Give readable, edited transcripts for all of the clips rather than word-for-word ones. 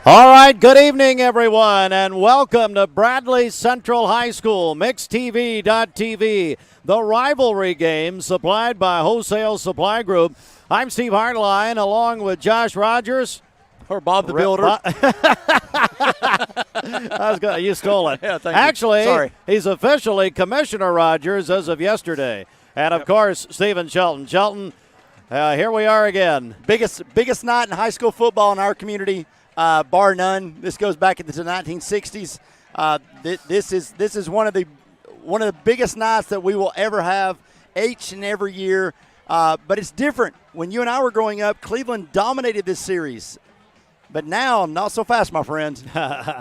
All right, good evening, everyone, and welcome to Bradley Central High School, MixedTV.tv, the rivalry game supplied by Wholesale Supply Group. I'm Steve Hartline, along with Josh Rogers. Or Bob the Builder. You stole it. Yeah, thank Actually, you. Sorry. He's officially Commissioner Rogers as of yesterday. And, of course, Stephen Shelton. Shelton, here we are again. Biggest night in high school football in our community. Bar none. This goes back into the 1960s. This is one of the biggest nights that we will ever have each and every year. But it's different. When you and I were growing up, Cleveland dominated this series. But now, not so fast, my friends.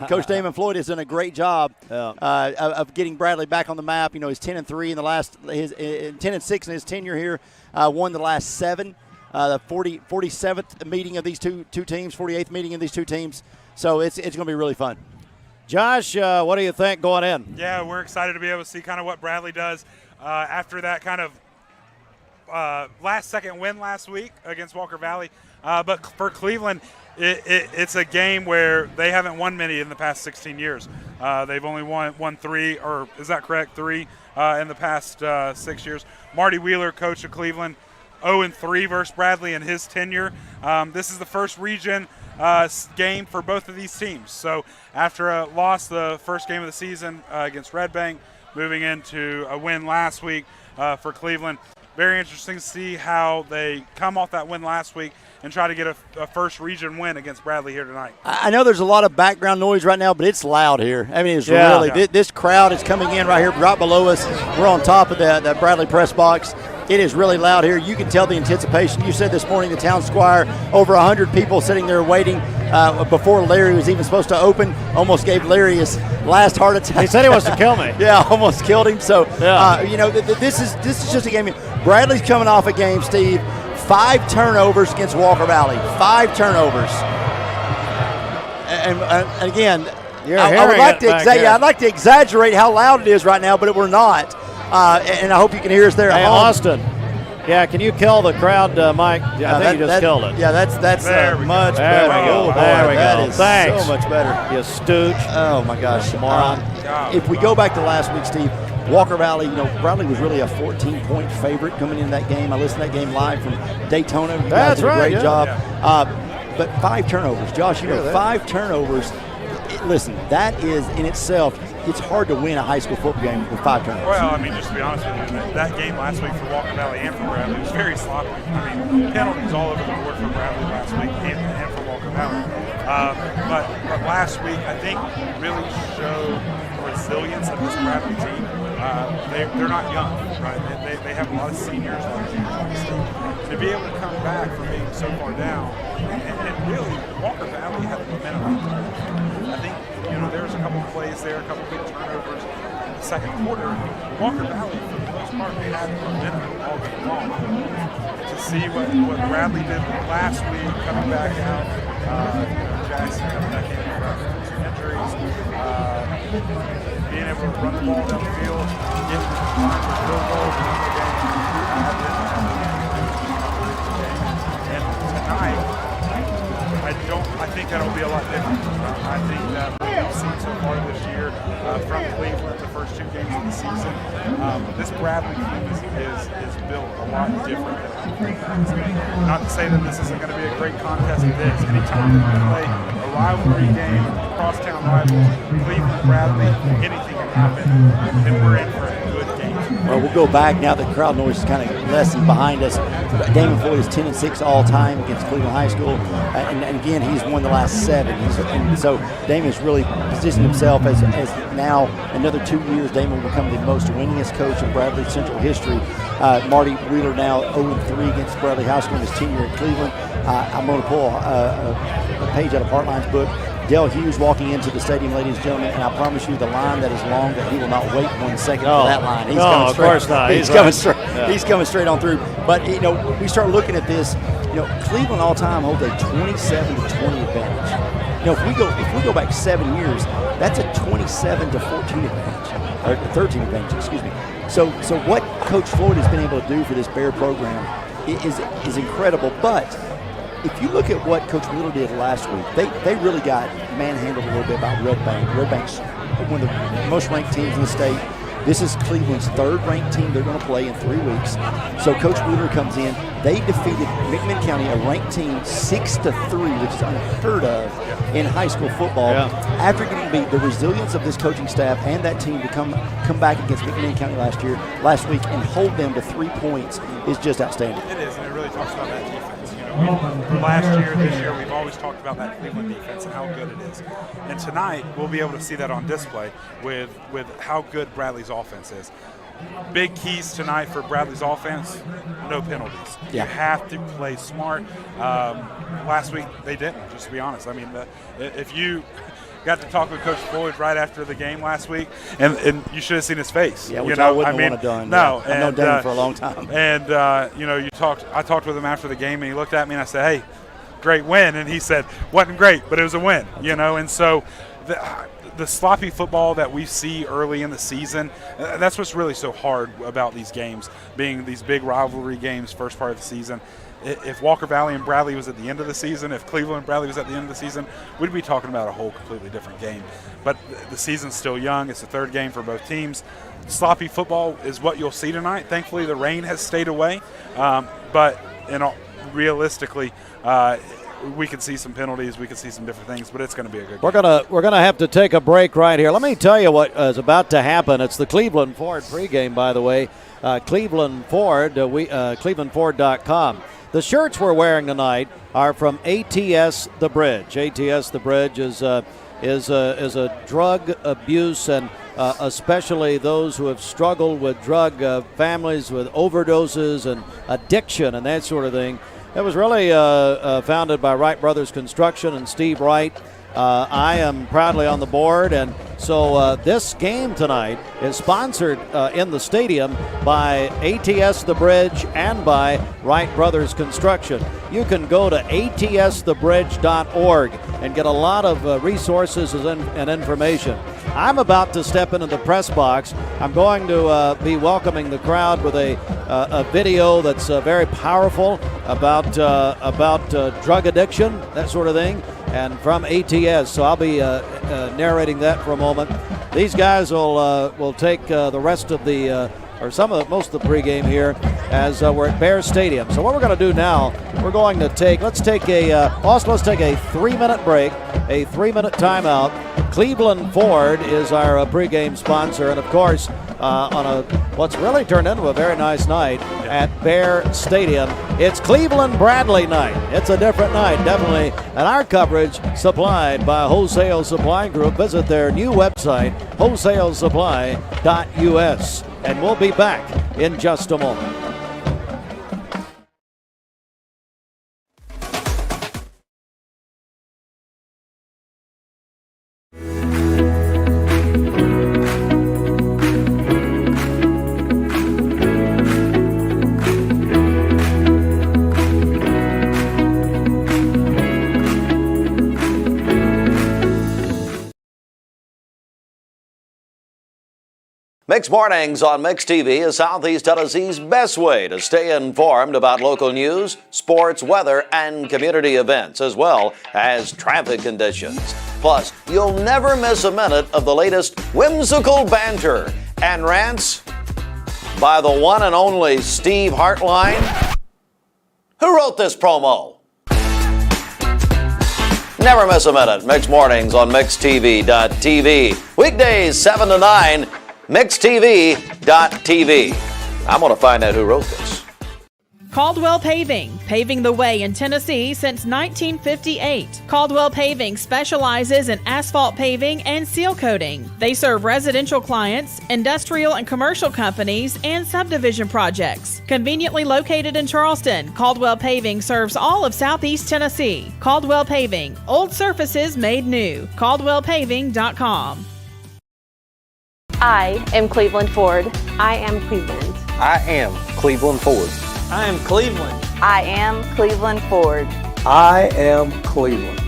Coach Damon Floyd has done a great job of getting Bradley back on the map. You know, he's 10-3 in the last, 10-6 in his tenure here. Won the last 7. The 47th meeting of these two teams, 48th meeting of these two teams. So it's going to be really fun. Josh, what do you think going in? Yeah, we're excited to be able to see kind of what Bradley does after that kind of last-second win last week against Walker Valley. But for Cleveland, it's a game where they haven't won many in the past 16 years. They've only won 3, or is that correct, 3 in the past 6 years. Marty Wheeler, coach of Cleveland, 0-3 versus Bradley in his tenure. This is the first region game for both of these teams. So after a loss the first game of the season against Red Bank, moving into a win last week for Cleveland. Very interesting to see how they come off that win last week and try to get a first region win against Bradley here tonight. I know there's a lot of background noise right now, but it's loud here. I mean, it's really this crowd is coming in right here, right below us. We're on top of the Bradley press box. It is really loud here. You can tell the anticipation. You said this morning the town square, over 100 people sitting there waiting before Larry was even supposed to open. Almost gave Larry his last heart attack. He said he wants to kill me. Yeah, almost killed him. So, this is just a game. Bradley's coming off a game, Steve. 5 turnovers against Walker Valley. 5 turnovers. And again, I'd like to exaggerate how loud it is right now, but we're not. And I hope you can hear us there. Hey, Austin. Yeah, can you kill the crowd, Mike? I think you just killed it. Yeah, that's much better. There we go. There we go. Thanks. So much better. You stooge. Oh my gosh, moron. If we go back to last week, Steve, Walker Valley, Bradley was really a 14-point favorite coming into that game. I listened to that game live from Daytona. You guys did a great job. Yeah. But 5 turnovers. Josh, 5 turnovers. Listen, that is in itself, it's hard to win a high school football game with 5 turnovers. Well, I mean, just to be honest with you, that game last week for Walker Valley and for Bradley was very sloppy. I mean, penalties all over the board for Bradley last week and for Walker Valley. But last week, I think, really showed the resilience of this Bradley team. They're not young, right? They have a lot of seniors, a lot of juniors on the team. To be able to come back from being so far down, and really, Walker Valley had the momentum. I think, there was a couple of plays there, a couple of big turnovers in the second quarter. Walker Valley, for the most part, they had the momentum all game long. To see what Bradley did last week, coming back out, Jackson coming back in from some injuries, being able to run the ball down the field, getting the line for field goals in the game, and tonight, I think that'll be a lot different. I think that what we've seen so far this year from Cleveland, the first 2 games of the season, this Bradley team is built a lot different than not to say that this isn't going to be a great contest. It is. Anytime we play a rivalry game, crosstown rivals, Cleveland, Bradley, anything can happen, and we're in for a good game. Well, we'll go back now that crowd noise is kind of lessened behind us. Damon Floyd is 10-6 all time against Cleveland High School, and again he's won the last 7. And so Damon's really positioned himself as now another 2 years. Damon will become the most winningest coach in Bradley Central history. Marty Wheeler now 0-3 against Bradley High School in his tenure at Cleveland. I'm going to pull a page out of Heartline's book. Dale Hughes walking into the stadium, ladies and gentlemen, and I promise you the line that is long that he will not wait 1 second for that line. He's coming straight. Of course not. He's coming straight. Yeah. He's coming straight on through. But we start looking at this. Cleveland all time holds a 27-20 advantage. If we go back 7 years, that's a 27-14 advantage, or 13 advantage. Excuse me. So what Coach Floyd has been able to do for this Bear program is incredible. But if you look at what Coach Wheeler did last week, they really got manhandled a little bit by Red Bank. Red Bank's one of the most ranked teams in the state. This is Cleveland's third-ranked team they're going to play in 3 weeks. So Coach Wheeler comes in. They defeated McMinn County, a ranked team, 6-3, which is unheard of in high school football. Yeah. After getting beat, the resilience of this coaching staff and that team to come back against McMinn County last week, and hold them to 3 points is just outstanding. It is, and it really talks about that defense. You know, last year, this year, we've always talked about that Cleveland defense and how good it is. And tonight, we'll be able to see that on display with how good Bradley's offense is. Big keys tonight for Bradley's offense, no penalties. Yeah. You have to play smart. Last week, they didn't, just to be honest. I mean, if you got to talk with Coach Floyd right after the game last week, and you should have seen his face. Yeah, which you know, I wouldn't mean, want to done. No, I've known Danny for a long time. And you know, I talked with him after the game, and he looked at me and I said, "Hey, great win," and he said, "Wasn't great, but it was a win." You know, and so the sloppy football that we see early in the season, that's what's really so hard about these games, being these big rivalry games, first part of the season. If Walker Valley and Bradley was at the end of the season, if Cleveland and Bradley was at the end of the season, we'd be talking about a whole completely different game. But the season's still young. It's the third game for both teams. Sloppy football is what you'll see tonight. Thankfully, the rain has stayed away. But realistically, we could see some penalties. We could see some different things, but it's going to be a good game. We're gonna have to take a break right here. Let me tell you what is about to happen. It's the Cleveland Ford pregame, by the way. Cleveland Ford, clevelandford.com. The shirts we're wearing tonight are from ATS The Bridge. ATS The Bridge is a drug abuse, and especially those who have struggled with drug, families with overdoses and addiction and that sort of thing. It was really founded by Wright Brothers Construction and Steve Wright. I am proudly on the board, and so this game tonight is sponsored in the stadium by ATS The Bridge and by Wright Brothers Construction. You can go to atsthebridge.org and get a lot of resources and information. I'm about to step into the press box. I'm going to be welcoming the crowd with a video that's very powerful about drug addiction, that sort of thing, and from ATS. So I'll be narrating that for a moment. These guys will take the rest of the most of the pregame here as we're at Bear Stadium. So what we're going to do now, let's take a 3-minute break, a 3-minute timeout. Cleveland Ford is our pregame sponsor, and of course, on what's really turned into a very nice night at Bear Stadium, it's Cleveland Bradley night. It's a different night, definitely, and our coverage supplied by Wholesale Supply Group. Visit their new website, wholesalesupply.us, and we'll be back in just a moment. Mix Mornings on Mix TV is Southeast Tennessee's best way to stay informed about local news, sports, weather, and community events, as well as traffic conditions. Plus, you'll never miss a minute of the latest whimsical banter and rants by the one and only Steve Hartline. Who wrote this promo? Never miss a minute. Mix Mornings on MixTV.tv. Weekdays 7 to 9. MixTV.tv. I'm going to find out who wrote this. Caldwell Paving, paving the way in Tennessee since 1958. Caldwell Paving specializes in asphalt paving and seal coating. They serve residential clients, industrial and commercial companies, and subdivision projects. Conveniently located in Charleston, Caldwell Paving serves all of Southeast Tennessee. Caldwell Paving, old surfaces made new. CaldwellPaving.com. I am Cleveland Ford. I am Cleveland. I am Cleveland Ford. I am Cleveland. I am Cleveland Ford. I am Cleveland.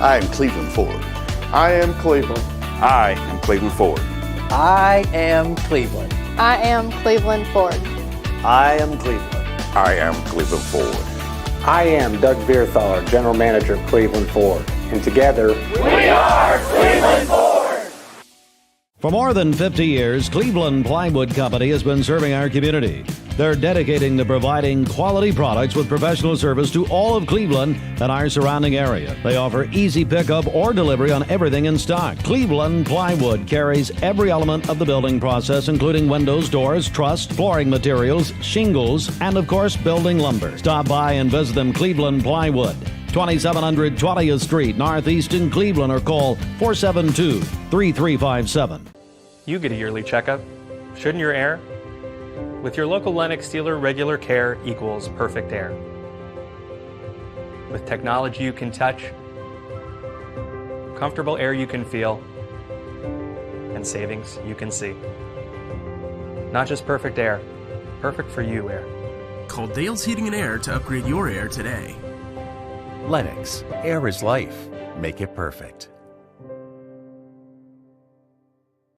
I am Cleveland Ford. I am Cleveland. I am Cleveland Ford. I am Cleveland. I am Cleveland Ford. I am Cleveland. I am Cleveland Ford. I am Doug Beerthaler, General Manager of Cleveland Ford, and together, we are Cleveland Ford! For more than 50 years, Cleveland Plywood Company has been serving our community. They're dedicating to providing quality products with professional service to all of Cleveland and our surrounding area. They offer easy pickup or delivery on everything in stock. Cleveland Plywood carries every element of the building process, including windows, doors, truss, flooring materials, shingles, and of course, building lumber. Stop by and visit them, Cleveland Plywood, 2700 20th Street, Northeast in Cleveland, or call 472-3357. You get a yearly checkup. Shouldn't your air? With your local Lennox dealer, regular care equals perfect air. With technology you can touch, comfortable air you can feel, and savings you can see. Not just perfect air, perfect for you air. Call Dale's Heating and Air to upgrade your air today. Lennox, air is life. Make it perfect.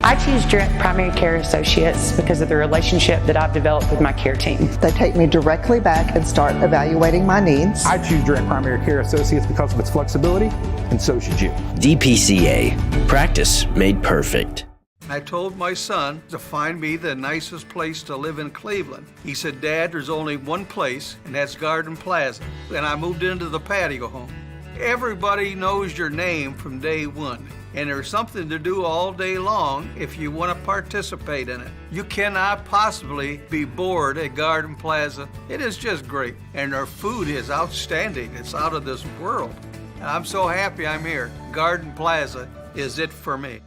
I choose Direct Primary Care Associates because of the relationship that I've developed with my care team. They take me directly back and start evaluating my needs. I choose Direct Primary Care Associates because of its flexibility, and so should you. DPCA. Practice made perfect. I told my son to find me the nicest place to live in Cleveland. He said, Dad, there's only one place, and that's Garden Plaza. And I moved into the patio home. Everybody knows your name from day one. And there's something to do all day long if you want to participate in it. You cannot possibly be bored at Garden Plaza. It is just great. And their food is outstanding. It's out of this world. And I'm so happy I'm here. Garden Plaza is it for me.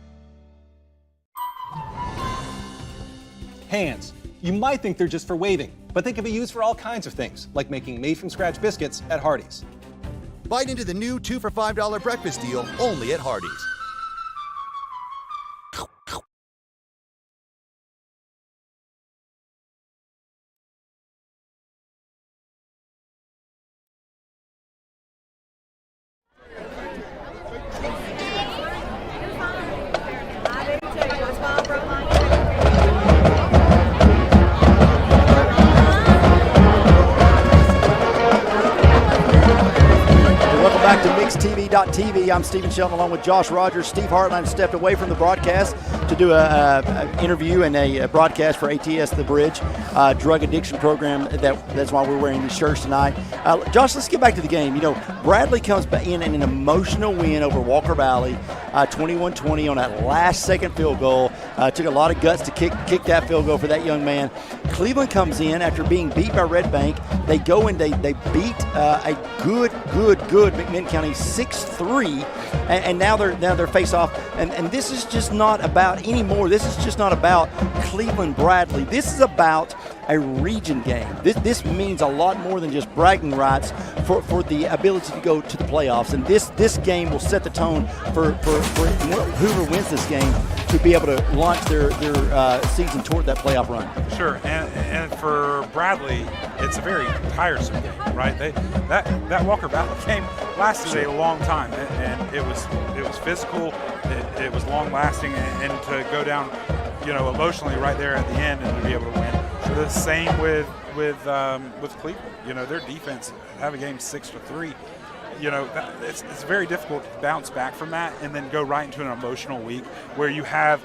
Hands. You might think they're just for waving, but they can be used for all kinds of things, like making made-from-scratch biscuits at Hardee's. Bite into the new 2 for $5 breakfast deal only at Hardee's. Back to MixTV.tv. I'm Stephen Shelton along with Josh Rogers. Steve Hartline stepped away from the broadcast to do an interview and a broadcast for ATS The Bridge, drug addiction program. That's why we're wearing these shirts tonight. Josh, let's get back to the game. You know, Bradley comes in an emotional win over Walker Valley, 21-20 on that last-second field goal. Took a lot of guts to kick that field goal for that young man. Cleveland comes in after being beat by Red Bank. They go and they beat a good McMinn County 6-3, and now they're face off. And this is just not about anymore. This is just not about Cleveland Bradley. This is about a region game. This means a lot more than just bragging rights for the ability to go to the playoffs. And this game will set the tone for whoever wins this game to be able to launch their season toward that playoff run. Sure, and for Bradley, it's a very tiresome game, right? That Walker Valley game lasted a long time, and it was physical, it was long lasting, and to go down, emotionally right there at the end and to be able to win. The same with Cleveland. Their defense have a game 6-3. It's very difficult to bounce back from that and then go right into an emotional week where you have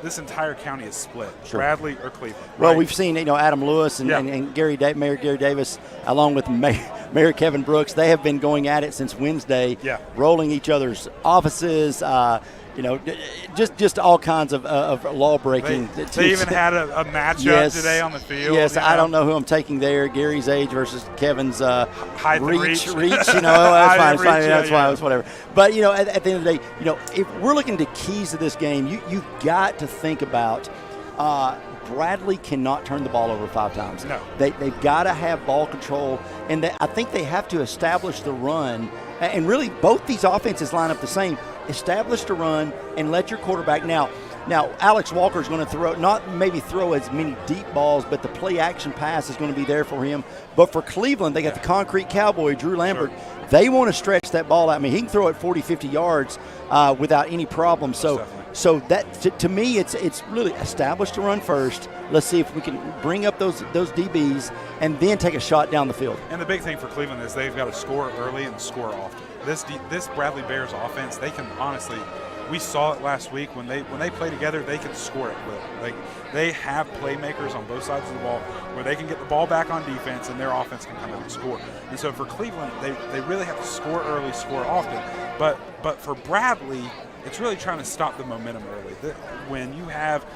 this entire county is split, sure. Bradley or Cleveland. Well, right? We've seen Adam Lewis and Mayor Gary Davis, along with Mayor Kevin Brooks. They have been going at it since Wednesday, rolling each other's offices. Just all kinds of law breaking. They even had a matchup today on the field. Yes, I don't know who I'm taking there. Gary's age versus Kevin's reach. That's fine. Whatever. But at the end of the day, if we're looking to keys to this game, you've got to think about. Bradley cannot turn the ball over 5 times. No. They've got to have ball control, and I think they have to establish the run. And really, both these offenses line up the same. Establish the run and let your quarterback. Now Alex Walker is going to throw as many deep balls, but the play action pass is going to be there for him. But for Cleveland, they got the concrete cowboy, Drew Lambert. Sure. They want to stretch that ball out. I mean, he can throw it 40, 50 yards without any problem. So So that to me, it's really established to run first. Let's see if we can bring up those DBs and then take a shot down the field. And the big thing for Cleveland is they've got to score early and score often. This Bradley Bears offense, they can honestly. We saw it last week when they play together. They can score at will. Like they have playmakers on both sides of the ball where they can get the ball back on defense and their offense can come out and score. And so for Cleveland, they really have to score early, score often. But for Bradley, it's really trying to stop the momentum early. When you have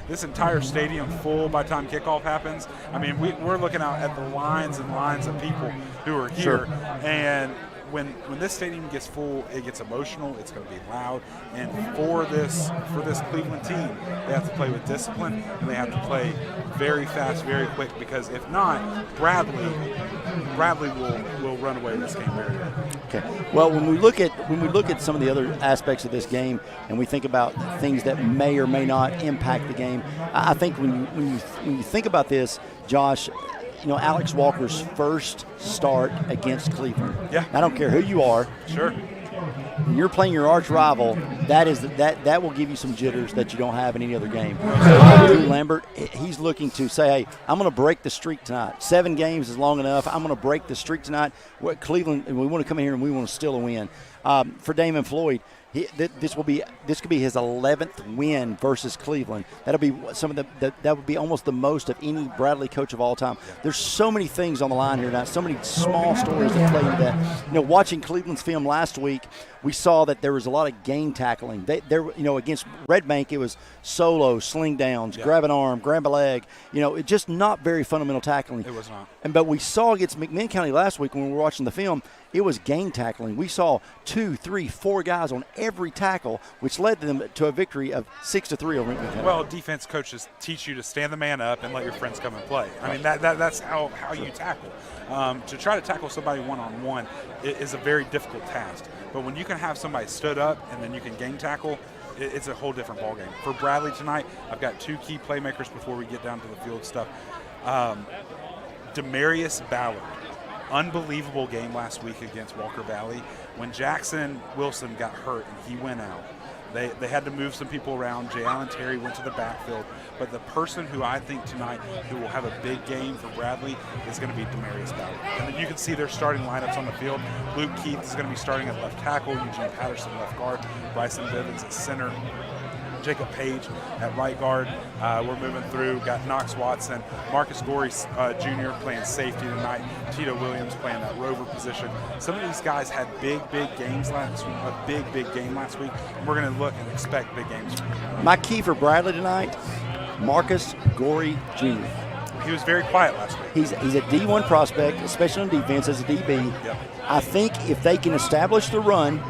this entire stadium full by the time kickoff happens, I mean, we're looking out at the lines and lines of people who are here, and when this stadium gets full, it gets emotional. It's going to be loud, and for this Cleveland team, they have to play with discipline and they have to play very fast, very quick. Because if not, Bradley will run away with this game very well. Okay. Well, when we look at some of the other aspects of this game, and we think about things that may or may not impact the game, I think when you think about this, Josh. Alex Walker's first start against Cleveland. Yeah. I don't care who you are. Sure. When you're playing your arch rival, that will give you some jitters that you don't have in any other game. Drew Lambert, he's looking to say, hey, I'm going to break the streak tonight. 7 games is long enough. I'm going to break the streak tonight. Cleveland, we want to come in here and we want to steal a win. For Damon Floyd, this could be his 11th win versus Cleveland. That'll be that would be almost the most of any Bradley coach of all time. There's so many things on the line here tonight, so many small stories that play into that. Watching Cleveland's film last week, we saw that there was a lot of game tackling. Against Red Bank, it was solo, sling downs, grab an arm, grab a leg. It's just not very fundamental tackling. It was not. But we saw against McMinn County last week when we were watching the film, it was game tackling. We saw 2, 3, 4 guys on every tackle, which led them to a victory of 6-3 over McMinn County. Well, defense coaches teach you to stand the man up and let your friends come and play. I mean, that's how you tackle. To try to tackle somebody one-on-one is a very difficult task. But when you can have somebody stood up and then you can game tackle, it's a whole different ballgame. For Bradley tonight, I've got 2 key playmakers before we get down to the field stuff. Demarius Ballard. Unbelievable game last week against Walker Valley. When Jackson Wilson got hurt and he went out, they had to move some people around. J. Allen Terry went to the backfield. But the person who I think tonight who will have a big game for Bradley is going to be Demarius Ballard. And then you can see their starting lineups on the field. Luke Keith is going to be starting at left tackle, Eugene Patterson left guard, Bryson Bivens at center, Jacob Page at right guard. We're moving through. Got Knox Watson, Marcus Gorey Jr. playing safety tonight. Tito Williams playing that rover position. Some of these guys had big games last week. A big game last week, and we're going to look and expect big games from them. My key for Bradley tonight, Marcus Gorey Jr. He was very quiet last week. He's a D1 prospect, especially on defense as a DB. Yep. I think if they can establish the run,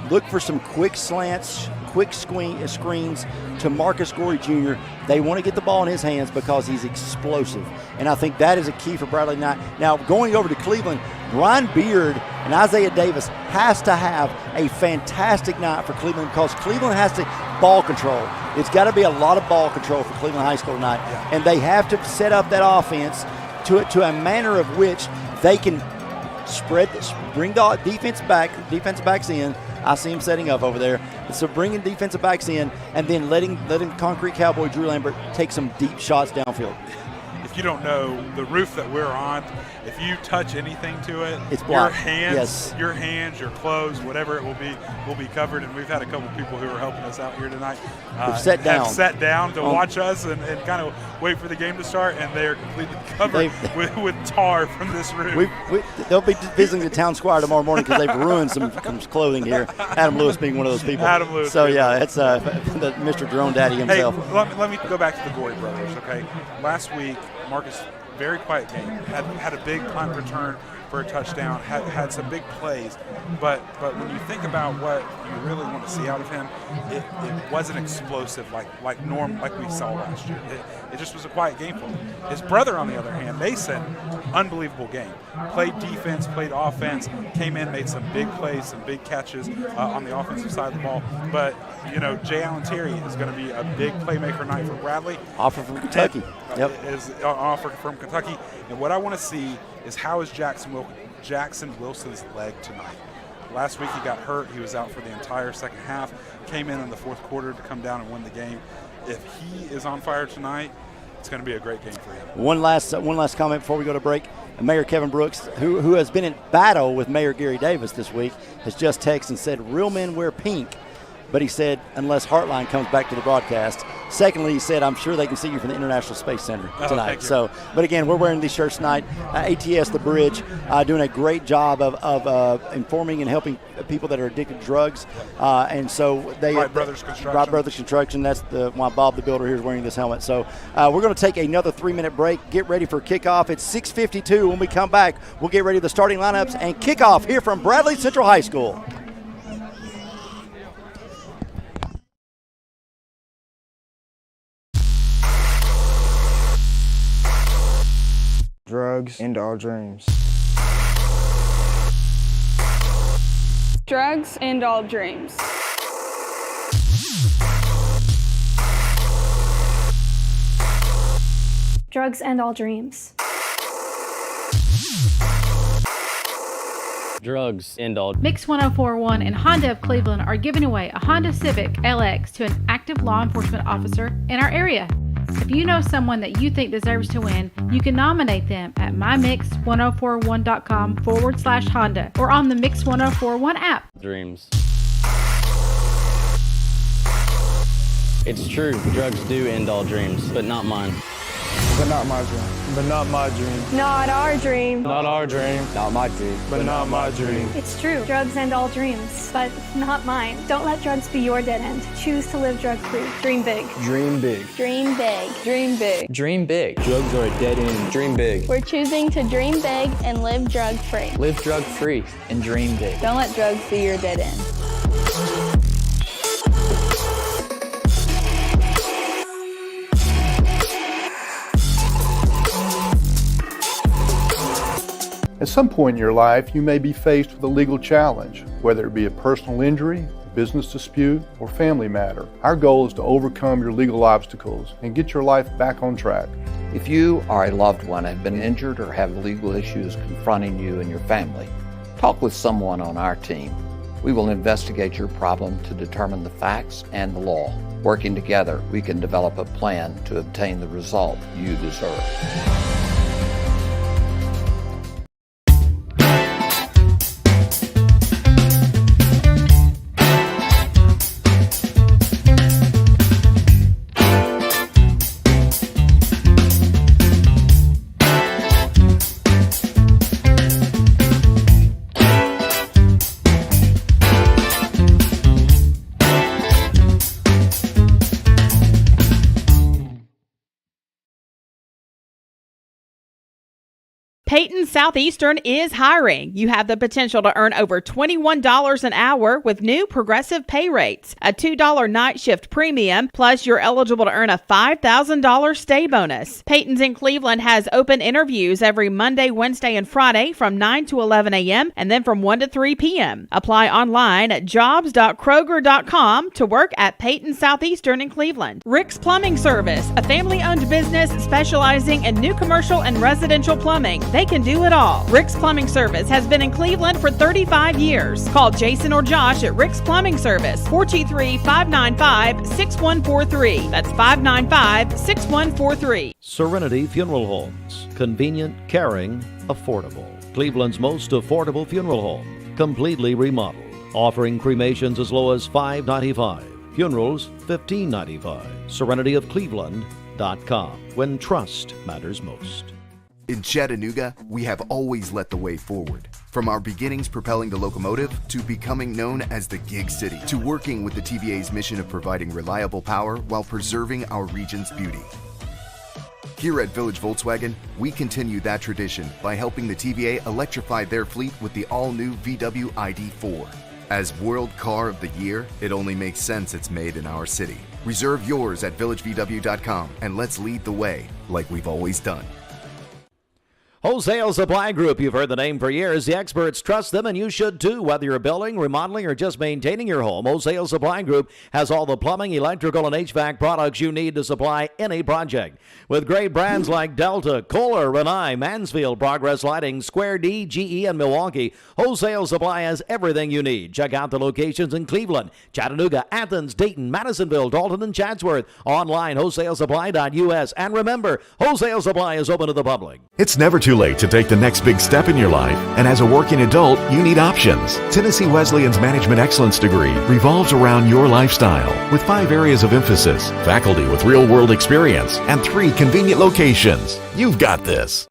look for some quick slants, quick screens to Marcus Gorey Jr. They want to get the ball in his hands because he's explosive. And I think that is a key for Bradley tonight. Now, going over to Cleveland, Ryan Beard and Isaiah Davis has to have a fantastic night for Cleveland because Cleveland has to ball control. It's got to be a lot of ball control for Cleveland High School tonight. Yeah. And they have to set up that offense to a manner of which they can bring the defensive backs in. I see him setting up over there. So bringing defensive backs in and then letting Concrete Cowboy Drew Lambert take some deep shots downfield. If you don't know, the roof that we're on, if you touch anything to it, it's your hands, your clothes, whatever it will be covered. And we've had a couple people who are helping us out here tonight have sat down to watch us and kind of wait for the game to start, and they are completely covered with tar from this roof. They'll be visiting the town square tomorrow morning because they've ruined some clothing here. Adam Lewis being one of those people. Adam Lewis. So yeah, it's Mr. Drone Daddy himself. Hey, let me go back to the Gorey brothers. Okay, last week Marcus, very quiet game, had a big punt return for a touchdown, had some big plays, but when you think about what you really want to see out of him, it wasn't explosive like we saw last year. It just was a quiet game for him. His brother, on the other hand, Mason, unbelievable game. Played defense, played offense, came in, made some big plays, some big catches on the offensive side of the ball. But J. Allen Terry is going to be a big playmaker night for Bradley. Offer from Kentucky. Is offered from Kentucky. And what I want to see is how is Jackson Wilson's leg tonight. Last week he got hurt. He was out for the entire second half. Came in the fourth quarter to come down and win the game. If he is on fire tonight, it's going to be a great game for him. One last comment before we go to break. Mayor Kevin Brooks, who has been in battle with Mayor Gary Davis this week, has just texted and said, real men wear pink. But he said, unless Heartline comes back to the broadcast. Secondly, he said, I'm sure they can see you from the International Space Center tonight. But again, we're wearing these shirts tonight. ATS The Bridge doing a great job of informing and helping people that are addicted to drugs. And so they Wright Brothers Construction. Wright Brothers Construction. That's why Bob the Builder here is wearing this helmet. So we're going to take another 3-minute break. Get ready for kickoff. It's 6:52. When we come back, we'll get ready to the starting lineups and kickoff here from Bradley Central High School. Drugs end all dreams. Drugs end all dreams. Drugs end all dreams. Drugs end all. Mix 1041 and Honda of Cleveland are giving away a Honda Civic LX to an active law enforcement officer in our area. If you know someone that you think deserves to win, you can nominate them at mymix1041.com/Honda or on the Mix 1041 app. Dreams. It's true, drugs do end all dreams, but not mine. But not my dream. But not my dream. Not our dream. Not our dream. Not my dream. But not my dream. It's true. Drugs end all dreams, but not mine. Don't let drugs be your dead end. Choose to live drug-free. Dream big. Dream big. Dream big. Dream big. Dream big. Drugs are a dead end. Dream big. We're choosing to dream big and live drug-free. Live drug-free and dream big. Don't let drugs be your dead end. At some point in your life, you may be faced with a legal challenge, whether it be a personal injury, business dispute, or family matter. Our goal is to overcome your legal obstacles and get your life back on track. If you or a loved one have been injured or have legal issues confronting you and your family, talk with someone on our team. We will investigate your problem to determine the facts and the law. Working together, we can develop a plan to obtain the result you deserve. Peyton Southeastern is hiring. You have the potential to earn over $21 an hour with new progressive pay rates, a $2 night shift premium, plus you're eligible to earn a $5,000 stay bonus. Peyton's in Cleveland has open interviews every Monday, Wednesday, and Friday from 9 to 11 a.m. and then from 1 to 3 p.m. Apply online at jobs.kroger.com to work at Peyton Southeastern in Cleveland. Rick's Plumbing Service, a family-owned business specializing in new commercial and residential plumbing. They can do it all. Rick's Plumbing Service has been in Cleveland for 35 years. Call Jason or Josh at Rick's Plumbing Service, 423-595-6143. That's 595-6143. Serenity Funeral Homes. Convenient, caring, affordable. Cleveland's most affordable funeral home. Completely remodeled. Offering cremations as low as $5.95. Funerals, $15.95. SerenityofCleveland.com. When trust matters most. In Chattanooga, we have always led the way forward. From our beginnings propelling the locomotive, to becoming known as the Gig City, to working with the TVA's mission of providing reliable power while preserving our region's beauty. Here at Village Volkswagen, we continue that tradition by helping the TVA electrify their fleet with the all-new VW ID4. As World Car of the Year, it only makes sense it's made in our city. Reserve yours at villagevw.com and let's lead the way like we've always done. Wholesale Supply Group, you've heard the name for years. The experts trust them, and you should too. Whether you're building, remodeling, or just maintaining your home, Wholesale Supply Group has all the plumbing, electrical, and HVAC products you need to supply any project. With great brands like Delta, Kohler, Rinnai, Mansfield, Progress Lighting, Square D, GE, and Milwaukee, Wholesale Supply has everything you need. Check out the locations in Cleveland, Chattanooga, Athens, Dayton, Madisonville, Dalton, and Chatsworth. Online, wholesalesupply.us. And remember, Wholesale Supply is open to the public. It's never too late to take the next big step in your life, and as a working adult, you need options. Tennessee Wesleyan's Management Excellence degree revolves around your lifestyle with 5 areas of emphasis, faculty with real-world experience, and 3 convenient locations. You've got this.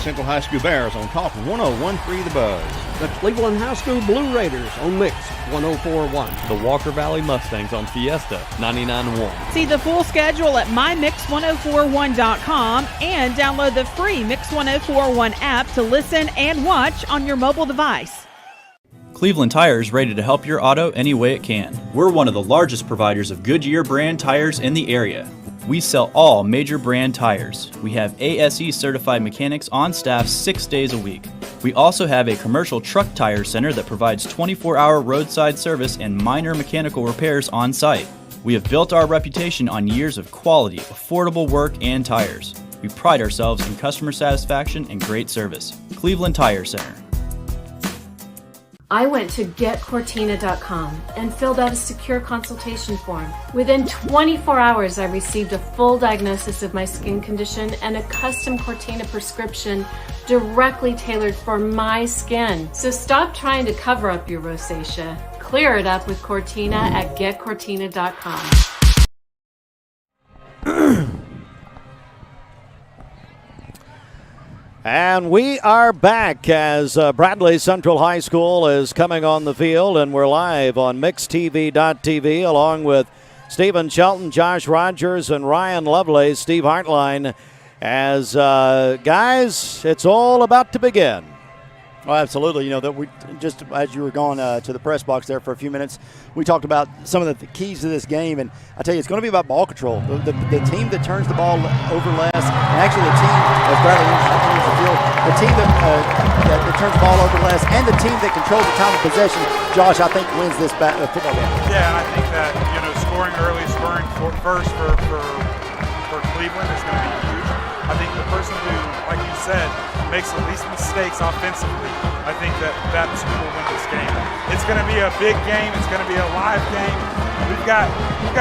Central High School Bears on Talk 101.3 The Buzz. The Cleveland High School Blue Raiders on Mix 104.1. The Walker Valley Mustangs on Fiesta 99.1. See the full schedule at mymix1041.com and download the free Mix 1041 app to listen and watch on your mobile device. Cleveland Tire is ready to help your auto any way it can. We're one of the largest providers of Goodyear brand tires in the area. We sell all major brand tires. We have ASE certified mechanics on staff 6 days a week. We also have a commercial truck tire center that provides 24-hour roadside service and minor mechanical repairs on site. We have built our reputation on years of quality, affordable work and tires. We pride ourselves in customer satisfaction and great service. Cleveland Tire Center. I went to getcortina.com and filled out a secure consultation form. Within 24 hours, I received a full diagnosis of my skin condition and a custom Cortina prescription directly tailored for my skin. So stop trying to cover up your rosacea. Clear it up with Cortina at getcortina.com. And we are back as Bradley Central High School is coming on the field, and we're live on mixtv.tv along with Stephen Shelton, Josh Rogers, and Ryan Lovelace, Steve Hartline. As guys, it's all about to begin. Oh, absolutely. You know, that we just as you were going to the press box there for a few minutes, we talked about some of the keys to this game, and I tell you, it's going to be about ball control. The team that turns the ball over less, and actually the team, as Bradley enters the field, the team that turns the ball over less, and the team that controls the time of possession, Josh, I think wins this football game. Yeah, and I think that scoring early, scoring first for Cleveland is going to be huge. I think the person who, like you said, makes the least mistakes offensively, I think that's who will win this game. It's going to be a big game. It's going to be a live game. We've got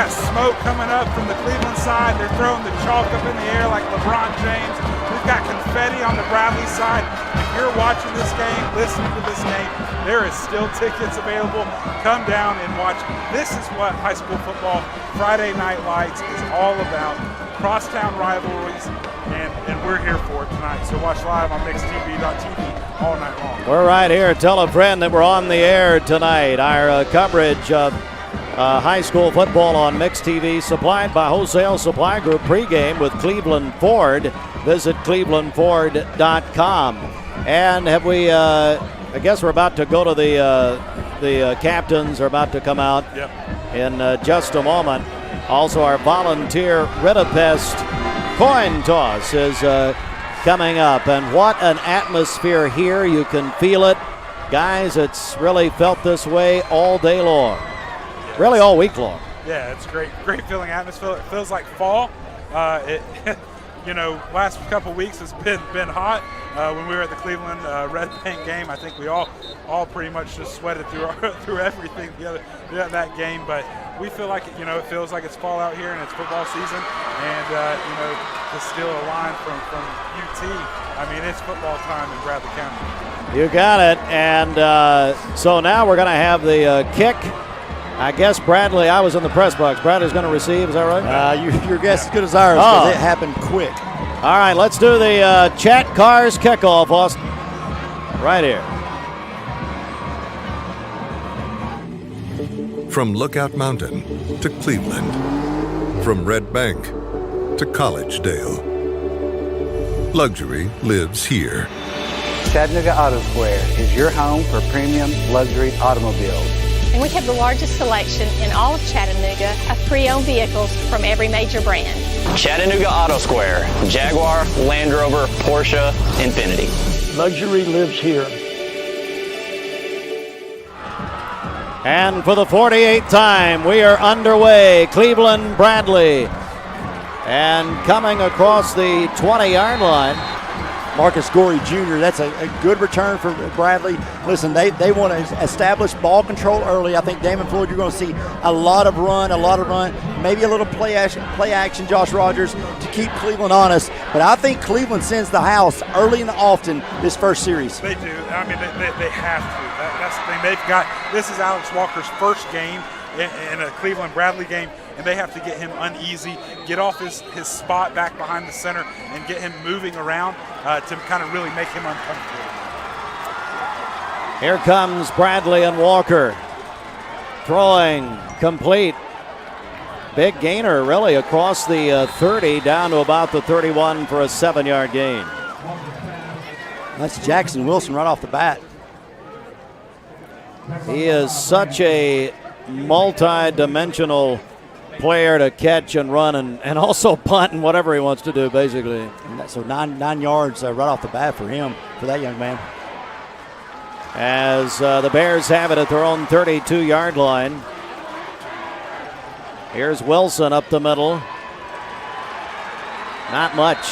smoke coming up from the Cleveland side. They're throwing the chalk up in the air like LeBron James. We've got confetti on the Bradley side. If you're watching this game, listening to this game, there is still tickets available. Come down and watch. This is what high school football Friday Night Lights is all about. Crosstown rivalries, and we're here for it tonight. So watch live on mixtv.tv all night long. We're right here. Tell a friend that we're on the air tonight. Our coverage of high school football on Mixed TV, supplied by Wholesale Supply Group. Pregame with Cleveland Ford. Visit clevelandford.com. And have we? I guess we're about to go to the captains are about to come out in just a moment. Also, our volunteer Ridapest coin toss is coming up. And what an atmosphere here. You can feel it. Guys, it's really felt this way all day long. Really all week long. Yeah, it's great feeling atmosphere. It feels like fall. Last couple weeks has been hot. When we were at the Cleveland Red Paint game, I think we all pretty much just sweated through everything together that game. But we feel like it feels like it's fall out here and it's football season. And to steal a line from UT, I mean, it's football time in Bradley County. You got it. And so now we're going to have the kick. I guess Bradley, I was in the press box. Bradley's going to receive, is that right? Your guess is as good as ours because it happened quick. All right, let's do the Chat Cars kickoff, Austin. Right here. From Lookout Mountain to Cleveland, from Red Bank to Collegedale. Luxury lives here. Chattanooga Auto Square is your home for premium luxury automobiles. And we have the largest selection in all of Chattanooga of pre-owned vehicles from every major brand. Chattanooga Auto Square, Jaguar, Land Rover, Porsche, Infiniti. Luxury lives here. And for the 48th time, we are underway. Cleveland Bradley. And coming across the 20-yard line, Marcus Gorey Jr., that's a good return for Bradley. Listen, they want to establish ball control early. I think Damon Floyd, you're going to see a lot of run, maybe a little play action, Josh Rogers, to keep Cleveland honest. But I think Cleveland sends the house early and often this first series. They do. I mean, they have to. That's the thing. They've got, this is Alex Walker's first game in a Cleveland Bradley game, and they have to get him uneasy, get off his spot back behind the center, and get him moving around to kind of really make him uncomfortable. Here comes Bradley and Walker. Throwing complete. Big gainer really across the 30 down to about the 31 for a 7-yard gain. That's Jackson Wilson right off the bat. He is such a multi-dimensional player to catch and run and also punt and whatever he wants to do, basically. So nine yards right off the bat for him, for that young man. As the Bears have it at their own 32-yard line. Here's Wilson up the middle. Not much.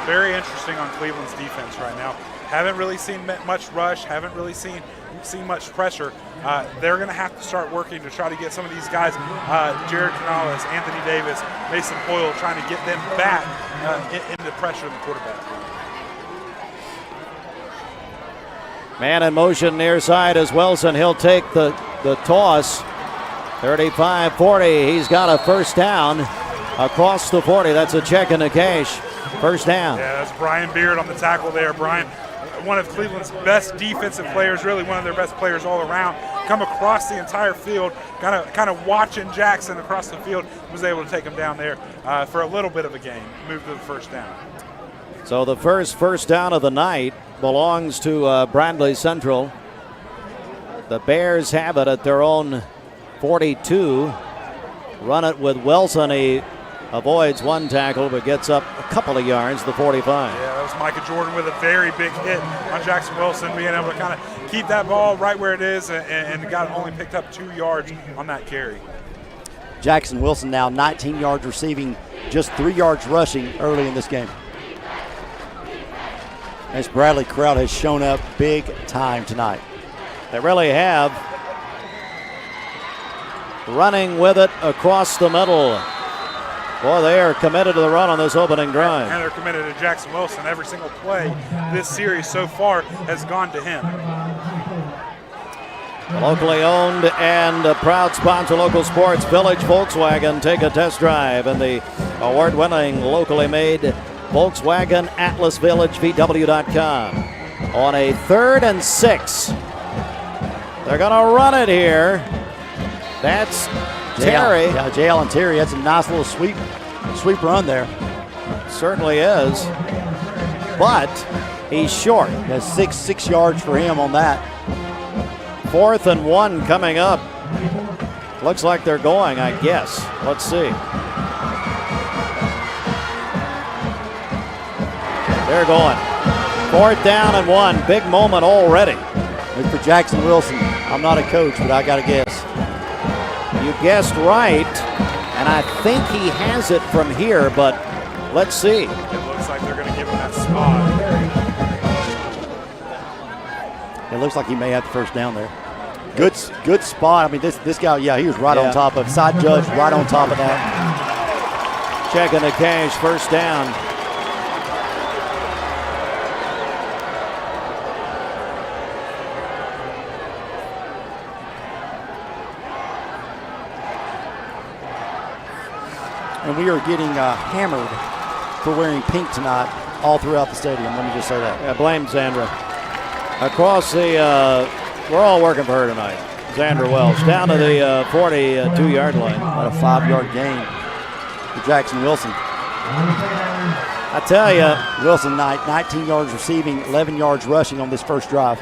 Very interesting on Cleveland's defense right now. Haven't really seen much rush, haven't really seen much pressure. They're going to have to start working to try to get some of these guys, Jared Canales, Anthony Davis, Mason Hoyle, trying to get them back into pressure of the quarterback. Man in motion near side as Wilson. He'll take the toss. 35-40. He's got a first down across the 40. That's a check in the cash. First down. Yeah, that's Brian Beard on the tackle there. Brian, one of Cleveland's best defensive players, really one of their best players all around, come across the entire field, kind of watching Jackson across the field, was able to take him down there for a little bit of a gain, move to the first down. So the first down of the night belongs to Bradley Central. The Bears have it at their own 42. Run it with Wilson. He avoids one tackle but gets up a couple of yards, the 45. Yeah, that was Micah Jordan with a very big hit on Jackson Wilson, being able to kind of keep that ball right where it is, and got only picked up 2 yards on that carry. Jackson Wilson now 19 yards receiving, just 3 yards rushing early in this game. This Bradley crowd has shown up big time tonight. They really have. Running with it across the middle. Boy, they are committed to the run on this opening drive. And they're committed to Jackson Wilson. Every single play this series so far has gone to him. Locally owned and a proud sponsor, Local Sports, Village Volkswagen. Take a test drive in the award-winning, locally made Volkswagen Atlas Village, VW.com. On a 3rd and 6. They're going to run it here. That's Terry. Yeah, J. Allen Terry. That's a nice little sweep run there. Certainly is. But he's short. That's six yards for him on that. 4th and 1 coming up. Looks like they're going, I guess. Let's see. They're going. 4th down and 1. Big moment already. Look for Jackson Wilson. I'm not a coach, but I got to guess. You guessed right, and I think he has it from here, but let's see. It looks like they're going to give him that spot. It looks like he may have the first down there. Good spot. I mean, this guy, yeah, he was right on top of side judge, right on top of that. Checking the cash, first down. And we are getting hammered for wearing pink tonight all throughout the stadium. Let me just say that. Yeah, blame Sandra. Across the, we're all working for her tonight. Sandra Wells down to the 42-yard line. About a 5-yard gain for Jackson Wilson. I tell you, Wilson Knight, 19 yards receiving, 11 yards rushing on this first drive.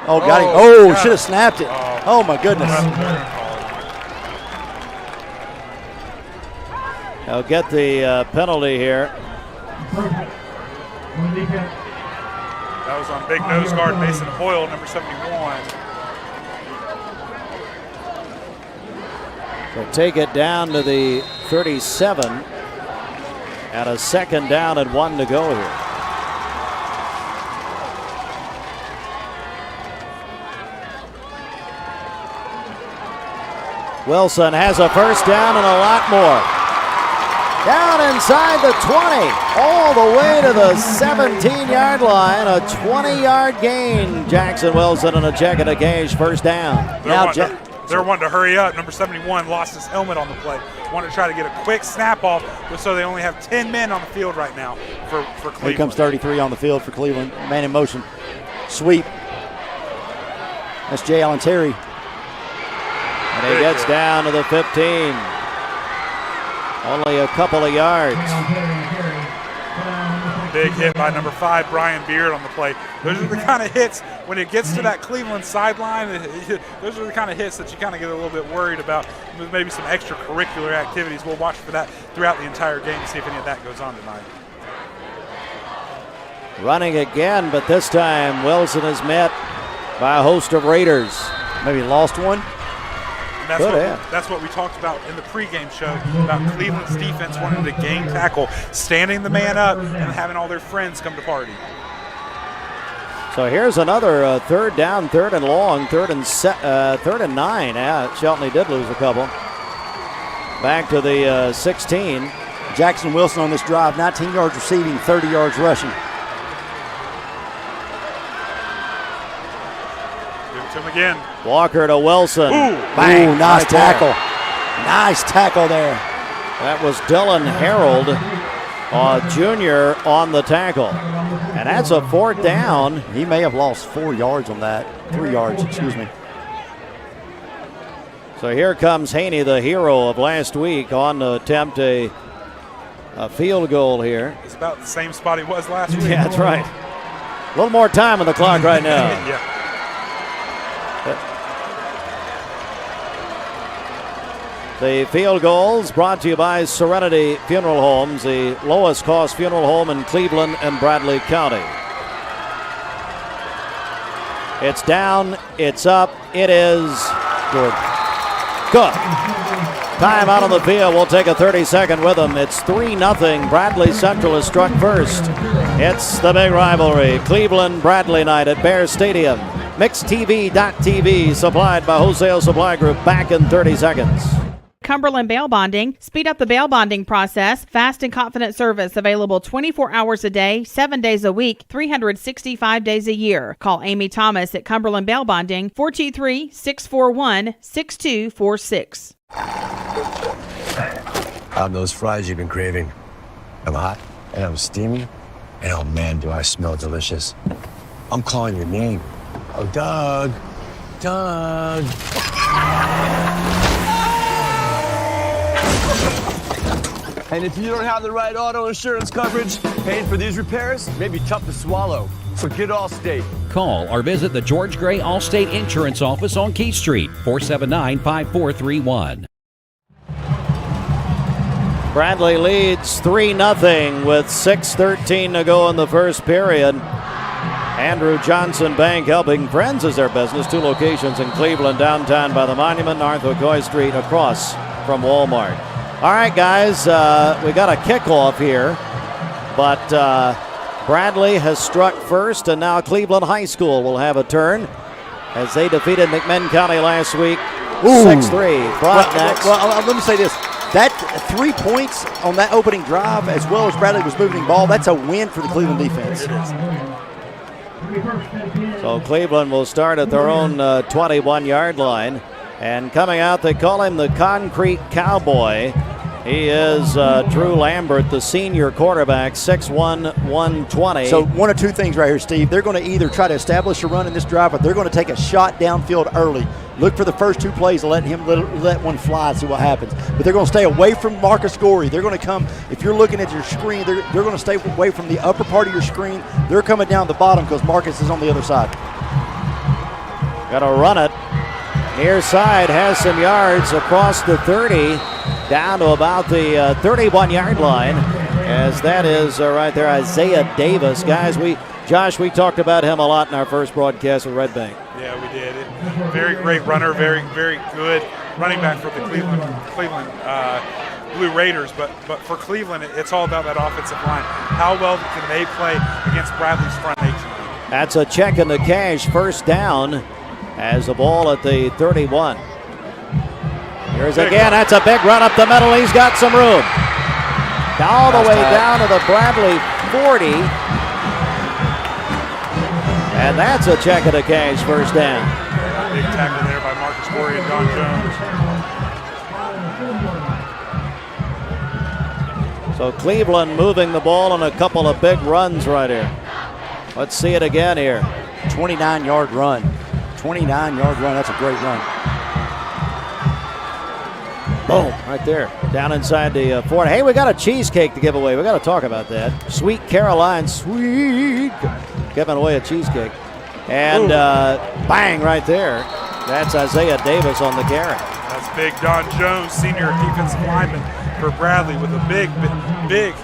Oh, got him. Oh, should have snapped it. Oh, my goodness. He'll get the penalty here. That was on big nose guard Mason Hoyle, number 71. So take it down to the 37. And a second down and 1 to go here. Wilson has a first down and a lot more. Down inside the 20, all the way to the 17-yard line. A 20-yard gain. Jackson Wilson and a check and a gauge, first down. They're wanting to hurry up. Number 71 lost his helmet on the play. Want to try to get a quick snap off, so they only have 10 men on the field right now for Cleveland. Here comes 33 on the field for Cleveland. Man in motion. Sweep. That's Jay Allen Terry. And he gets down to the 15. Only a couple of yards. Big hit by number 5, Brian Beard, on the play. Those are the kind of hits, when it gets to that Cleveland sideline, those are the kind of hits that you kind of get a little bit worried about. With maybe some extracurricular activities. We'll watch for that throughout the entire game to see if any of that goes on tonight. Running again, but this time Wilson is met by a host of Raiders. Maybe lost one. That's what we talked about in the pregame show about Cleveland's defense wanting to game tackle, standing the man up, and having all their friends come to party. So here's another third down, third and long, third and 9. Yeah, Shelton did lose a couple. Back to the 16. Jackson Wilson on this drive, 19 yards receiving, 30 yards rushing. To him again. Walker to Wilson. Bang. Ooh, nice tackle. Nice tackle there. That was Dylan Harold, Jr. on the tackle. And that's a fourth down. He may have lost 4 yards on that. 3 yards, excuse me. So here comes Haney, the hero of last week, on to attempt a field goal here. It's about the same spot he was last week. Yeah, that's right. A little more time on the clock right now. Yeah. The field goals brought to you by Serenity Funeral Homes, the lowest cost funeral home in Cleveland and Bradley County. It's down, it's up, it is good. Good. Time out on the field. We'll take a 30-second with them. It's 3-0. Bradley Central is struck first. It's the big rivalry. Cleveland-Bradley night at Bear Stadium. MixedTV.tv, supplied by Wholesale Supply Group. Back in 30 seconds. Cumberland Bail Bonding. Speed up the bail bonding process. Fast and confident service available 24 hours a day, 7 days a week, 365 days a year. Call Amy Thomas at Cumberland Bail Bonding, 423-641-6246. How's those fries you've been craving? I'm hot and I'm steamy, and oh man, do I smell delicious. I'm calling your name. Oh, Doug. Doug. And if you don't have the right auto insurance coverage, paying for these repairs may be tough to swallow. So get Allstate. Call or visit the George Gray Allstate Insurance Office on Key Street, 479-5431. Bradley leads 3-0 with 6:13 to go in the first period. Andrew Johnson Bank helping friends is their business. 2 locations in Cleveland, downtown by the Monument, North McCoy Street, across from Walmart. All right, guys, we got a kickoff here, but Bradley has struck first, and now Cleveland High School will have a turn as they defeated McMinn County last week, 6-3. Brock next. Well, let me say this. That 3 points on that opening drive, as well as Bradley was moving the ball, that's a win for the Cleveland defense. It is. So Cleveland will start at their own 21-yard line. And coming out, they call him the Concrete Cowboy. He is Drew Lambert, the senior quarterback, 6'1", 120. So one of 2 things right here, Steve. They're going to either try to establish a run in this drive, or they're going to take a shot downfield early. Look for the first 2 plays and let one fly and see what happens. But they're going to stay away from Marcus Gorey. They're going to come, if you're looking at your screen, they're going to stay away from the upper part of your screen. They're coming down the bottom because Marcus is on the other side. Got to run it. Near side has some yards across the 30, down to about the 31-yard line, as that is right there, Isaiah Davis. Guys, Josh, we talked about him a lot in our first broadcast with Red Bank. Yeah, we did. Very great runner, very, very good running back for the Cleveland Blue Raiders. But for Cleveland, it's all about that offensive line. How well can they play against Bradley's front 18? That's a check in the cash, first down, as the ball at the 31. Here's again, that's a big run up the middle. He's got some room. All the way down to the Bradley 40. And that's a check of the cash, first down. Big tackle there by Marcus Gorey and Don Jones. So Cleveland moving the ball on a couple of big runs right here. Let's see it again here. 29-yard run. 29-yard run. That's a great run. Boom, right there. Down inside the 40. Hey, we got a cheesecake to give away. We got to talk about that. Sweet Caroline, sweet. Giving away a cheesecake. And bang, right there. That's Isaiah Davis on the carry. That's big Don Jones, senior defensive lineman for Bradley, with a big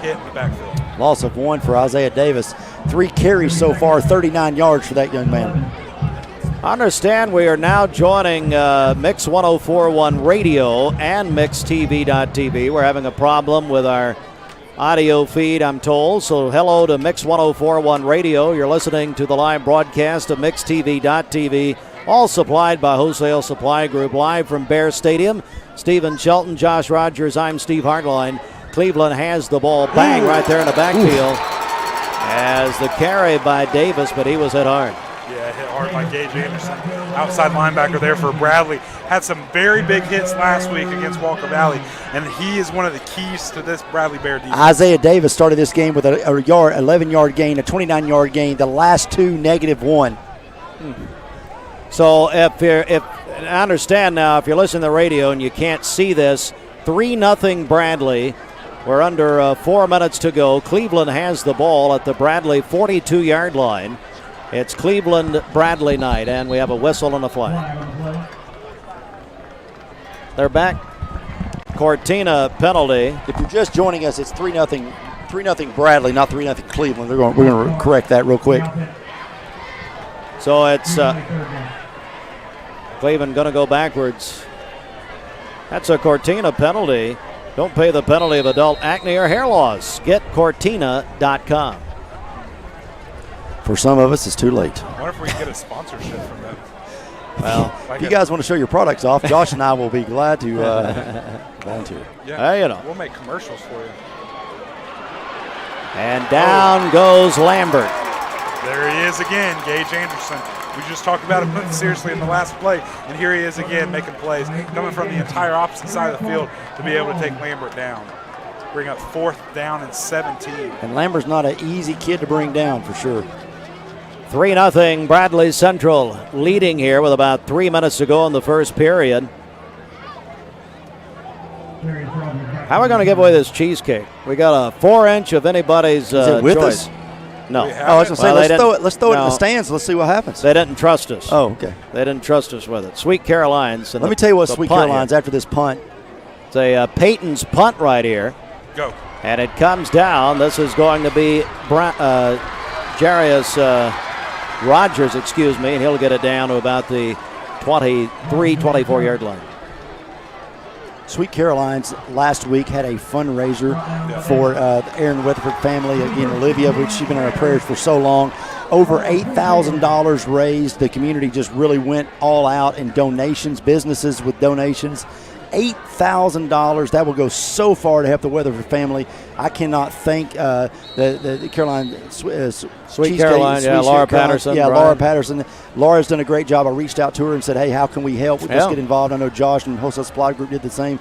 hit in the backfield. Loss of 1 for Isaiah Davis. 3 carries so far, 39 yards for that young man. Understand we are now joining Mix 1041 Radio and MixTV.tv. We're having a problem with our audio feed, I'm told. So hello to Mix 1041 Radio. You're listening to the live broadcast of MixTV.tv, all supplied by Wholesale Supply Group, live from Bear Stadium. Stephen Shelton, Josh Rogers, I'm Steve Hartline. Cleveland has the ball, bang, right there in the backfield. As the carry by Davis, but he was hit hard. Yeah, hit hard by Gage Anderson. Outside linebacker there for Bradley. Had some very big hits last week against Walker Valley, and he is one of the keys to this Bradley Bear defense. Isaiah Davis started this game with a 11-yard gain, a 29-yard gain, the last 2 -1. So if I understand now, if you're listening to the radio and you can't see this, 3-0 Bradley. We're under 4 minutes to go. Cleveland has the ball at the Bradley 42-yard line. It's Cleveland-Bradley night, and we have a whistle and a flag. They're back. Cortina penalty. If you're just joining us, it's 3-0 Bradley, not 3-0 Cleveland. We're going to correct that real quick. So it's Cleveland going to go backwards. That's a Cortina penalty. Don't pay the penalty of adult acne or hair loss. Get Cortina.com. For some of us, it's too late. I wonder if we can get a sponsorship from them. Well, if you guys want to show your products off, Josh and I will be glad to volunteer. Yeah, you know. We'll make commercials for you. And down goes Lambert. There he is again, Gage Anderson. We just talked about him putting seriously in the last play, and here he is again making plays, coming from the entire opposite side of the field to be able to take Lambert down. Bring up 4th down and 17. And Lambert's not an easy kid to bring down for sure. 3-0 Bradley Central leading here with about 3 minutes to go in the first period. How are we going to give away this cheesecake? We got a 4-inch of anybody's Is it with choice. us? No. I was going to say, let's throw it in the stands. Let's see what happens. They didn't trust us. Oh, okay. They didn't trust us with it. Sweet Carolines. Let me tell you what Sweet Carolines after this punt. It's a Peyton's punt right here. Go. And it comes down. This is going to be Jarius Rogers, and he'll get it down to about the 24-yard line. Sweet Carolines last week had a fundraiser for the Aaron Weatherford family, again, Olivia, which she's been in our prayers for so long. Over $8,000 raised. The community just really went all out in donations, businesses with donations. $8,000. That will go so far to help the Weatherford family. I cannot thank the Caroline Sweet Caroline, Laura Patterson. Yeah, Laura Patterson. Laura's done a great job. I reached out to her and said, hey, how can we help? Let's get involved. I know Josh and Wholesale Supply Group did the same.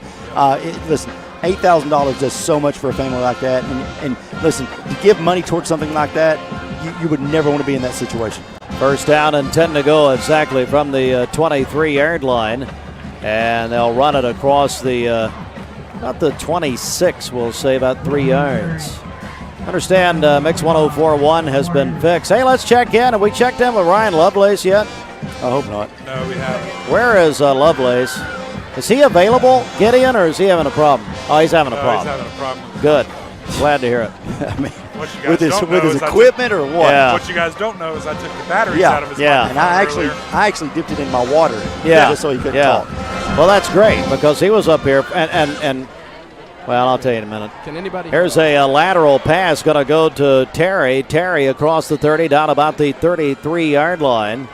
Listen, $8,000 does so much for a family like that. And listen, to give money towards something like that, you would never want to be in that situation. First down and 10 to go exactly from the 23-yard line. And they'll run it across the, about the 26, we'll say, about 3 yards. Understand Mix 104.1 has been fixed. Hey, let's check in. Have we checked in with Ryan Lovelace yet? I hope not. No, we haven't. Where is Lovelace? Is he available, Gideon, or is he having a problem? Oh, he's having a problem. He's having a problem. Good. Glad to hear it. I mean, What you guys with his equipment or what? Yeah. What you guys don't know is I took the batteries out of his microphone and I actually dipped it in my water. Just so he couldn't talk. Well, that's great because he was up here and well, I'll tell you in a minute. Can anybody? Here's a lateral pass going to go to Terry. Terry across the 30 down about the 33-yard line.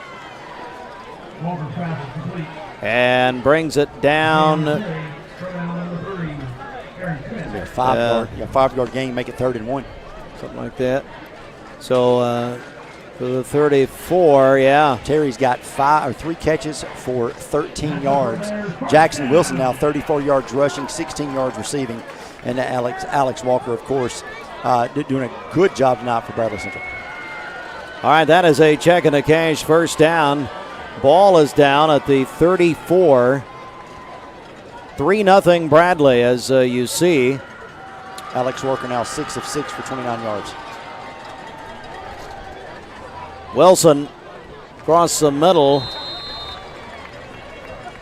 And brings it down. A 5-yard gain, make it 3rd and 1. Something like that. So for the 34, yeah. Terry's got 3 catches for 13 yards. Jackson Wilson now 34 yards rushing, 16 yards receiving. And Alex Walker, of course, doing a good job tonight for Bradley Central. All right, that is a check and a cash first down. Ball is down at the 34. 3-0 Bradley, as you see. Alex Walker now 6 of 6 for 29 yards. Wilson across the middle.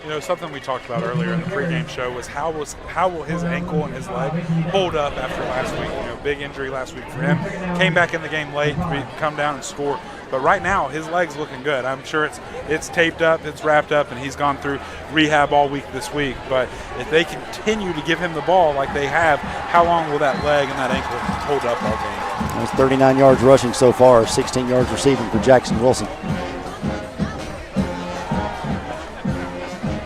You know, something we talked about earlier in the pregame show was how will his ankle and his leg hold up after last week? You know, big injury last week for him. Came back in the game late, come down and score. But right now, his leg's looking good. I'm sure it's taped up, it's wrapped up, and he's gone through rehab all week this week. But if they continue to give him the ball like they have, how long will that leg and that ankle hold up all game? That's 39 yards rushing so far, 16 yards receiving for Jackson Wilson.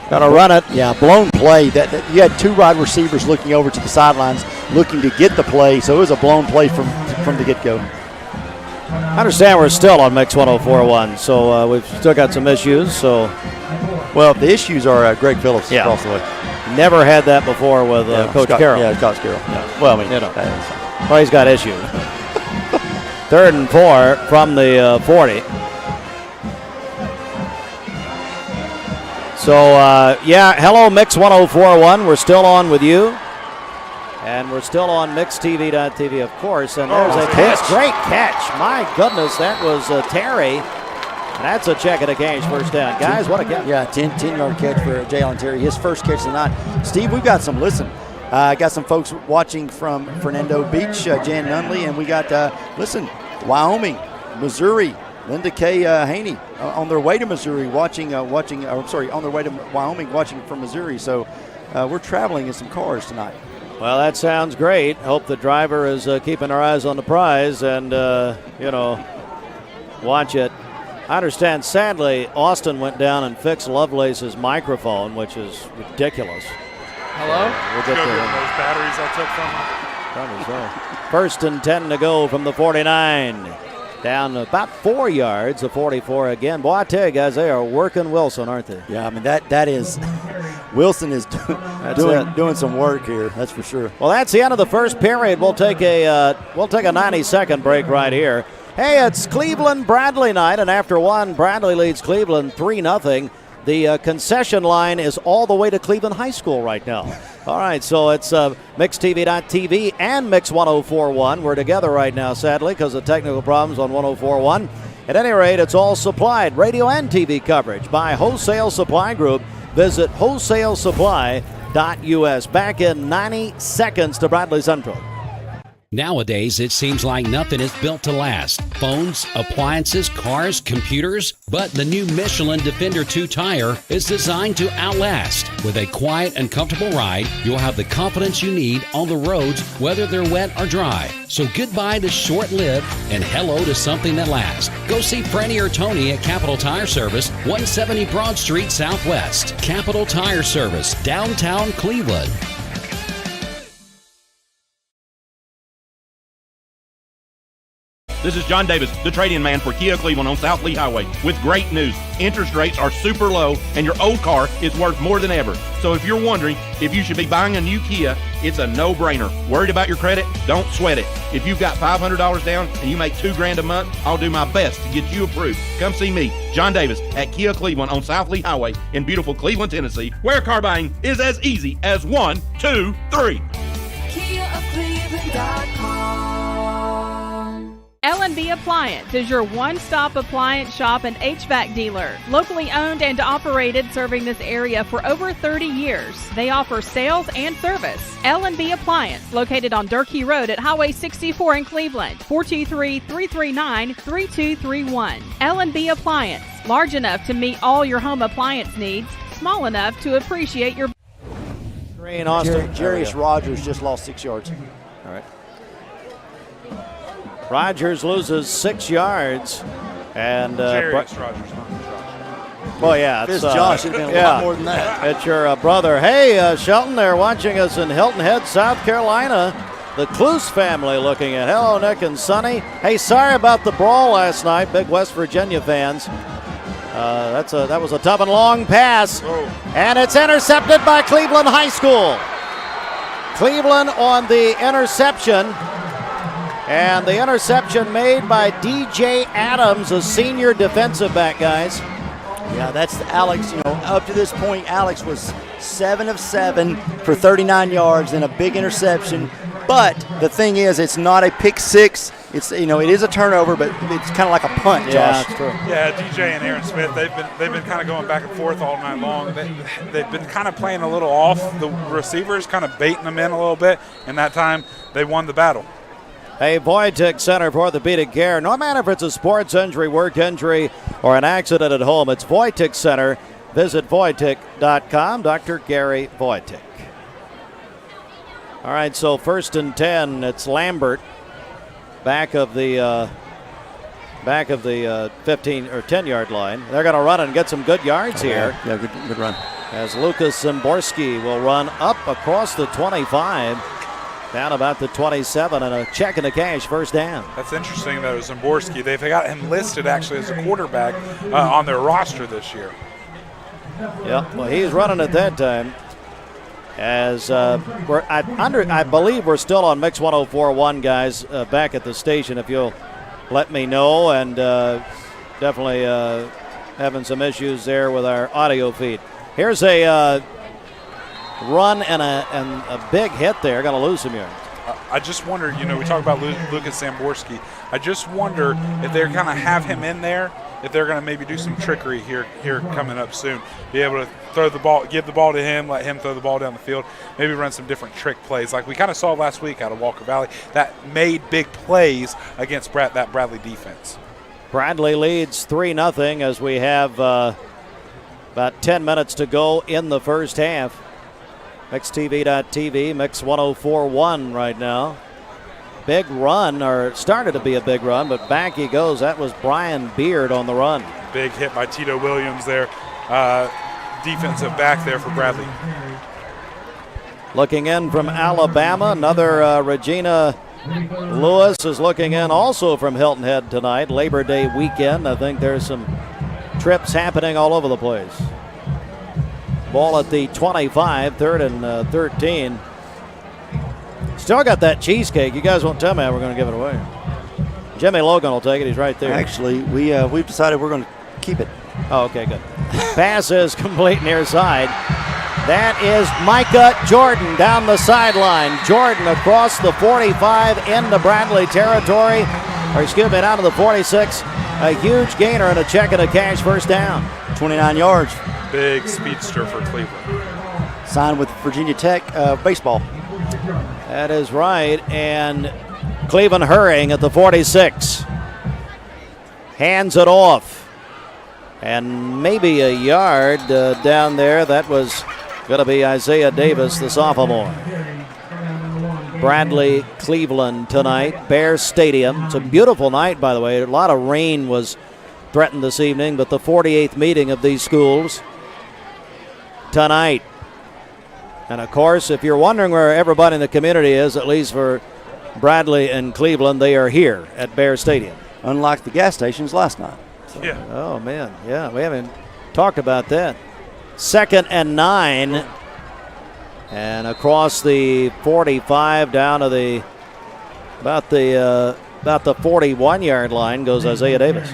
Gotta run it. Yeah, blown play. That you had 2 wide receivers looking over to the sidelines, looking to get the play. So it was a blown play from the get-go. I understand we're still on Mix 104.1, so we've still got some issues. So, well, the issues are Greg Phillips across the way. Never had that before with Coach Carroll. Yeah, Coach Carroll. Yeah. Well, I mean, well, he's got issues. 3rd and 4 from the 40. So, hello, Mix 104.1. We're still on with you. And we're still on MixTV.tv, of course. And there's a catch. Great catch. My goodness, that was Terry. And that's a check and a cash first down. Guys, what a catch. Yeah, 10-yard catch for Jalen Terry. His first catch of the night. Steve, we've got some, got some folks watching from Fernando Beach, Jan Nunley. And we got, Wyoming, Missouri, Linda K. Haney on their way to Missouri on their way to Wyoming watching from Missouri. So we're traveling in some cars tonight. Well, that sounds great. Hope the driver is keeping her eyes on the prize and, watch it. I understand, sadly, Austin went down and fixed Lovelace's microphone, which is ridiculous. Hello? We'll get those batteries I took from him. Probably so. 1st and 10 to go from the 49. Down about 4 yards, the 44 again. Boy, I tell you guys, they are working Wilson, aren't they? Yeah, I mean, that is Wilson is doing some work here, that's for sure. Well, that's the end of the first period. We'll take a 90-second break right here. Hey, it's Cleveland-Bradley night, and after one, Bradley leads Cleveland 3-0. The concession line is all the way to Cleveland High School right now. All right, so it's MixTV.tv and Mix 104.1. We're together right now, sadly, because of technical problems on 104.1. At any rate, it's all supplied, radio and TV coverage by Wholesale Supply Group. Visit wholesalesupply.us. Back in 90 seconds to Bradley Central. Nowadays, it seems like nothing is built to last. Phones, appliances, cars, computers. But the new Michelin Defender 2 tire is designed to outlast. With a quiet and comfortable ride, you'll have the confidence you need on the roads, whether they're wet or dry. So goodbye to short-lived and hello to something that lasts. Go see Franny or Tony at Capital Tire Service, 170 Broad Street Southwest. Capital Tire Service, downtown Cleveland. This is John Davis, the trade-in man for Kia Cleveland on South Lee Highway, with great news. Interest rates are super low, and your old car is worth more than ever. So if you're wondering if you should be buying a new Kia, it's a no-brainer. Worried about your credit? Don't sweat it. If you've got $500 down and you make $2,000 a month, I'll do my best to get you approved. Come see me, John Davis, at Kia Cleveland on South Lee Highway in beautiful Cleveland, Tennessee, where car buying is as easy as 1, 2, 3. KiaofCleveland.com. L&B Appliance is your one-stop appliance shop and HVAC dealer. Locally owned and operated, serving this area for over 30 years. They offer sales and service. L&B Appliance, located on Durkee Road at Highway 64 in Cleveland, 423-339-3231. L&B Appliance, large enough to meet all your home appliance needs, small enough to appreciate your... Green, Austin. Jarius Rogers just lost 6 yards. All right. Rogers loses 6 yards, and Jarius Rogers, not Josh. Well, yeah, it's Josh. It'd been a lot more than that. It's your brother. Hey, Shelton, they're watching us in Hilton Head, South Carolina. The Cluse family looking at. Hello, Nick and Sonny. Hey, sorry about the brawl last night. Big West Virginia fans. That was a tough and long pass, and it's intercepted by Cleveland High School. Cleveland on the interception. And the interception made by DJ Adams, a senior defensive back, guys. Yeah, that's Alex. You know, up to this point, Alex was 7 of 7 for 39 yards and a big interception. But the thing is, it's not a pick six. It's, you know, it is a turnover, but it's kind of like a punt, Josh. Yeah, that's true. Yeah, DJ and Aaron Smith, they've been kind of going back and forth all night long. They've been kind of playing a little off the receivers, kind of baiting them in a little bit, and that time they won the battle. Hey, Voitic Center for Orthopedic Care. No matter if it's a sports injury, work injury, or an accident at home, it's Voitic Center. Visit Voitic.com. Dr. Gary Voitic. All right, so 1st and 10. It's Lambert back of the 15 or 10-yard line. They're going to run and get some good yards here. Yeah, good run. As Lucas Zimborski will run up across the 25. Down about the 27 and a check and a cash first down. That's interesting that it was Zimborski. They've got him listed actually as a quarterback on their roster this year. Yeah, well, he's running at that time. As I believe we're still on Mix 104.1, guys, back at the station. If you'll let me know, and definitely having some issues there with our audio feed. Here's a run and a big hit there. Going to lose some yards. I just wonder, you know, we talk about Lucas Zimborski. I just wonder if they're going to have him in there, if they're going to maybe do some trickery here coming up soon. Be able to throw the ball, give the ball to him, let him throw the ball down the field, maybe run some different trick plays like we kind of saw last week out of Walker Valley that made big plays against that Bradley defense. Bradley leads 3-0 as we have about 10 minutes to go in the first half. MixTV.tv, Mix 104.1 right now. Big run, or started to be a big run, but back he goes. That was Brian Beard on the run. Big hit by Tito Williams there. Defensive back there for Bradley. Looking in from Alabama, another Regina Lewis is looking in also from Hilton Head tonight. Labor Day weekend. I think there's some trips happening all over the place. Ball at the 25, 3rd and 13. Still got that cheesecake. You guys won't tell me how we're going to give it away. Jimmy Logan will take it. He's right there. Actually, we've decided we're going to keep it. Oh, okay, good. Pass is complete near side. That is Micah Jordan down the sideline. Jordan across the 45 into Bradley territory. Or excuse me, down to the 46. A huge gainer and a check and a cash first down. 29 yards. Big speedster for Cleveland. Signed with Virginia Tech baseball. That is right. And Cleveland hurrying at the 46. Hands it off. And maybe a yard down there. That was going to be Isaiah Davis, the sophomore. Bradley, Cleveland tonight. Bear Stadium. It's a beautiful night, by the way. A lot of rain was threatened this evening, but the 48th meeting of these schools tonight. And of course, if you're wondering where everybody in the community is, at least for Bradley and Cleveland. They are here at Bear Stadium. Unlike the gas stations last night. So. Yeah. Oh, man. Yeah, we haven't talked about that. 2nd and 9. And across the 45 down to the about the 41-yard line goes Isaiah Davis.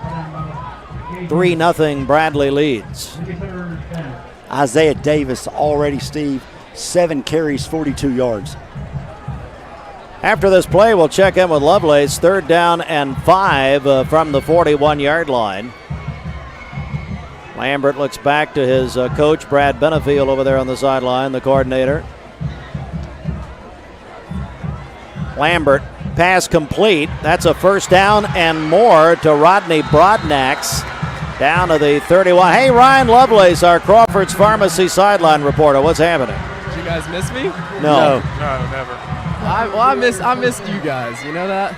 3-0 Bradley leads. Isaiah Davis already, Steve, 7 carries, 42 yards. After this play, we'll check in with Lovelace. 3rd down and 5 from the 41-yard line. Lambert looks back to his coach, Brad Benefield, over there on the sideline, the coordinator. Lambert, pass complete. That's a 1st down and more to Rodney Broadnax down to the 31. Hey, Ryan Lovelace, our Crawford's Pharmacy sideline reporter. What's happening? Did you guys miss me? No. No, never. I missed you guys. You know that?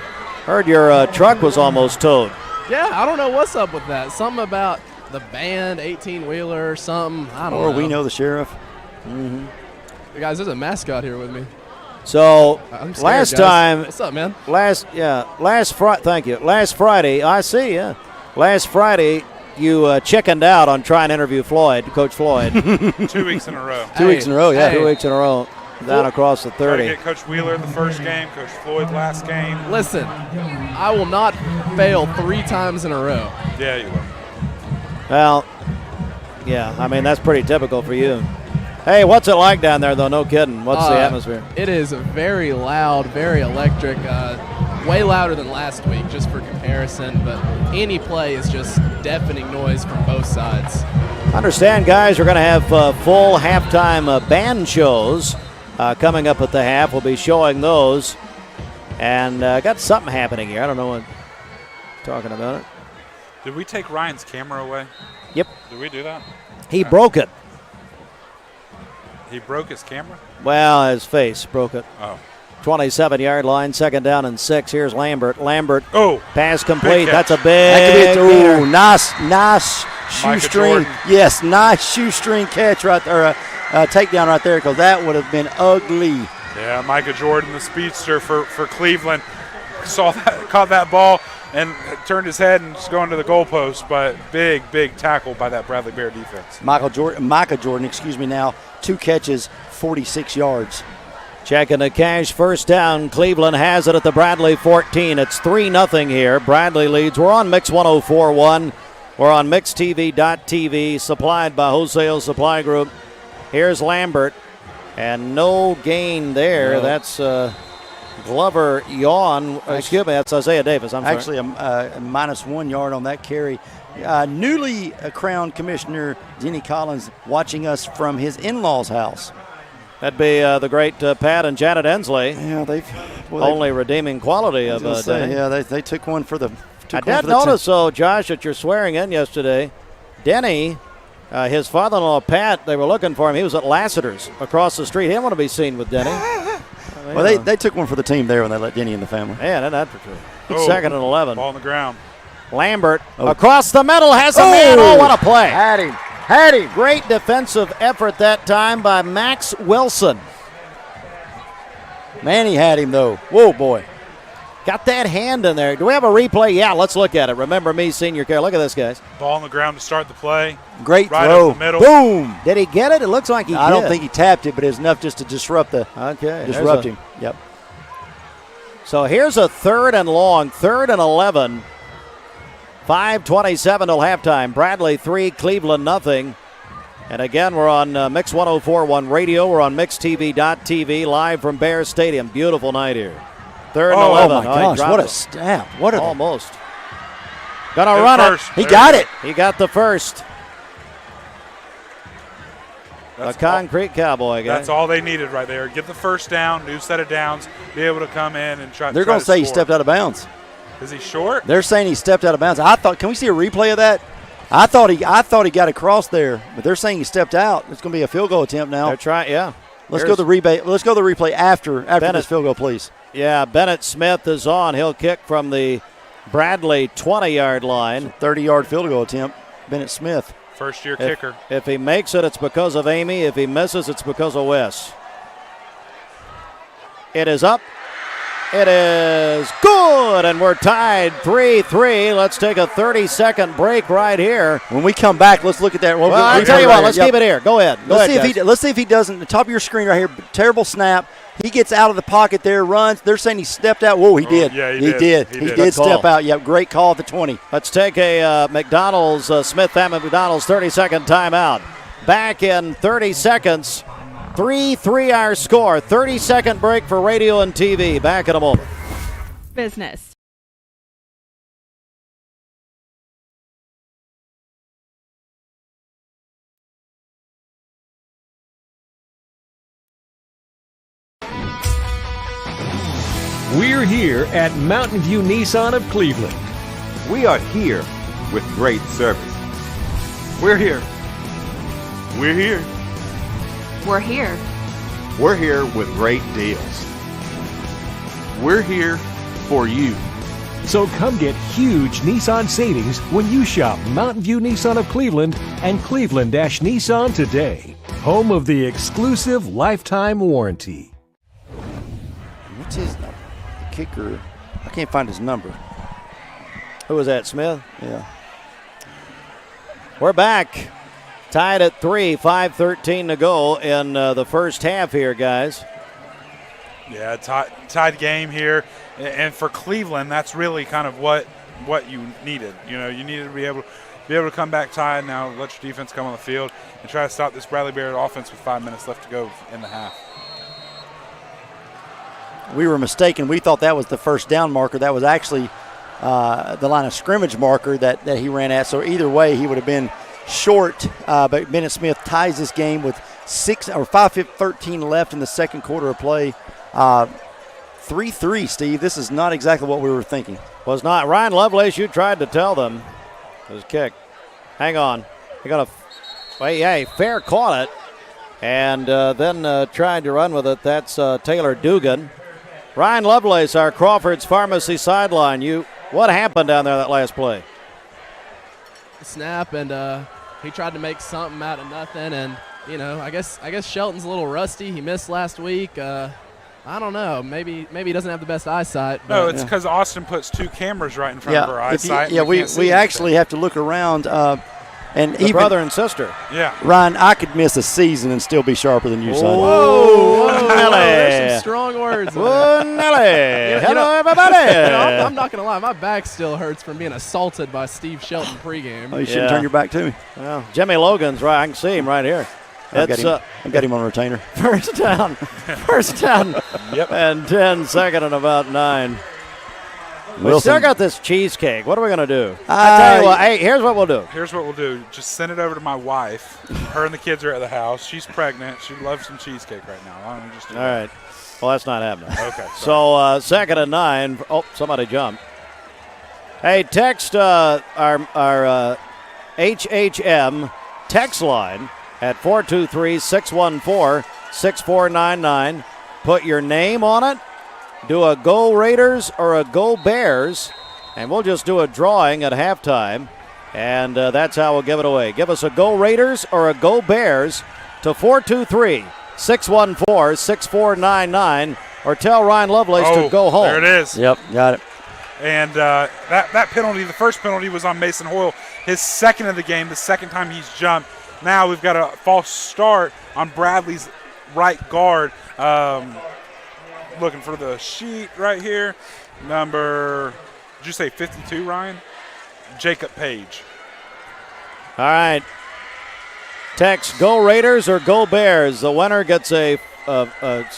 Heard your truck was almost towed. Yeah, I don't know what's up with that. Something about the band, 18-wheeler or something. I don't know. Or we know the sheriff. Mm-hmm. Hey guys, there's a mascot here with me. So I'm scared, last guys. time. What's up, man? Thank you. Last Friday, I see you. Last Friday, you chickened out on trying to interview Coach Floyd. 2 weeks in a row. 2 weeks in a row, yeah. 2 weeks in a row. Down across the 30. Tried to get Coach Wheeler the first game, Coach Floyd last game. Listen, I will not fail 3 times in a row. Yeah, you will. Well, yeah, I mean, that's pretty typical for you. Hey, what's it like down there, though? No kidding. What's the atmosphere? It is very loud, very electric, way louder than last week, just for comparison. But any play is just deafening noise from both sides. Understand, guys, we're going to have full halftime band shows coming up at the half. We'll be showing those. And got something happening here. I don't know what talking about it. Did we take Ryan's camera away? Yep. Did we do that? He broke it. He broke his camera? Well, his face broke it. Oh. 27-yard line, 2nd down and 6. Here's Lambert. Lambert. Oh. Pass complete. Big That's a catch. big. Nice shoestring. Yes, nice shoestring catch right there, takedown right there, because that would have been ugly. Yeah, Micah Jordan, the speedster for Cleveland, caught that ball and turned his head and just going to the goalpost, but big tackle by that Bradley Bear defense. Micah Jordan, 2 catches, 46 yards. Checking the cash, 1st down. Cleveland has it at the Bradley 14. It's 3-0 here. Bradley leads. We're on Mix 104.1. We're on MixTV.tv, supplied by Wholesale Supply Group. Here's Lambert, and no gain there. No. That's Glover Yawn. Excuse me, that's Isaiah Davis. I'm sorry. Actually, a -1 yard on that carry. Newly crowned Commissioner Denny Collins watching us from his in-laws' house. That'd be the great Pat and Janet Ensley. Yeah, they've only redeeming quality of Denny. Yeah, they took one for the. I did notice, though, Josh, that you're swearing in yesterday. Denny, his father-in-law Pat, they were looking for him. He was at Lassiter's across the street. He didn't want to be seen with Denny. Well, they took one for the team there when they let Denny in the family. Yeah, that's for true. 2nd and 11. Ball on the ground. Lambert across the middle has a man. Oh, what a play. Had him. Great defensive effort that time by Max Wilson. Man, he had him, though. Whoa, boy. Got that hand in there. Do we have a replay? Yeah, let's look at it. Remember me, senior care. Look at this, guys. Ball on the ground to start the play. Great right throw. Up the middle. Boom. Did he get it? It looks like he did. I don't think he tapped it, but it was enough just to disrupt him. Yep. So here's a 3rd and long, 3rd and 11. 5:27 till halftime. Bradley 3, Cleveland 0. And again, we're on Mix 104.1 radio. We're on MixTV.tv, live from Bear Stadium. Beautiful night here. 3rd and 11. Oh, my gosh, what a snap. Almost. Gonna run it. He got it. He got the first. A concrete cowboy, guy. That's all they needed right there. Get the 1st down, new set of downs, be able to come in and try. They're going to say he stepped out of bounds. Is he short? They're saying he stepped out of bounds. Can we see a replay of that? I thought he got across there, but they're saying he stepped out. It's going to be a field goal attempt now. They're trying, yeah. Let's go to the replay after this field goal, please. Yeah, Bennett Smith is on. He'll kick from the Bradley 20-yard line. 30-yard field goal attempt. Bennett Smith. First-year kicker. If he makes it, it's because of Amy. If he misses, it's because of Wes. It is up It is good, and we're tied 3-3. Let's take a 30-second break right here. When we come back, let's look at that. Well, I'll tell you what, let's keep it here. Go ahead. Let's see if he doesn't. The top of your screen right here, terrible snap. He gets out of the pocket there, runs. They're saying he stepped out. Whoa, he did. Yeah, he did. He did step out. Yeah, great call at the 20. Let's take a Smith Family McDonald's 30-second timeout. Back in 30 seconds. 3-3 our score. 30-second break for radio and TV. Back in a moment. Business. We're here at Mountain View Nissan of Cleveland. We are here with great service. We're here. We're here. We're here. We're here with great deals. We're here for you. So come get huge Nissan savings when you shop Mountain View Nissan of Cleveland and Cleveland-Nissan today. Home of the exclusive lifetime warranty. What's his number? The kicker. I can't find his number. Who was that, Smith? Yeah. We're back. Tied at 3, 5:13 to go in the first half here, guys. Yeah, tied game here. And for Cleveland, that's really kind of what you needed. You know, you needed to be able to come back tied. Now let your defense come on the field and try to stop this Bradley Barrett offense with 5 minutes left to go in the half. We were mistaken. We thought that was the first down marker. That was actually the line of scrimmage marker that he ran at. So either way, he would have been short. But Bennett Smith ties this game with 5:13 left in the second quarter of play. 3-3, Steve. This is not exactly what we were thinking. Was not. Ryan Lovelace, you tried to tell them. It was kicked. Hang on. Fair caught it. And then tried to run with it. That's Taylor Dugan. Ryan Lovelace, our Crawford's Pharmacy sideline. What happened down there that last play? Snap, and he tried to make something out of nothing. And, I guess Shelton's a little rusty. He missed last week. I don't know. Maybe he doesn't have the best eyesight. No, it's because Austin puts two cameras right in front of our eyesight. We actually have to look around. And even brother and sister. Yeah. Ryan, I could miss a season and still be sharper than you, son. Whoa, there's some strong words. Whoa, Nelly. Hello, everybody. I'm not going to lie. My back still hurts from being assaulted by Steve Shelton pregame. Oh, you shouldn't turn your back to me. Well, Jimmy Logan's right. I can see him right here. I've got him on retainer. First down. Yep. And 10, second and about 9. We still got this cheesecake. What are we going to do? I tell you what. Hey, here's what we'll do. Here's what we'll do. Just send it over to my wife. Her and the kids are at the house. She's pregnant. She loves some cheesecake right now. Why don't we just do that? All right. Well, that's not happening. Okay. So, second and 9. Oh, somebody jumped. Hey, text our HHM text line at 423-614-6499. Put your name on it. Do a Go Raiders or a Go Bears, and we'll just do a drawing at halftime, and that's how we'll give it away. Give us a Go Raiders or a Go Bears to 423-614-6499, or tell Ryan Lovelace to go home. There it is. Yep, got it. And that penalty, the first penalty was on Mason Hoyle, his second of the game, the second time he's jumped. Now we've got a false start on Bradley's right guard. Looking for the sheet right here. Number, did you say 52, Ryan? Jacob Page. All right. Text Go Raiders or Go Bears. The winner gets a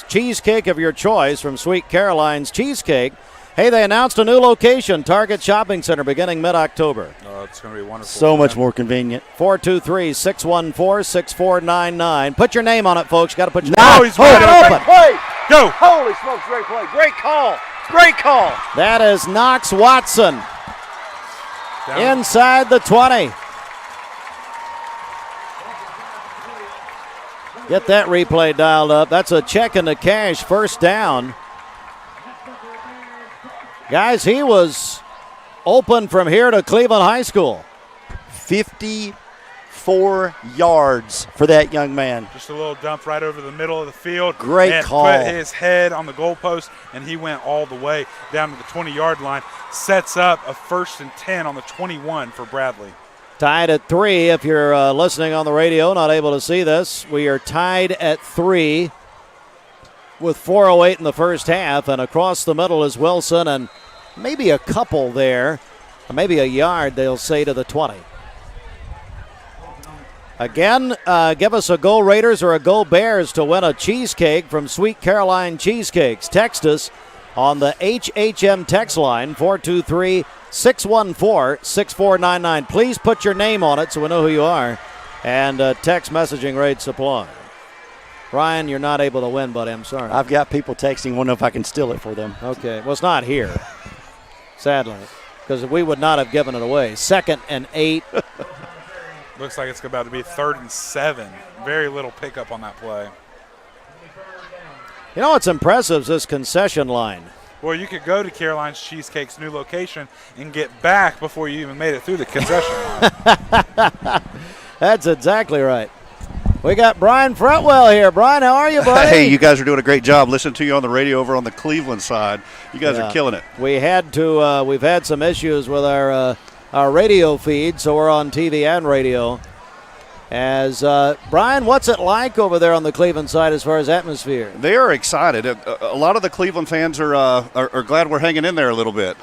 cheesecake of your choice from Sweet Caroline's Cheesecake. Hey, they announced a new location, Target Shopping Center, beginning mid-October. Oh, it's going to be wonderful. So much more convenient. 423-614-6499. Put your name on it, folks. You got to put your name. Oh, he's wide open. Play. Go. Holy smokes, great play. Great call. Great call. That is Knox Watson. Down. Inside the 20. Get that replay dialed up. That's a check into cash, first down. Guys, he was open from here to Cleveland High School. 54 4 yards for that young man. Just a little dump right over the middle of the field. Great and call. Put his head on the goalpost, and he went all the way down to the 20-yard line. Sets up a 1st and 10 on the 21 for Bradley. Tied at 3. If you're listening on the radio, not able to see this, we are tied at 3 with 4:08 in the first half, and across the middle is Wilson, and maybe a couple there, or maybe a yard, they'll say, to the 20. Again, give us a Go Raiders or a Go Bears to win a cheesecake from Sweet Caroline Cheesecakes. Text us on the HHM text line, 423-614-6499. Please put your name on it so we know who you are, and text messaging rates apply. Ryan, you're not able to win, buddy. I'm sorry. I've got people texting, want to know if I can steal it for them. Okay. Well, it's not here, sadly, because we would not have given it away. 2nd and 8. Looks like it's about to be 3rd and 7. Very little pickup on that play. You know what's impressive is this concession line. Well, you could go to Caroline's Cheesecake's new location and get back before you even made it through the concession line. That's exactly right. We got Brian Fretwell here. Brian, how are you, buddy? Hey, you guys are doing a great job. Listening to you on the radio over on the Cleveland side. You guys are killing it. We had to. We've had some issues with our radio feed, so we're on TV and radio. As Brian, what's it like over there on the Cleveland side as far as atmosphere? They are excited. A lot of the Cleveland fans are glad we're hanging in there a little bit.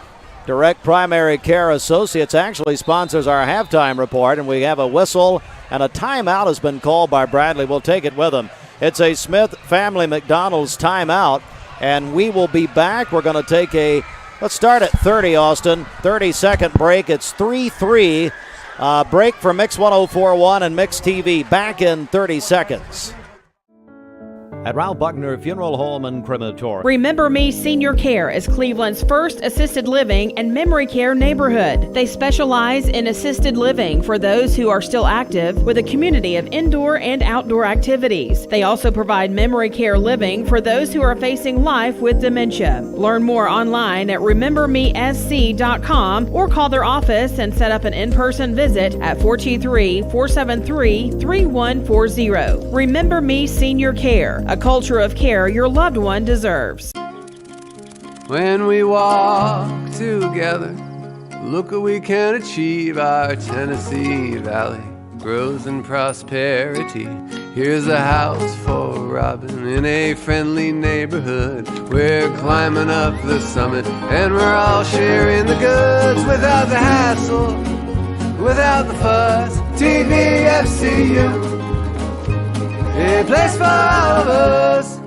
Direct Primary Care Associates actually sponsors our halftime report, and we have a whistle and a timeout has been called by Bradley. We'll take it with him. It's a Smith Family McDonald's timeout, and we will be back. We're going to take let's start at 30, Austin. 30-second break. It's 3-3. Break for Mix 104.1 and Mix TV. Back in 30 seconds. At Ralph Buckner Funeral Home and Crematory. Remember Me Senior Care is Cleveland's first assisted living and memory care neighborhood. They specialize in assisted living for those who are still active with a community of indoor and outdoor activities. They also provide memory care living for those who are facing life with dementia. Learn more online at remembermesc.com or call their office and set up an in-person visit at 423-473-3140. Remember Me Senior Care. A culture of care your loved one deserves. When we walk together, look what we can achieve. Our Tennessee Valley grows in prosperity. Here's a house for Robin in a friendly neighborhood. We're climbing up the summit and we're all sharing the goods without the hassle, without the fuss. TVFCU, a place for all of us.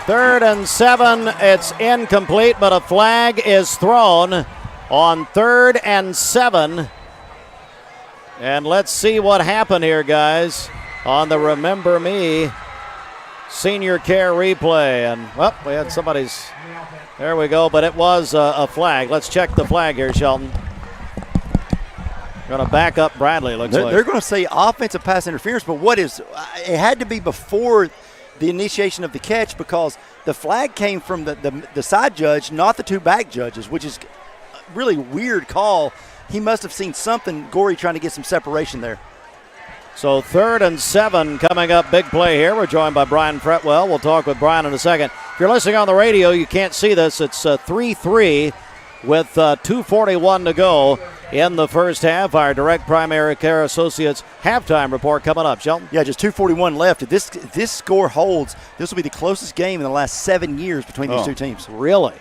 3rd and 7. It's incomplete, but a flag is thrown on 3rd and 7. And let's see what happened here, guys, on the Remember Me Senior Care replay. And, well, we had somebody's. There we go, but it was a flag. Let's check the flag here, Shelton. Going to back up Bradley, looks like. They're going to say offensive pass interference, but it had to be before the initiation of the catch because the flag came from the side judge, not the 2 back judges, which is a really weird call. He must have seen something, Gorey trying to get some separation there. So 3rd and 7 coming up, big play here. We're joined by Brian Fretwell. We'll talk with Brian in a second. If you're listening on the radio, you can't see this. It's 3-3 with 2:41 to go in the first half. Our Direct Primary Care Associates halftime report coming up. Shelton? Yeah, just 2:41 left. If this score holds, this will be the closest game in the last 7 years between these two teams. Really?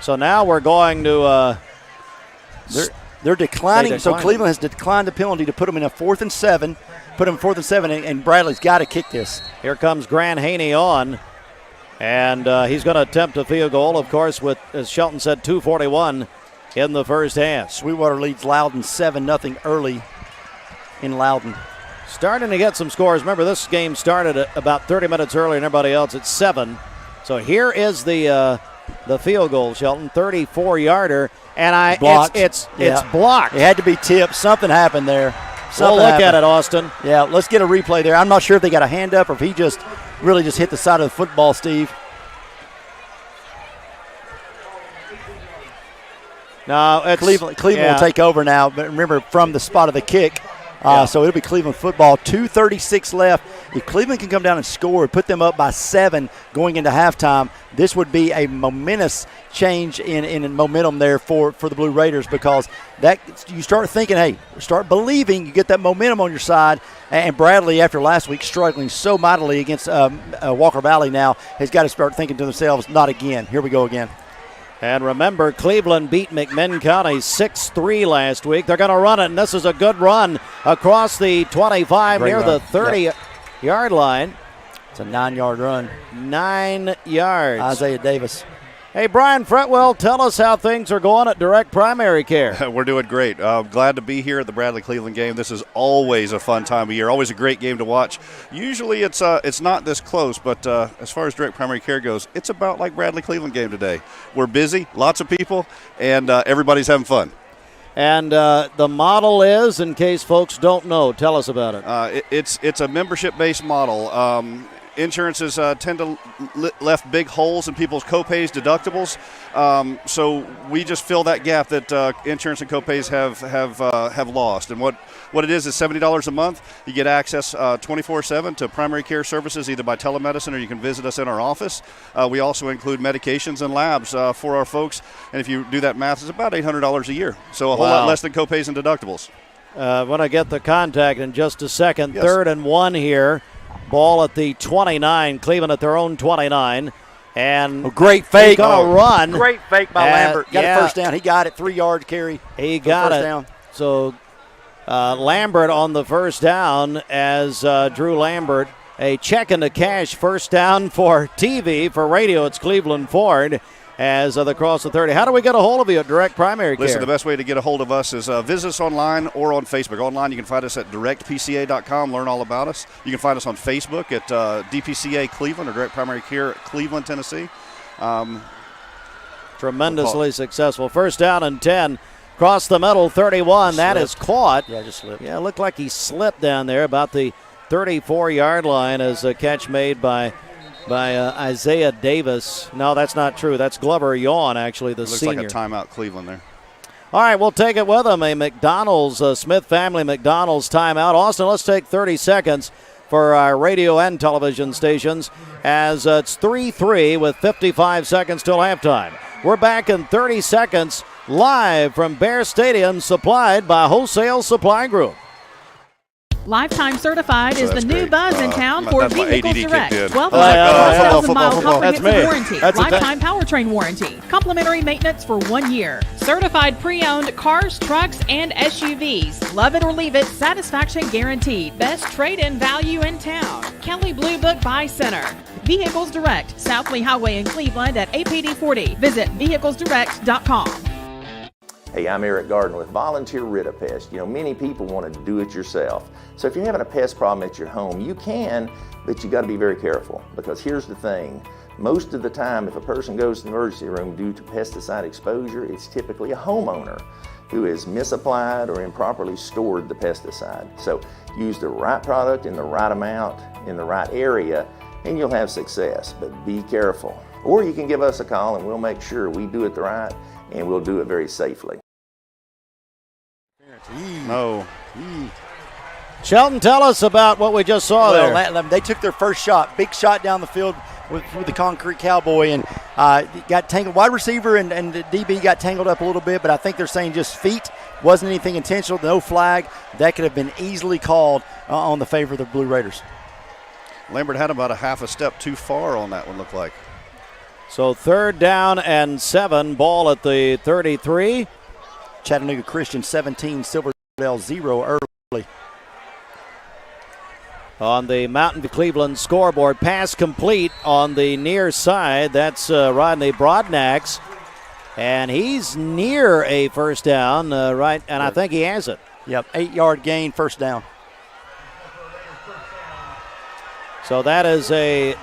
So now we're going to they're declining. So Cleveland has declined the penalty to put them in a 4th and 7. Put them 4th and 7, and Bradley's got to kick this. Here comes Grant Haney on. And he's going to attempt a field goal, of course, with, as Shelton said, 2:41 in the first half. Sweetwater leads Loudon 7-0 early in Loudon. Starting to get some scores. Remember, this game started at about 30 minutes earlier than everybody else at 7. So here is the field goal, Shelton, 34-yarder. And it's blocked. It had to be tipped. Something happened there. We'll look at it, Austin. Yeah, let's get a replay there. I'm not sure if they got a hand up or if he really just hit the side of the football, Steve. No, Cleveland will take over now. But remember, from the spot of the kick. So it'll be Cleveland football. 2:36 left. If Cleveland can come down and score and put them up by 7 going into halftime, this would be a momentous change in momentum there for the Blue Raiders, because that you start thinking, hey, start believing, you get that momentum on your side. And Bradley, after last week struggling so mightily against Walker Valley, now has got to start thinking to themselves, not again. Here we go again. And remember, Cleveland beat McMinn County 6-3 last week. They're going to run it, and this is a good run across the 25 near the 30-yard line. It's a 9-yard run. 9 yards. Isaiah Davis. Hey, Brian Fretwell, tell us how things are going at Direct Primary Care. We're doing great. Glad to be here at the Bradley-Cleveland game. This is always a fun time of year, always a great game to watch. Usually it's not this close, but as far as Direct Primary Care goes, it's about like Bradley-Cleveland game today. We're busy, lots of people, and everybody's having fun. And the model is, in case folks don't know, tell us about it. It's a membership-based model. Insurances tend to left big holes in people's copays, deductibles. So we just fill that gap that insurance and copays have lost. And what it is $70 a month. You get access 24/7 to primary care services, either by telemedicine or you can visit us in our office. We also include medications and labs for our folks. And if you do that math, it's about $800 a year. So a whole lot less than copays and deductibles. When I get the contact in just a second, Yes. 3rd and 1 here. Ball at the 29, Cleveland at their own 29. And great fake. Gonna run. Great fake by Lambert. Got a first down. He got it. 3 yard carry. He got it. Down. So Lambert on the first down as Drew Lambert. A check into cash first down for TV. For radio, it's Cleveland Ford as they cross the 30. How do we get a hold of you at Direct Primary Care? Listen, the best way to get a hold of us is visit us online or on Facebook. Online, you can find us at directpca.com, learn all about us. You can find us on Facebook at DPCA Cleveland or Direct Primary Care Cleveland, Tennessee. Tremendously successful. First down and 10. Cross the middle, 31. That is caught. Yeah, just slipped. Yeah, it looked like he slipped down there about the 34-yard line as a catch made by Isaiah Davis. No, that's not true. That's Glover Yawn, actually, the looks senior. Looks like a timeout Cleveland there. All right, we'll take it with them. A McDonald's, Smith family McDonald's timeout. Austin, let's take 30 seconds for our radio and television stations as it's 3-3 with 55 seconds till halftime. We're back in 30 seconds live from Bear Stadium, supplied by Wholesale Supply Group. Lifetime Certified is the new buzz in town for Vehicles Direct. 12 mile comprehensive warranty, lifetime powertrain warranty, complimentary maintenance for 1 year. Certified pre-owned cars, trucks, and SUVs. Love it or leave it, satisfaction guaranteed. Best trade-in value in town. Kelly Blue Book Buy Center. Vehicles Direct, South Lee Highway in Cleveland at APD 40. Visit vehiclesdirect.com. Hey, I'm Eric Gardner with Volunteer Rid-A-Pest. You know, many people want to do it yourself. So if you're having a pest problem at your home, you can, but you got to be very careful, because here's the thing. Most of the time, if a person goes to the emergency room due to pesticide exposure, it's typically a homeowner who has misapplied or improperly stored the pesticide. So use the right product in the right amount, in the right area, and you'll have success, but be careful. Or you can give us a call and we'll make sure we do it right, and we'll do it very safely. No. Shelton, tell us about what we just saw there. They took their first shot, big shot down the field with the concrete cowboy, and got tangled. Wide receiver and the DB got tangled up a little bit, but I think they're saying just feet. Wasn't anything intentional, no flag. That could have been easily called on the favor of the Blue Raiders. Lambert had about a half a step too far on that one, looked like. So 3rd down and 7, ball at the 33. Chattanooga Christian 17, Silverdale 0 early. On the Mountain View Cleveland scoreboard, pass complete on the near side. That's Rodney Brodnax. And he's near a first down, right, and I think he has it. Yep, 8-yard gain, first down. So that is a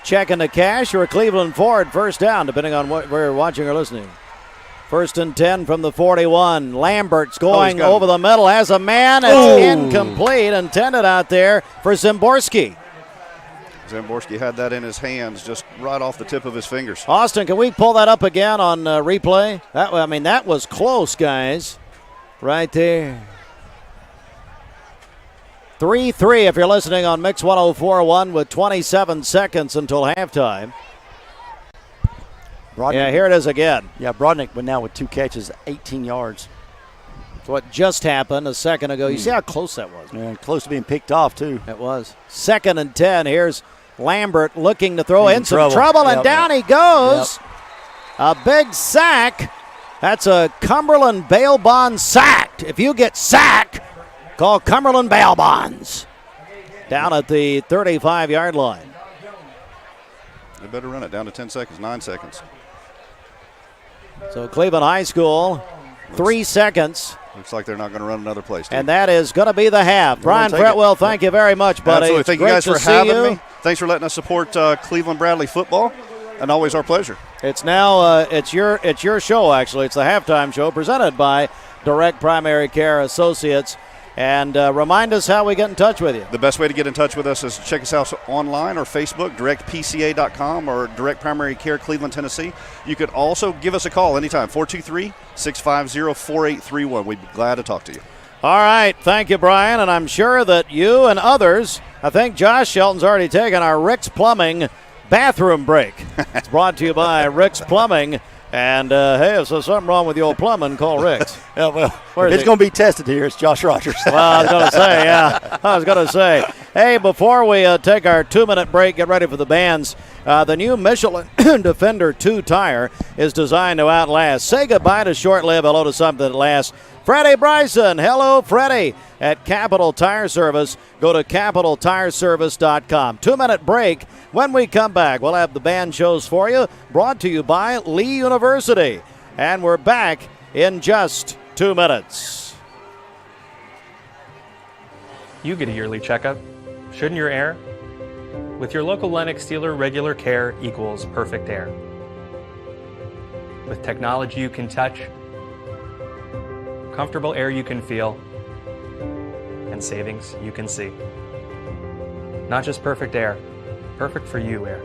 check into cash or a Cleveland Ford first down, depending on what we're watching or listening. 1st and 10 from the 41. Lambert's going over the middle, has a man. It's incomplete, intended out there for Zimborski. Zamborski had that in his hands just right off the tip of his fingers. Austin, can we pull that up again on replay? That was close, guys. Right there. 3-3 if you're listening on Mix 104.1 with 27 seconds until halftime. Brodnick, here it is again. Yeah, Brodnick went now with 2 catches, 18 yards. It's what just happened a second ago. You see how close that was? Yeah, close to being picked off, too. It was. 2nd and 10. Here's Lambert looking to throw in some trouble, and down he goes. A big sack. That's a Cumberland bail bond sacked. If you get sacked, call Cumberland bail bonds. Down at the 35-yard line. They better run it down to 10 seconds, 9 seconds. So Cleveland High School, 3 seconds. Looks like they're not going to run another play, Steve. And that is going to be the half. Brian Fretwell, thank you very much, buddy. Absolutely. Thank you guys for having me. Thanks for letting us support Cleveland Bradley football, and always our pleasure. It's now it's your show, actually. It's the halftime show presented by Direct Primary Care Associates. And remind us how we get in touch with you. The best way to get in touch with us is check us out online or Facebook, directpca.com or Direct Primary Care Cleveland, Tennessee. You could also give us a call anytime, 423-650-4831. We'd be glad to talk to you. All right. Thank you, Brian. And I'm sure that you and others, I think Josh Shelton's already taken our Rick's Plumbing bathroom break. It's brought to you by Rick's Plumbing. And, hey, if there's something wrong with your plumbing, call Rick's. Yeah, well, if it's going to be tested here, it's Josh Rogers. Well, I was going to say, hey, before we take our 2-minute break, get ready for the bands. The new Michelin Defender 2 tire is designed to outlast. Say goodbye to short-lived, hello to something that lasts. Freddie Bryson, hello, Freddie, at Capital Tire Service. Go to capitaltireservice.com. 2-minute break. When we come back, we'll have the band shows for you, brought to you by Lee University. And we're back in just 2 minutes. You get a yearly checkup. Shouldn't your air? With your local Lennox dealer, regular care equals perfect air. With technology you can touch, comfortable air you can feel, and savings you can see. Not just perfect air, perfect for you air.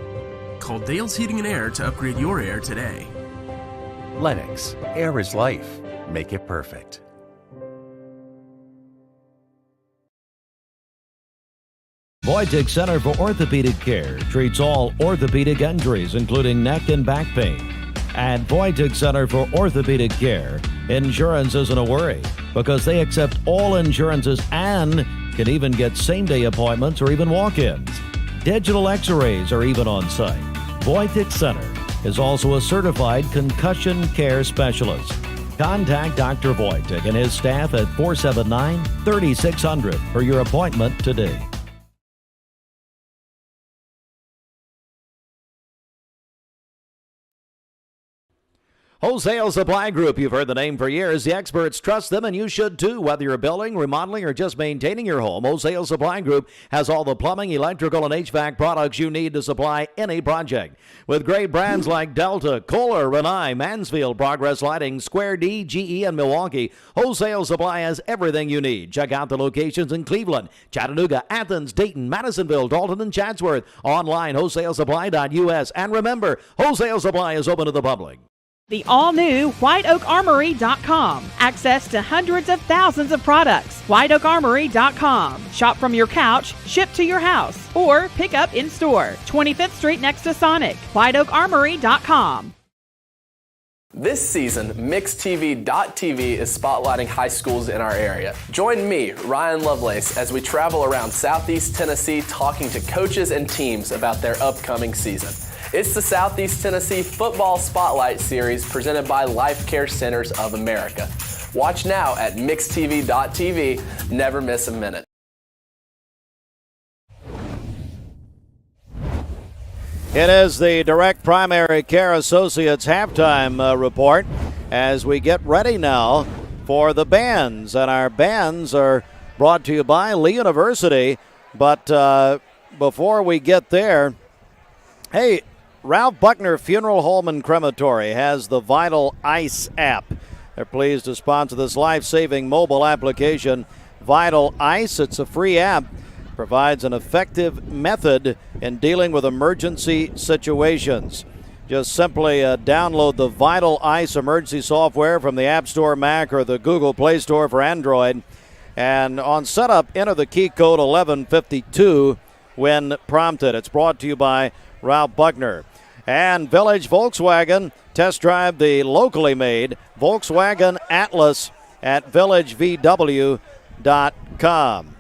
Call Dale's Heating and Air to upgrade your air today. Lennox, air is life. Make it perfect. Voitic Center for Orthopedic Care treats all orthopedic injuries, including neck and back pain. At Voitic Center for Orthopedic Care, insurance isn't a worry because they accept all insurances and can even get same-day appointments or even walk-ins. Digital x-rays are even on site. Voitic Center is also a certified concussion care specialist. Contact Dr. Voitic and his staff at 479-3600 for your appointment today. Wholesale Supply Group, you've heard the name for years. The experts trust them, and you should too. Whether you're building, remodeling, or just maintaining your home, Wholesale Supply Group has all the plumbing, electrical, and HVAC products you need to supply any project. With great brands like Delta, Kohler, Rinnai, Mansfield, Progress Lighting, Square D, GE, and Milwaukee, Wholesale Supply has everything you need. Check out the locations in Cleveland, Chattanooga, Athens, Dayton, Madisonville, Dalton, and Chatsworth. Online, wholesalesupply.us. And remember, Wholesale Supply is open to the public. The all-new WhiteOakArmory.com. Access to hundreds of thousands of products. WhiteOakArmory.com. Shop from your couch, ship to your house, or pick up in store. 25th Street next to Sonic. WhiteOakArmory.com. This season, MixTV.tv is spotlighting high schools in our area. Join me, Ryan Lovelace, as we travel around Southeast Tennessee talking to coaches and teams about their upcoming season. It's the Southeast Tennessee Football Spotlight Series presented by Life Care Centers of America. Watch now at MixTV.tv. Never miss a minute. It is the Direct Primary Care Associates halftime report as we get ready now for the bands. And our bands are brought to you by Lee University. But before we get there, hey, Ralph Buckner Funeral Home and Crematory has the Vital Ice app. They're pleased to sponsor this life-saving mobile application, Vital Ice. It's a free app. provides an effective method in dealing with emergency situations. Just simply download the Vital Ice emergency software from the App Store Mac or the Google Play Store for Android. And on setup, enter the key code 1152 when prompted. It's brought to you by Ralph Buckner. And Village Volkswagen, test drive the locally made Volkswagen Atlas at villagevw.com.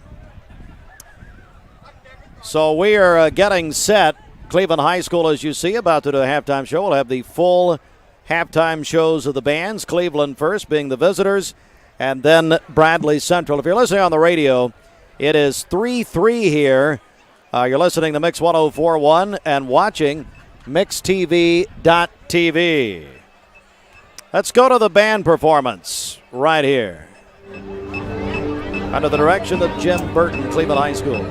So we are getting set. Cleveland High School, as you see, about to do a halftime show. We'll have the full halftime shows of the bands. Cleveland first being the visitors, and then Bradley Central. If you're listening on the radio, it is 3-3 here. You're listening to Mix 104.1 and watching MixTV.tv. Let's go to the band performance right here. Under the direction of Jim Burton, Cleveland High School.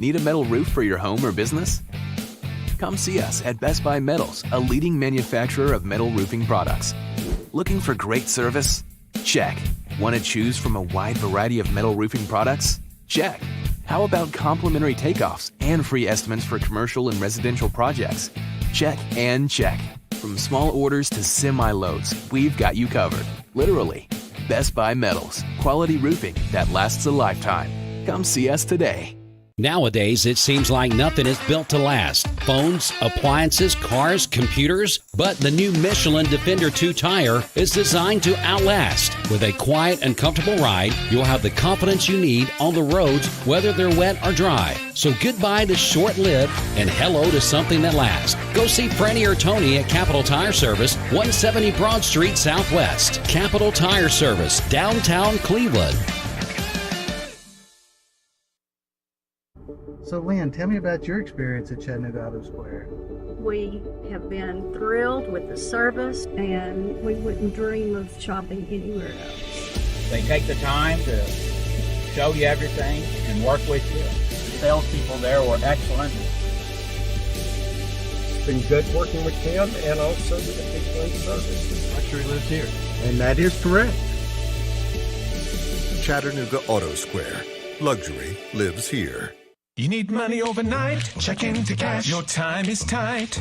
Need a metal roof for your home or business? Come see us at Best Buy Metals, a leading manufacturer of metal roofing products. Looking for great service? Check. Want to choose from a wide variety of metal roofing products? Check. How about complimentary takeoffs and free estimates for commercial and residential projects? Check and check. From small orders to semi-loads, we've got you covered. Literally. Best Buy Metals. Quality roofing that lasts a lifetime. Come see us today. Nowadays, it seems like nothing is built to last. Phones, appliances, cars, computers. But the new Michelin Defender 2 tire is designed to outlast. With a quiet and comfortable ride, you'll have the confidence you need on the roads, whether they're wet or dry. So goodbye to short-lived and hello to something that lasts. Go see Franny or Tony at Capital Tire Service, 170 Broad Street Southwest. Capital Tire Service, downtown Cleveland. So, Lynn, tell me about your experience at Chattanooga Auto Square. We have been thrilled with the service, and we wouldn't dream of shopping anywhere else. They take the time to show you everything and work with you. The salespeople there were excellent. It's been good working with him and also with the people in service. Luxury lives here. And that is correct. Chattanooga Auto Square. Luxury lives here. You need money overnight? Check into cash. Your time is tight.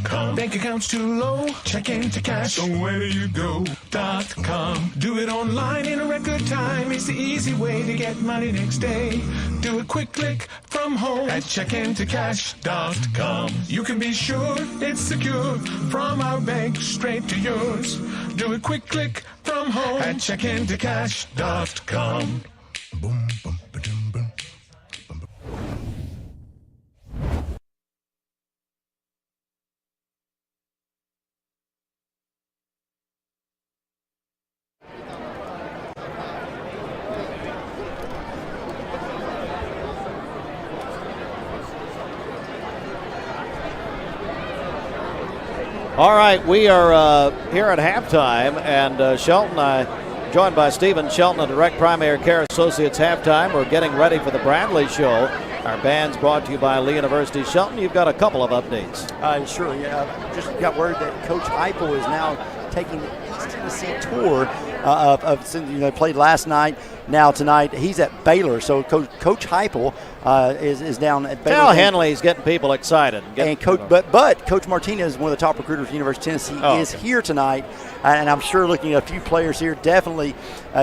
.com. Bank accounts too low? Check into cash. So where do you go? .com. Do it online in a record time. It's the easy way to get money next day. Do a quick click from home at checkintocash.com. You can be sure it's secure from our bank straight to yours. Do a quick click from home at checkintocash.com. Boom, boom, ba-dum, boom. All right, we are here at halftime, and Shelton, joined by Stephen Shelton of Direct Primary Care Associates Halftime. We're getting ready for the Bradley Show. Our band's brought to you by Lee University. Shelton, you've got a couple of updates. Sure. Just got word that Coach Heupel is now taking the East Tennessee tour they played last night. Now tonight he's at Baylor. So Coach Heupel is down at Baylor. Tell Henley's getting people excited. But Coach Martinez, one of the top recruiters at the University of Tennessee, is here tonight, and I'm sure looking at a few players here. Definitely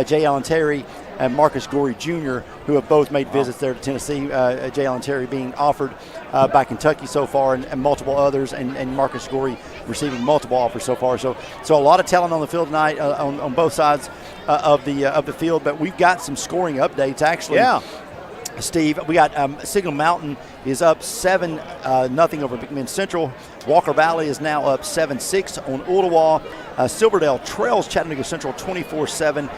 J. Allen Terry and Marcus Gorey Jr., who have both made visits there to Tennessee. J. Allen Terry being offered by Kentucky so far, and multiple others, and Marcus Gorey receiving multiple offers so far. So a lot of talent on the field tonight on both sides of the field. But we've got some scoring updates actually. Yeah. Steve, we got Signal Mountain is up 7-0 over McMinn Central. Walker Valley is now up 7-6 on Ooltewah. Silverdale trails Chattanooga Central 24-7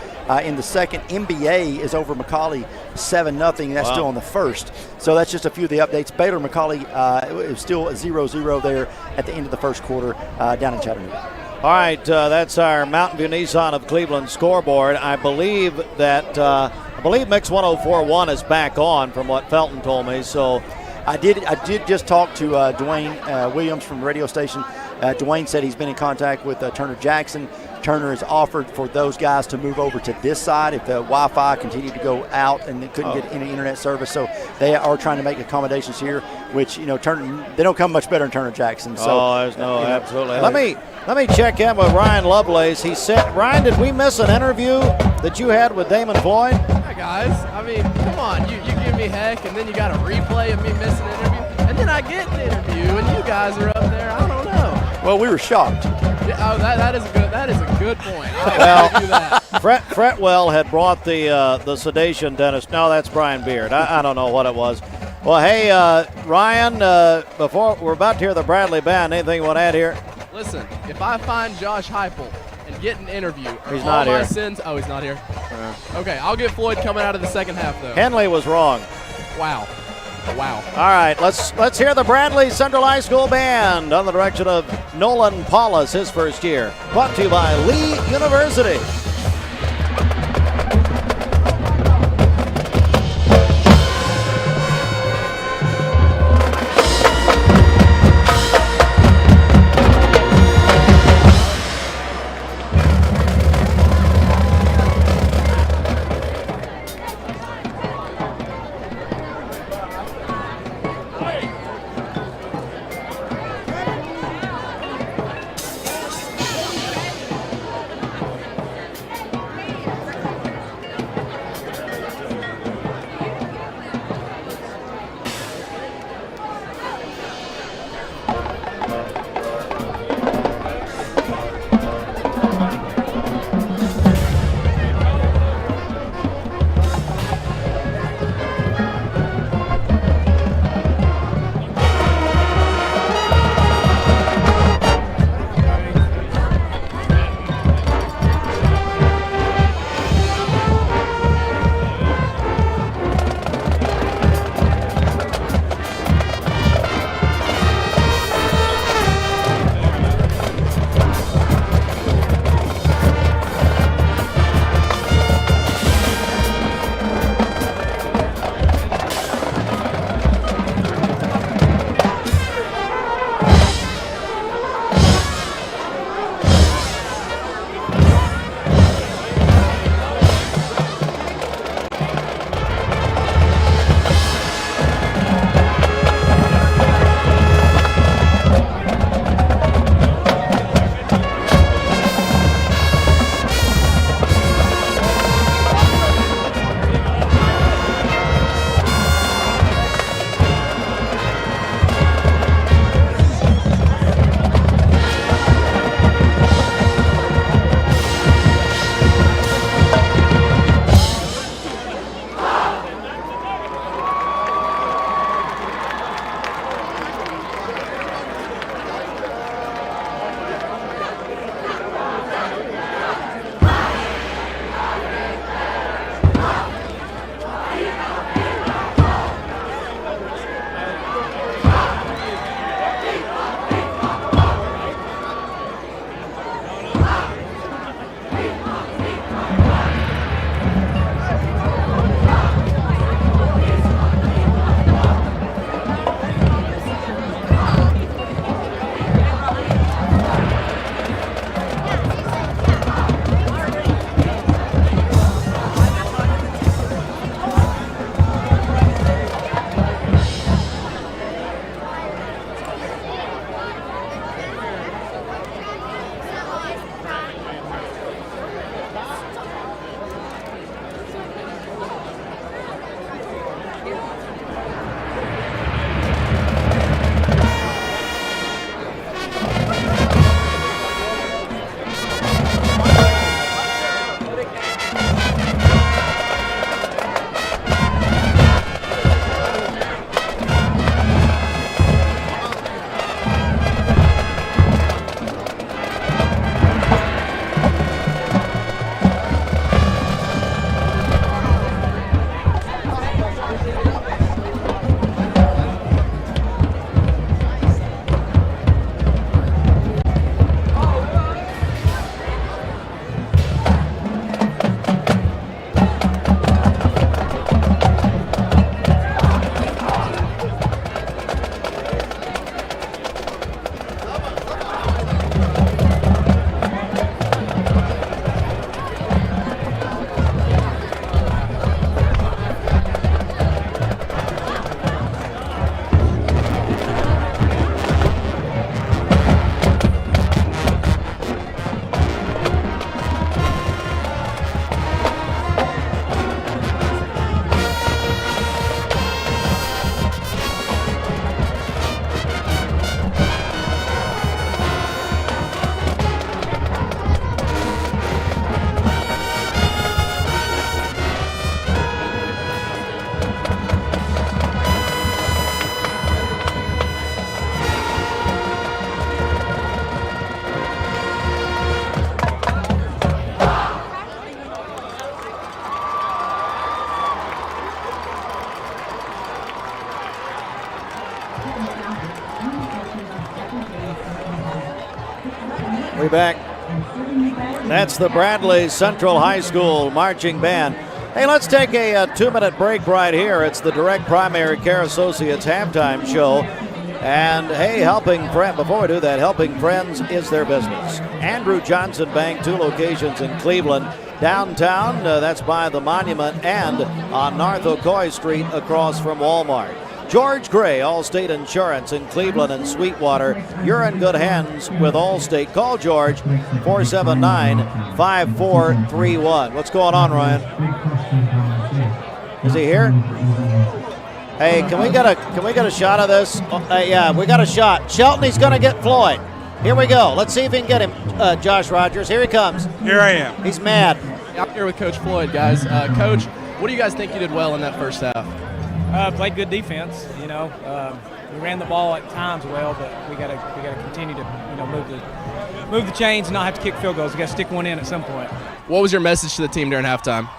in the second. MBA is over McCallie 7-0. That's still on the first. So that's just a few of the updates. Baylor McCallie is still 0-0 there at the end of the first quarter down in Chattanooga. All right, that's our Mountain View Nissan of Cleveland scoreboard. I believe Mix 104.1 is back on from what Felton told me. So I did just talk to Dwayne Williams from the radio station. Dwayne said he's been in contact with Turner Jackson. Turner has offered for those guys to move over to this side if the Wi-Fi continued to go out and they couldn't get any internet service. So they are trying to make accommodations here, which Turner, they don't come much better than Turner Jackson. So absolutely. Let me check in with Ryan Lovelace. He said, Ryan, did we miss an interview that you had with Damon Floyd? Hi guys, I mean, come on, you give me heck, and then you got a replay of me missing an interview, and then I get the interview, and you guys are up there. I don't know. Well, we were shocked. Yeah, that is a good point. Well, Fretwell had brought the sedation dentist. No, that's Brian Beard. I don't know what it was. Well, hey, Ryan, before we're about to hear the Bradley Band, anything you want to add here? Listen, if I find Josh Heupel and get an interview, he's not here. Oh, he's not here? Okay, I'll get Floyd coming out of the second half, though. Henley was wrong. Wow. All right, let's hear the Bradley Central High School Band on the direction of Nolan Paulus, his first year. Brought to you by Lee University. We back. That's the Bradley Central High School marching band. Hey, let's take a 2-minute break right here. It's the Direct Primary Care Associates halftime show. And hey, Helping Friends, before we do that, Helping Friends is their business. Andrew Johnson Bank, 2 locations in Cleveland. Downtown, that's by the Monument, and on North Ocoee Street across from Walmart. George Gray, Allstate Insurance in Cleveland and Sweetwater. You're in good hands with Allstate. Call George, 479-5431. What's going on, Ryan? Is he here? Hey, can we get a shot of this? Yeah, we got a shot. Shelton's going to get Floyd. Here we go. Let's see if we can get him, Josh Rogers. Here he comes. Here I am. He's mad. I'm here with Coach Floyd, guys. Coach, what do you guys think you did well in that first half? Played good defense. We ran the ball at times well, but we got to continue to move the chains and not have to kick field goals. We got to stick one in at some point. What was your message to the team during halftime?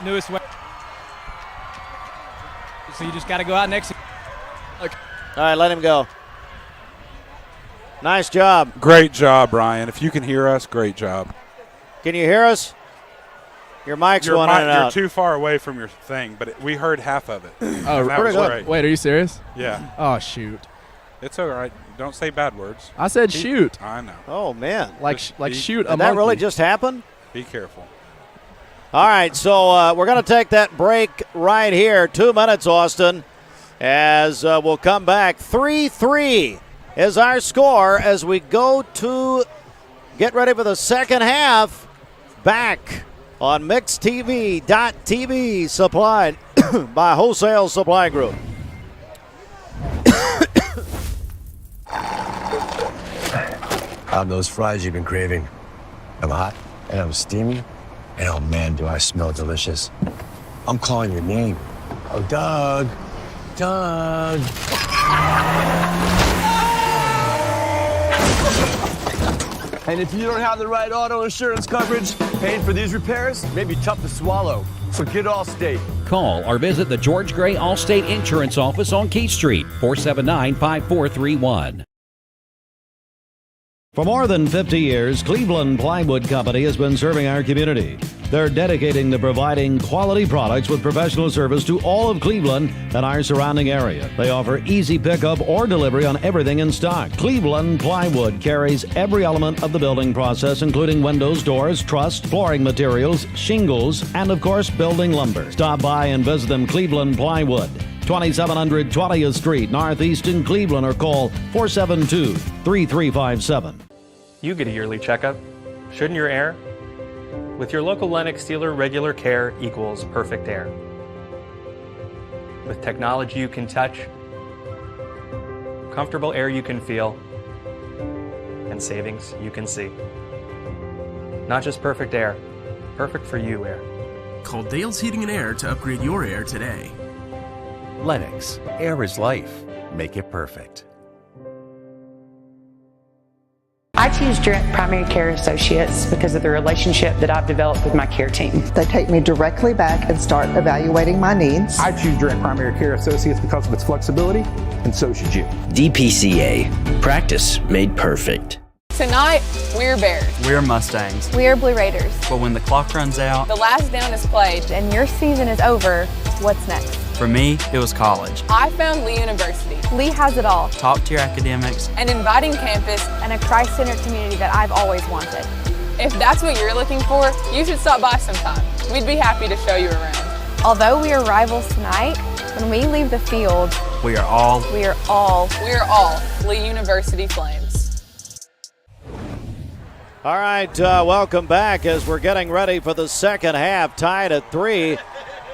Newest way. So you just got to go out and execute. Okay. All right, let him go. Nice job. Great job, Ryan. If you can hear us, great job. Can you hear us? Your mic's going in and out. You're too far away from your thing, but we heard half of it. Oh, pretty good. Great. Wait, are you serious? Yeah. Oh, shoot. It's all right. Don't say bad words. I said shoot. I know. Oh, man. Like shoot a monkey. Did that really just happen? Be careful. All right, so we're going to take that break right here. 2 minutes, Austin, as we'll come back. 3-3 is our score as we go to get ready for the second half. Back on MixedTV.tv, supplied by Wholesale Supply Group. How those fries you've been craving? I'm hot and I'm steamy. And oh man, do I smell delicious. I'm calling your name. Oh, Doug. Doug. And if you don't have the right auto insurance coverage, paying for these repairs may be tough to swallow. So get Allstate. Call or visit the George Gray Allstate Insurance Office on Keith Street, 479-5431. For more than 50 years, Cleveland Plywood Company has been serving our community. They're dedicating to providing quality products with professional service to all of Cleveland and our surrounding area. They offer easy pickup or delivery on everything in stock. Cleveland Plywood carries every element of the building process, including windows, doors, truss, flooring materials, shingles, and of course, building lumber. Stop by and visit them. Cleveland Plywood, 2700 20th Street, Northeast in Cleveland, or call 472-3357. You get a yearly checkup. Shouldn't your air? With your local Lennox dealer, regular care equals perfect air. With technology you can touch, comfortable air you can feel, and savings you can see. Not just perfect air, perfect for you air. Call Dale's Heating and Air to upgrade your air today. Lennox, air is life. Make it perfect. I choose Direct Primary Care Associates because of the relationship that I've developed with my care team. They take me directly back and start evaluating my needs. I choose Direct Primary Care Associates because of its flexibility, and so should you. DPCA, practice made perfect. Tonight, we're Bears. We're Mustangs. We're Blue Raiders. But when the clock runs out, the last down is played, and your season is over, what's next? For me, it was college. I found Lee University. Lee has it all. Top-tier academics. An inviting campus. And a Christ-centered community that I've always wanted. If that's what you're looking for, you should stop by sometime. We'd be happy to show you around. Although we are rivals tonight, when we leave the field, we are all Lee University Flames. All right, welcome back as we're getting ready for the second half, tied at 3.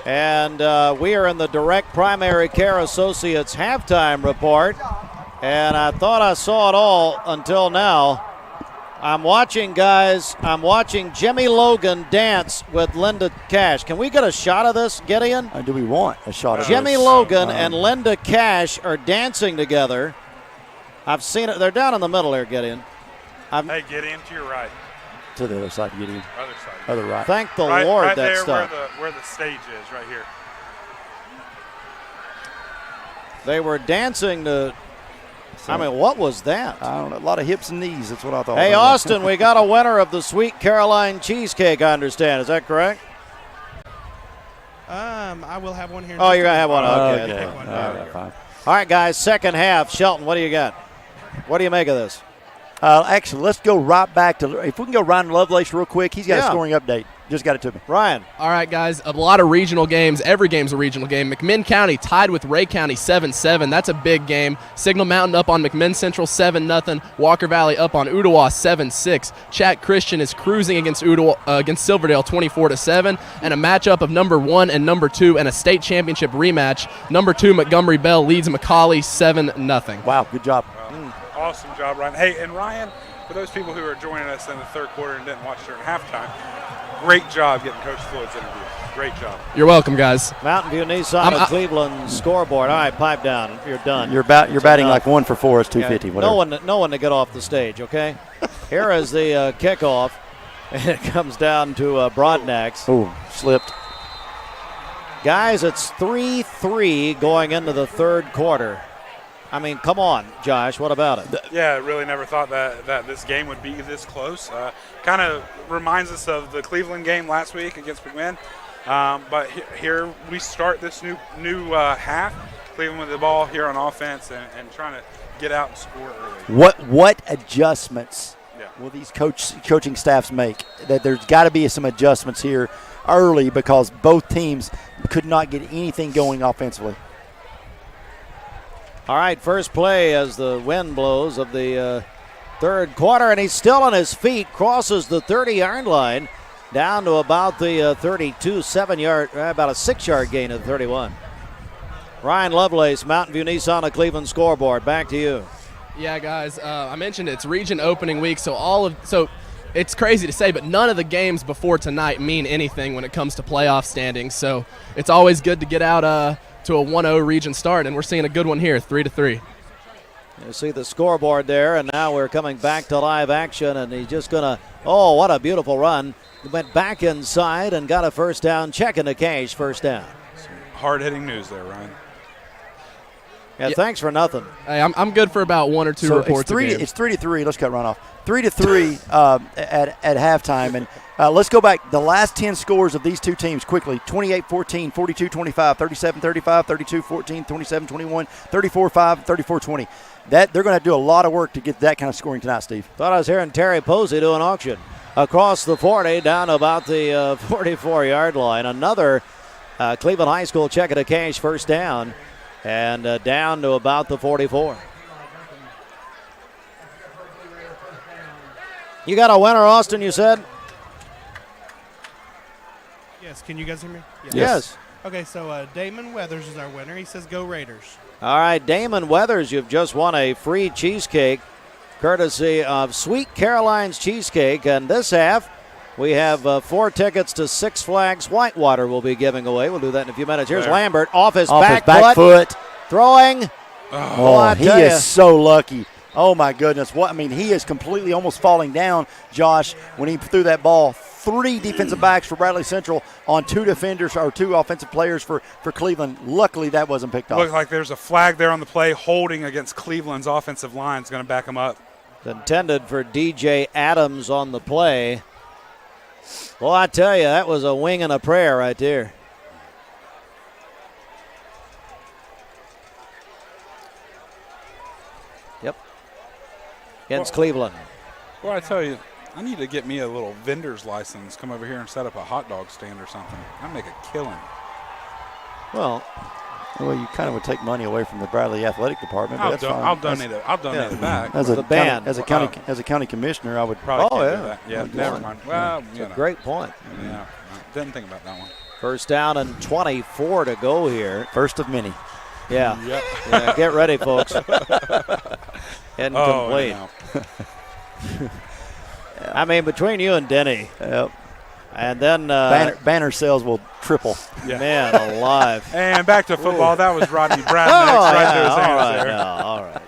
And we are in the Direct Primary Care Associates halftime report. And I thought I saw it all until now. I'm watching Jimmy Logan dance with Linda Cash. Can we get a shot of this, Gideon? Do we want a shot of this? Jimmy Logan and Linda Cash are dancing together. I've seen it. They're down in the middle here, Gideon. Hey, Gideon, to your right. To the other side, Gideon. Other side. Other right. Thank the Lord right that there stuff. Where the stage is, right here. They were dancing to So, I mean, what was that? I don't know. A lot of hips and knees. That's what I thought. Hey, Austin, we got a winner of the Sweet Caroline cheesecake, I understand. Is that correct? I will have one here. Oh, you're going to have one? Okay. Okay. One. All right, fine. All right, guys, second half. Shelton, what do you got? What do you make of this? Actually, let's go right back to – if we can go Ryan Lovelace real quick. He's got a scoring update. Just got it to me. Ryan. All right, guys, a lot of regional games. Every game's a regional game. McMinn County tied with Ray County 7-7. That's a big game. Signal Mountain up on McMinn Central 7-0. Walker Valley up on Ooltewah 7-6. Chat Christian is cruising against Silverdale 24-7. And a matchup of number 1 and number 2 and a state championship rematch. Number 2 Montgomery Bell leads McCauley 7-0. Wow, good job. Awesome job, Ryan. Hey, and Ryan, for those people who are joining us in the third quarter and didn't watch during halftime, great job getting Coach Floyd's interview. Great job. You're welcome, guys. Mountain View Nissan of Cleveland scoreboard. All right, pipe down. You're done. You're batting like 1 for 4. It's 250. Whatever. No one to get off the stage. Okay. Here is the kickoff, and it comes down to Broadnax. Oh, slipped. Guys, it's 3-3 going into the third quarter. I mean, come on, Josh. What about it? Yeah, I really never thought that this game would be this close. Kind of reminds us of the Cleveland game last week against McMinn. But here we start this new half. Cleveland with the ball here on offense and trying to get out and score early. What adjustments will these coaching staffs make? That there's got to be some adjustments here early because both teams could not get anything going offensively. All right, first play as the wind blows of the third quarter, and he's still on his feet, crosses the 30-yard line down to about the 32, 7-yard, about a 6-yard gain of the 31. Ryan Lovelace, Mountain View Nissan of Cleveland scoreboard. Back to you. Yeah, guys, I mentioned it's region opening week, so it's crazy to say, but none of the games before tonight mean anything when it comes to playoff standings. So it's always good to get out to a 1-0 region start, and we're seeing a good one here, 3-3. You see the scoreboard there, and now we're coming back to live action, and he's just going to, oh, what a beautiful run. He went back inside and got a first down, checking the cash, first down. Hard-hitting news there, Ryan. Yeah, thanks for nothing. Hey, I'm good for about 1 or 2 reports. It's 3-3. Let's cut runoff. 3-3 at halftime, and let's go back. The last 10 scores of these two teams quickly: 28-14, 42-25, 37-35, 32-14, 27-21, 34-5, 34-20. That they're going to have to do a lot of work to get that kind of scoring tonight, Steve. Thought I was hearing Terry Posey do an auction across the 40 down to about the 44-yard line. Another Cleveland High School check at a cash first down. And down to about the 44. You got a winner, Austin, you said? Yes, can you guys hear me? Yes. Okay, so Damon Weathers is our winner. He says go Raiders. All right, Damon Weathers, you've just won a free cheesecake courtesy of Sweet Caroline's Cheesecake. And this half, we have 4 tickets to Six Flags Whitewater we'll be giving away. We'll do that in a few minutes. Here's Lambert off his back foot. Throwing. Oh, he is so lucky. Oh, my goodness. He is completely almost falling down, Josh, when he threw that ball. 3 defensive backs for Bradley Central on 2 defenders or 2 offensive players for Cleveland. Luckily, that wasn't picked off. Looks like there's a flag there on the play holding against Cleveland's offensive line. It's going to back them up. It's intended for DJ Adams on the play. Well, I tell you, that was a wing and a prayer right there. Yep. Against Cleveland. Well, I tell you, I need to get me a little vendor's license, come over here and set up a hot dog stand or something. I'd make a killing. Well, you kind of would take money away from the Bradley Athletic Department, but that's fine. I'll donate it. I'll donate it back. As a county commissioner, I would probably can't do that. Yeah, never mind. Well, a great point. Yeah, didn't think about that one. First down and 24 to go here. First of many. Yeah. Yep. Yeah, get ready, folks. Incomplete. I mean, between you and Denny. Yep. And then banner sales will triple. Yeah. Man alive. And back to football. That was Rodney Brown right to his hands there. All right.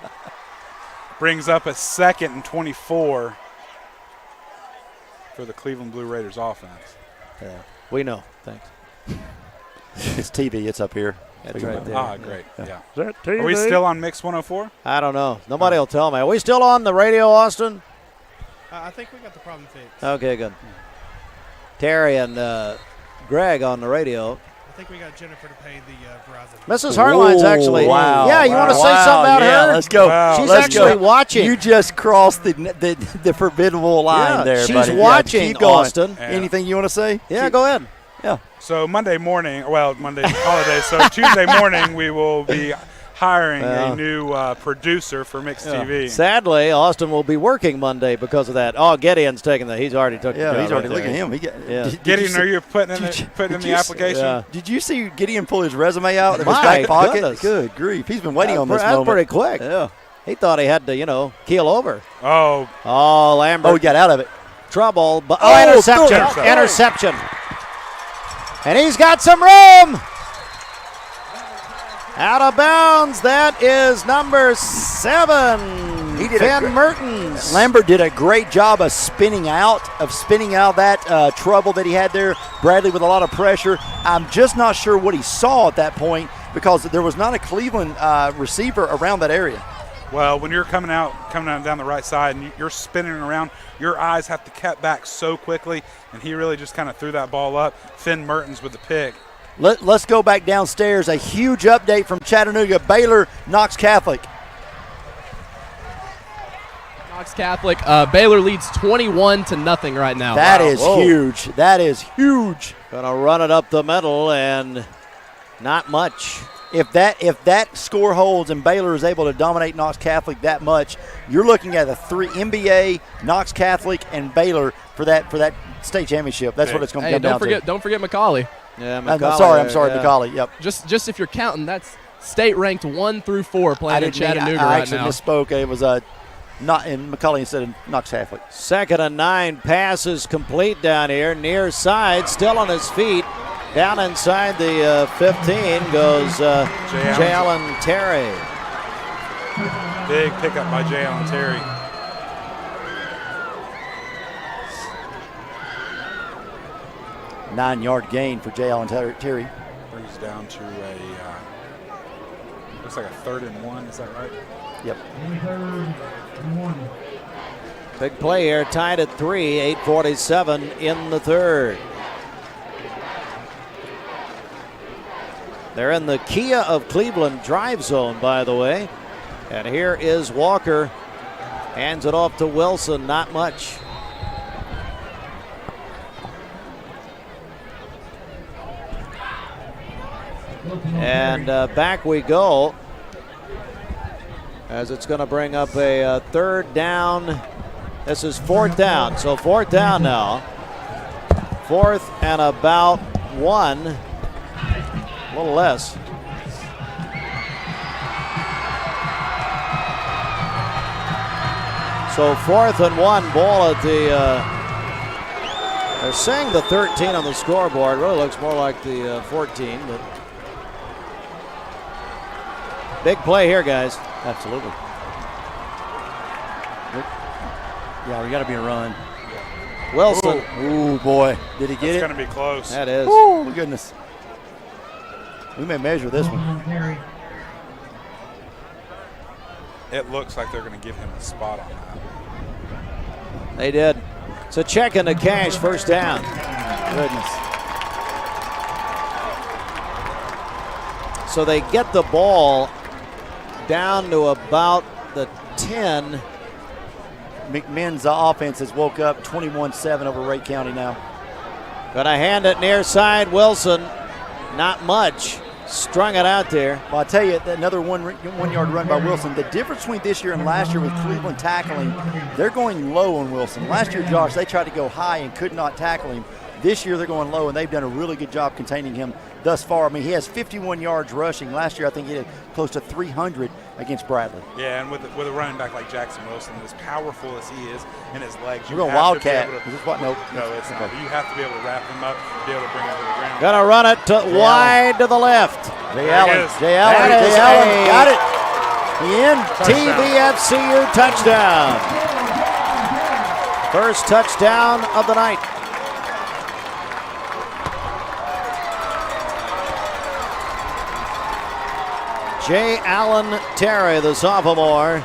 Brings up a 2nd and 24 for the Cleveland Blue Raiders offense. Yeah, we know. Thanks. It's TV. It's up here. That's right there. Ah, great. Yeah. Is that TV? Are we still on Mix 104? I don't know. Nobody will tell me. Are we still on the radio, Austin? I think we got the problem fixed. Okay, good. Terry and Greg on the radio. I think we got Jennifer to pay the Verizon. Mrs. Hartline's actually. Wow. Yeah, you want to say something about her? Let's go. Wow. She's Let's actually go. watching. You just crossed the formidable line there, she's buddy. watching, keep going. Austin. Yeah. Anything you want to say? Yeah, go ahead. Yeah. So Monday morning, Monday holiday. So Tuesday morning, we will be hiring a new producer for Mix TV. Sadly, Austin will be working Monday because of that. Oh, Gideon's taking that. He's already took the job. He's already right look at there. him. Gideon, are you putting in the application? Yeah. Did you see Gideon pull his resume out of his My back pocket? goodness. Good grief. He's been waiting on this That's moment. pretty quick. Yeah. He thought he had to, keel over. Oh, Lambert. Oh, he got out of it. Trouble, but interception. Interception. And he's got some room. Out of bounds. That is number 7. Finn Mertens. Lambert did a great job of spinning out that trouble that he had there. Bradley with a lot of pressure. I'm just not sure what he saw at that point because there was not a Cleveland receiver around that area. Well, when you're coming out down the right side and you're spinning around, your eyes have to cut back so quickly, and he really just kind of threw that ball up. Finn Mertens with the pick. Let's go back downstairs. A huge update from Chattanooga. Baylor, Knox Catholic. Knox Catholic. Baylor leads 21-0 right now. That is huge. That is huge. Gonna run it up the middle and not much. If that score holds and Baylor is able to dominate Knox Catholic that much, you're looking at the 3 NBA, Knox Catholic, and Baylor for that state championship. That's what it's going to come down to. Don't forget McCauley. Yeah, I'm sorry, McCauley. Yep. Just if you're counting, that's state ranked 1 through 4 playing in Chattanooga I right actually now. misspoke. It was not in McCauley instead of Knox Catholic. 2nd and 9 passes complete down here. Near side, still on his feet. Down inside the 15 goes Jalen Terry. Big pickup by Jalen Terry. Nine-yard gain for Jalen Terry. Brings down to looks like a 3rd and 1. Is that right? Yep. Big play here, tied at 3, 8:47 in the 3rd. They're in the Kia of Cleveland drive zone, by the way. And here is Walker. Hands it off to Wilson, not much. And back we go as it's going to bring up a 3rd down. This is 4th down, so 4th down now. 4th and about 1, a little less. So 4th and 1, ball at the, they're saying the 13 on the scoreboard. Really looks more like the 14, but big play here, guys. Absolutely. Yeah, we got to be a run. Wilson. Ooh, boy. Did he get it? It's going to be close. That is. Oh, my goodness. We may measure this one. It looks like they're going to give him a spot on that. They did. It's a check into cash, 1st down. Goodness. So they get the ball down to about the 10. McMinn's offense has woke up 21-7 over Wright County now. Gonna hand it near side. Wilson, not much. Strung it out there. Well, I tell you, another one-yard run by Wilson. The difference between this year and last year with Cleveland tackling, they're going low on Wilson. Last year, Josh, they tried to go high and could not tackle him. This year, they're going low, and they've done a really good job containing him thus far. I mean, he has 51 yards rushing. Last year, I think he had close to 300 against Bradley. Yeah, and with a running back like Jackson Wilson, as powerful as he is in his legs, We're going Wildcat. Is this what? Nope. No, it's not. You have to be able to wrap him up, be able to bring him to the ground. Gonna run it wide to the left. Jay Allen. Got it. The end. TVFCU touchdown. First touchdown of the night. J. Allen Terry, the sophomore.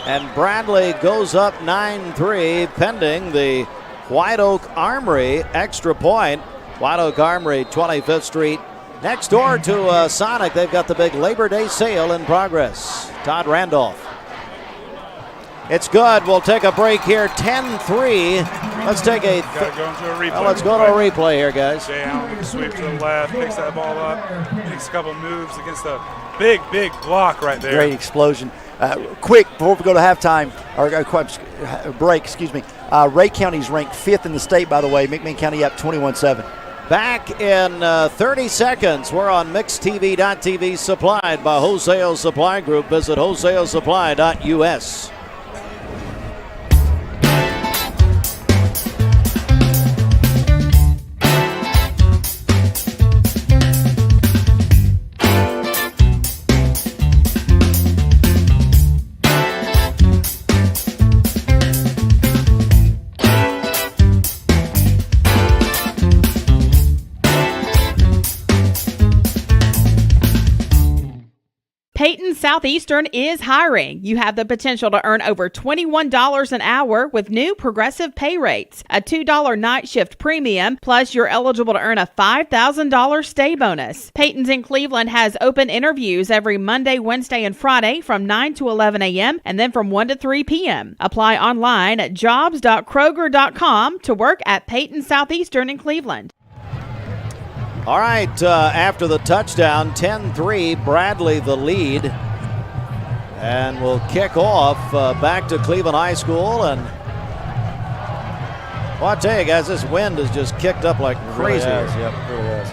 And Bradley goes up 9-3 pending the White Oak Armory extra point. White Oak Armory, 25th Street. Next door to Sonic, they've got the big Labor Day sale in progress. Todd Randolph. It's good. We'll take a break here. 10-3. Let's take a. Gotta go into a replay. Well, let's go to a replay here, guys. Jay Allen with a sweep to the left, picks that ball up, makes a couple moves against a big block right there. Great explosion. Quick, before we go to halftime, or break, excuse me. Ray County's ranked 5th in the state, by the way. McMinn County up 21-7. Back in 30 seconds. We're on MixedTV.tv, supplied by Wholesale Supply Group. Visit wholesalesupply.us. Peyton Southeastern is hiring. You have the potential to earn over $21 an hour with new progressive pay rates, a $2 night shift premium, plus you're eligible to earn a $5,000 stay bonus. Peyton's in Cleveland has open interviews every Monday, Wednesday, and Friday from 9 to 11 a.m. and then from 1 to 3 p.m. Apply online at jobs.kroger.com to work at Peyton Southeastern in Cleveland. All right, after the touchdown, 10-3, Bradley the lead. And we'll kick off back to Cleveland High School. And well, I tell you guys, this wind has just kicked up like crazy. Really has, yep, really has.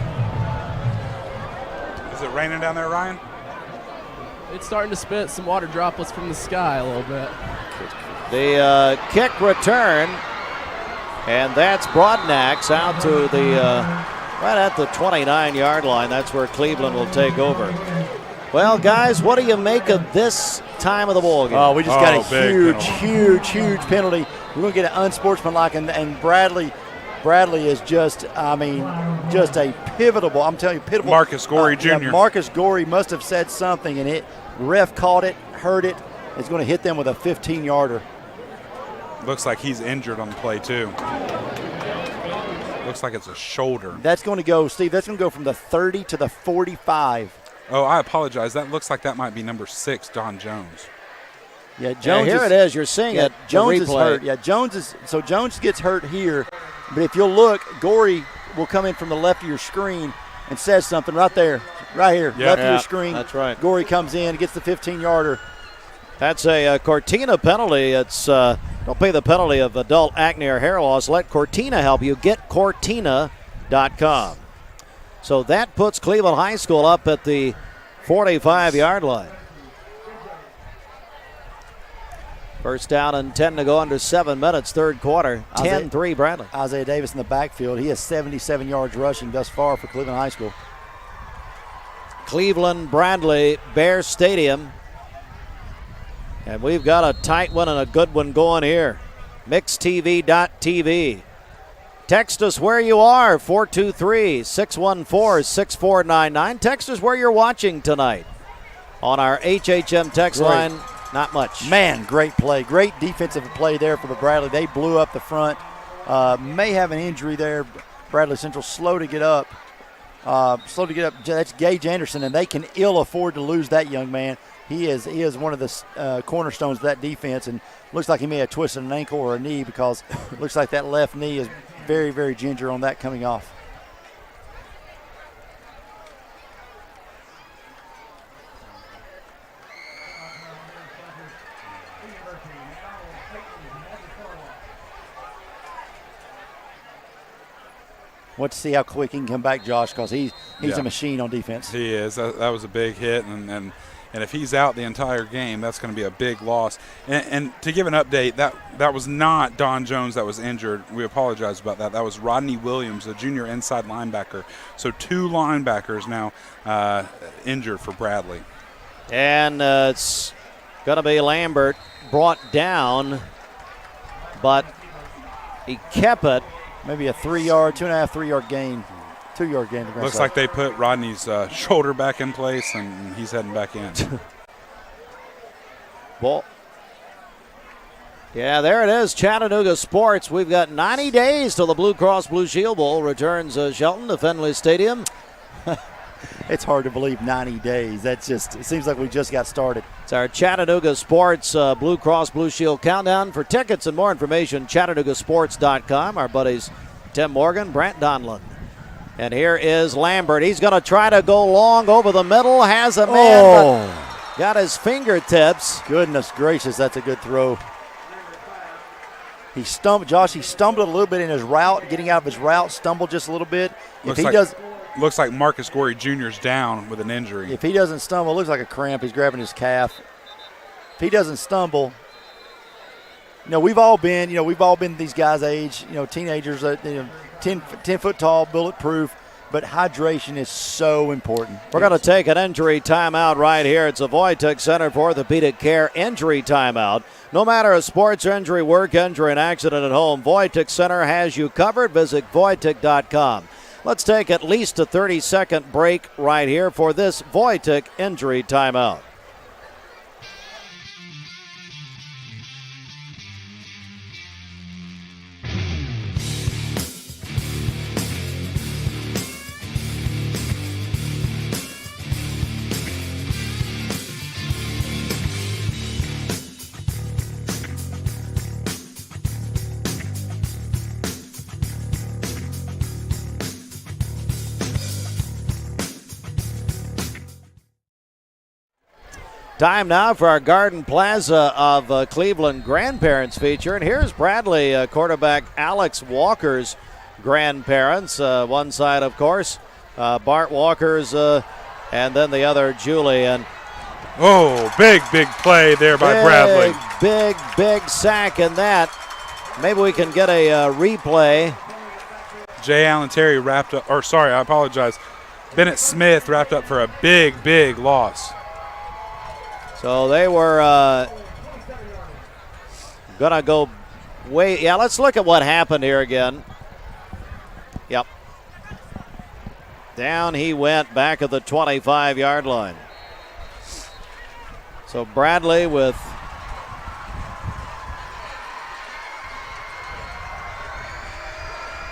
Is it raining down there, Ryan? It's starting to spit some water droplets from the sky a little bit. The kick return, and that's Broadnax out to the right at the 29-yard line. That's where Cleveland will take over. Well, guys, what do you make of this time of the ball game? Oh, we just got a huge penalty. We're going to get an unsportsmanlike, and Bradley is just, just a pivotal. I'm telling you, pivotal. Marcus Gorey Jr. Yeah, Marcus Gorey must have said something, and the ref caught it, heard it. It's going to hit them with a 15-yarder. Looks like he's injured on the play, too. Looks like it's a shoulder. That's going to go, Steve, that's going to go from the 30 to the 45. Oh, I apologize. That looks like that might be number 6, Don Jones. Yeah, Jones. Here it is. You're seeing it. Jones is hurt. Yeah, Jones gets hurt here. But if you'll look, Gorey will come in from the left of your screen and says something right there, right here, left of your screen. That's right. Gorey comes in, gets the 15-yarder. That's a Cortina penalty. It's don't pay the penalty of adult acne or hair loss. Let Cortina help you. Get Cortina.com. So that puts Cleveland High School up at the 45-yard line. First down and 10 to go, under 7 minutes, third quarter. 10-3 Bradley. Isaiah Davis in the backfield. He has 77 yards rushing thus far for Cleveland High School. Cleveland Bradley Bear Stadium. And we've got a tight one and a good one going here. MixedTV.tv. Text us where you are, 423-614-6499. Text us where you're watching tonight. On our HHM text line, not much. Man, great play. Great defensive play there for the Bradley. They blew up the front. May have an injury there. Bradley Central slow to get up. That's Gage Anderson, and they can ill afford to lose that young man. He is one of the cornerstones of that defense, and looks like he may have twisted an ankle or a knee, because it looks like that left knee is very, very ginger on that coming off. Want to see how quick he can come back, Josh, because he's a machine on defense. He is. That was a big hit, and if he's out the entire game, that's going to be a big loss. And to give an update, that was not Don Jones that was injured. We apologize about that. That was Rodney Williams, a junior inside linebacker. So 2 linebackers now injured for Bradley. And it's going to be Lambert brought down, but he kept it. Maybe a 3-yard, 2.5, 3-yard gain 2-yard gain. Looks like they put Rodney's shoulder back in place, and he's heading back in. Ball. Yeah, there it is, Chattanooga Sports. We've got 90 days till the Blue Cross Blue Shield Bowl returns Shelton to Fenway Stadium. It's hard to believe 90 days. It seems like we just got started. It's our Chattanooga Sports Blue Cross Blue Shield countdown. For tickets and more information, ChattanoogaSports.com. Our buddies Tim Morgan, Brant Donlin. And here is Lambert. He's going to try to go long over the middle. Has a man, but got his fingertips. Goodness gracious, that's a good throw. He stumbled a little bit in his route, getting out of his route, stumbled just a little bit. Looks like Marcus Gorey Jr.'s down with an injury. If he doesn't stumble, it looks like a cramp. He's grabbing his calf. If he doesn't stumble, we've all been these guys' age, teenagers, 10 foot tall, bulletproof. But hydration is so important. We're going to take an injury timeout right here. It's a Wojtek Center for Orthopedic Care injury timeout. No matter a sports injury, work injury, an accident at home, Wojtek Center has you covered. Visit Wojtek.com. Let's take at least a 30-second break right here for this Wojtek injury timeout. Time now for our Garden Plaza of Cleveland grandparents feature. And here's Bradley quarterback Alex Walker's grandparents. One side, of course, Bart Walker's, and then the other, Julie. And big play there by Bradley. Big sack in that. Maybe we can get a replay. Jay Allen Terry wrapped up, I apologize. Bennett Smith wrapped up for a big loss. So they were going to go way. Yeah, let's look at what happened here again. Yep. Down he went back at the 25-yard line. So Bradley with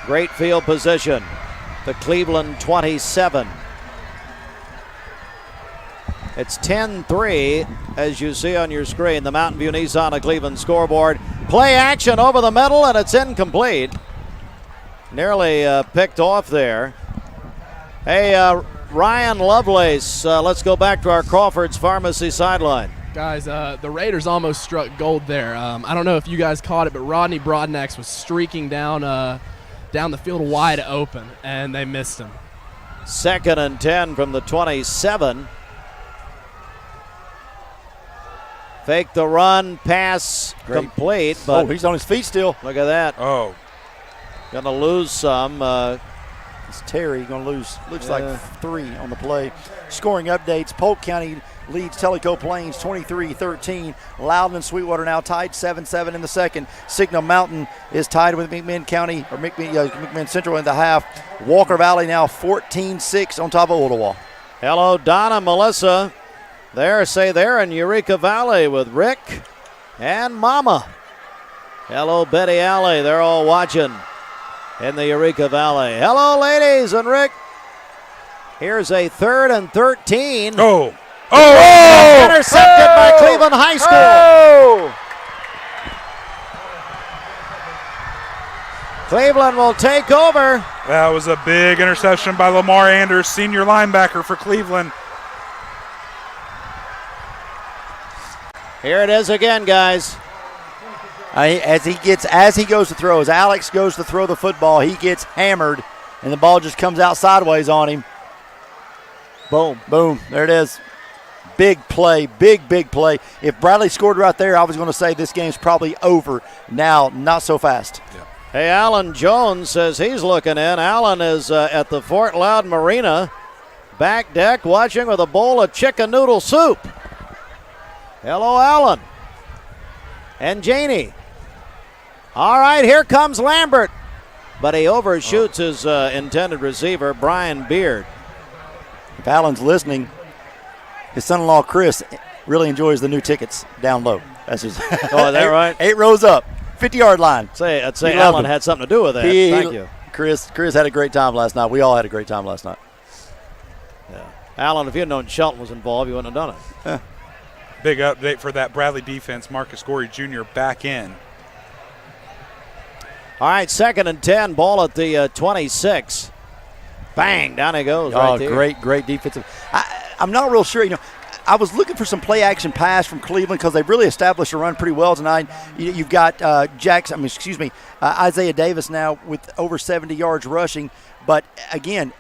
great field position. The Cleveland 27. It's 10-3, as you see on your screen. The Mountain View Nissan of Cleveland scoreboard. Play action over the middle, and it's incomplete. Nearly picked off there. Hey, Ryan Lovelace, let's go back to our Crawford's Pharmacy sideline. Guys, the Raiders almost struck gold there. I don't know if you guys caught it, but Rodney Broadnax was streaking down the field wide open, and they missed him. 2nd and 10 from the 27. Fake the run, pass complete. But he's on his feet still. Look at that. Oh. Going to lose some. It's Terry going to lose, looks like 3 on the play. Scoring updates, Polk County leads Tellico Plains 23-13. Loudon and Sweetwater now tied 7-7 in the second. Signal Mountain is tied with McMinn County, or McMinn Central in the half. Walker Valley now 14-6 on top of Ottawa. Hello, Donna, Melissa. They're in Eureka Valley with Rick and Mama. Hello, Betty Alley. They're all watching in the Eureka Valley. Hello, ladies and Rick. Here's a 3rd and 13. Intercepted by Cleveland High School. Cleveland will take over. That was a big interception by Lamar Anders, senior linebacker for Cleveland. Here it is again, guys. As he goes to throw, as Alex goes to throw the football, he gets hammered, and the ball just comes out sideways on him. Boom. There it is. Big play, big play. If Bradley scored right there, I was going to say this game's probably over. Now, not so fast. Yeah. Hey, Alan Jones says he's looking in. Alan is at the Fort Loud Marina back deck watching with a bowl of chicken noodle soup. Hello, Alan. And Janie. All right, here comes Lambert. but he overshoots his intended receiver, Brian Beard. If Allen's listening, his son-in-law Chris really enjoys the new tickets down low. That's his. Oh, is that right? 8 rows up, 50-yard line. I'd say Allen had something to do with that. Thank you. Chris had a great time last night. We all had a great time last night. Yeah. Allen, if you had known Shelton was involved, you wouldn't have done it. Big update for that Bradley defense. Marcus Gorey Jr. back in. All right, 2nd and 10, ball at the 26. Bang, down he goes. Right there. Great defensive. I'm not real sure. I was looking for some play-action pass from Cleveland because they've really established a run pretty well tonight. You've got Isaiah Davis now with over 70 yards rushing. But, again,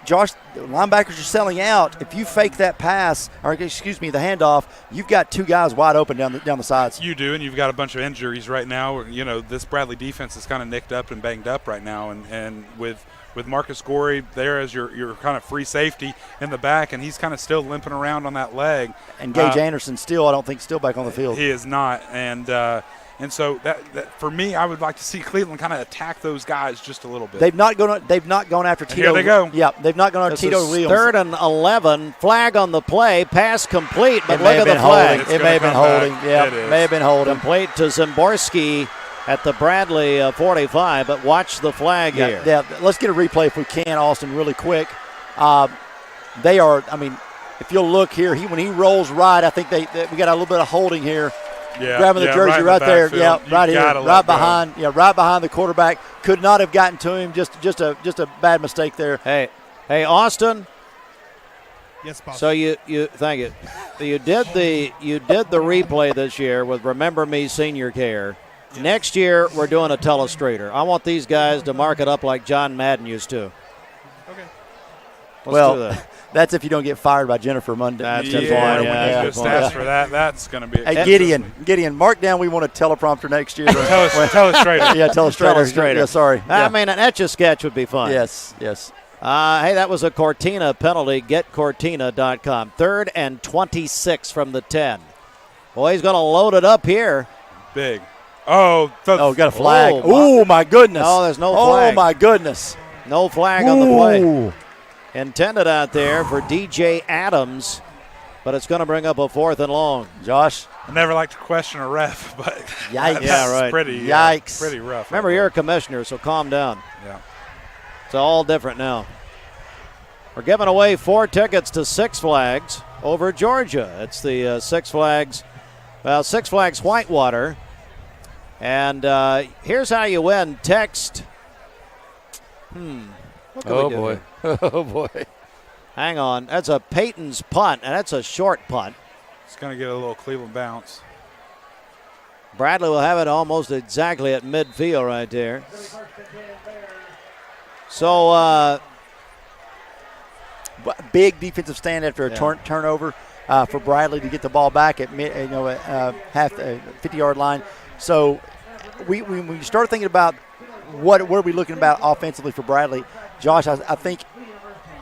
Josh, linebackers are selling out. If you fake that pass, the handoff, you've got 2 guys wide open down the sides. You do, and you've got a bunch of injuries right now. This Bradley defense is kind of nicked up and banged up right now, and with Marcus Gorey there as your kind of free safety in the back, and he's kind of still limping around on that leg. And Gage Anderson I don't think still back on the field. He is not, and so that for me, I would like to see Cleveland kind of attack those guys just a little bit. They've not gone after Tito. Here they go. Yeah, they've not gone after Tito Williams. 3rd and 11, flag on the play, pass complete, but look at the flag. It may have been holding. Yeah, it may have been holding. Complete to Zimborski at the Bradley 45, but watch the flag here. Yeah, let's get a replay if we can, Austin, really quick. They are, if you'll look here, when he rolls right, I think we got a little bit of holding here. Yeah, grabbing the jersey right there. Yeah, right here, right behind. Go. Yeah, right behind the quarterback. Could not have gotten to him. Just a bad mistake there. Hey, Austin. Yes, boss. So thank you. You did the replay this year with Remember Me Senior Care. Yes. Next year we're doing a telestrator. I want these guys to mark it up like John Madden used to. Okay. Let's do that. That's if you don't get fired by Jennifer Monday. That's just ask for that. That's going to be. Hey, Gideon, mark down. We want a teleprompter next year. Telestrator. Yeah, telestrator. Yeah, sorry. I mean, an Etch-a-Sketch would be fun. Yes. Hey, that was a Cortina penalty. GetCortina.com. 3rd and 26 from the 10. Boy, he's going to load it up here. Big. Got a flag. Oh, my goodness. No, there's no flag. Oh, my goodness. No flag on the play. Intended out there for DJ Adams, but it's going to bring up a 4th and long. Josh? I never like to question a ref, but yikes. That's pretty rough. Remember, you're a commissioner, so calm down. Yeah. It's all different now. We're giving away 4 tickets to Six Flags over Georgia. It's the Six Flags Whitewater. And here's how you win. Text. What can we do boy. Here? Oh, boy. Hang on. That's a Peyton's punt, and that's a short punt. It's going to get a little Cleveland bounce. Bradley will have it almost exactly at midfield right there. So, big defensive stand after a turnover for Bradley to get the ball back at half 50-yard line. So, when we start thinking about what are we looking about offensively for Bradley, Josh, I think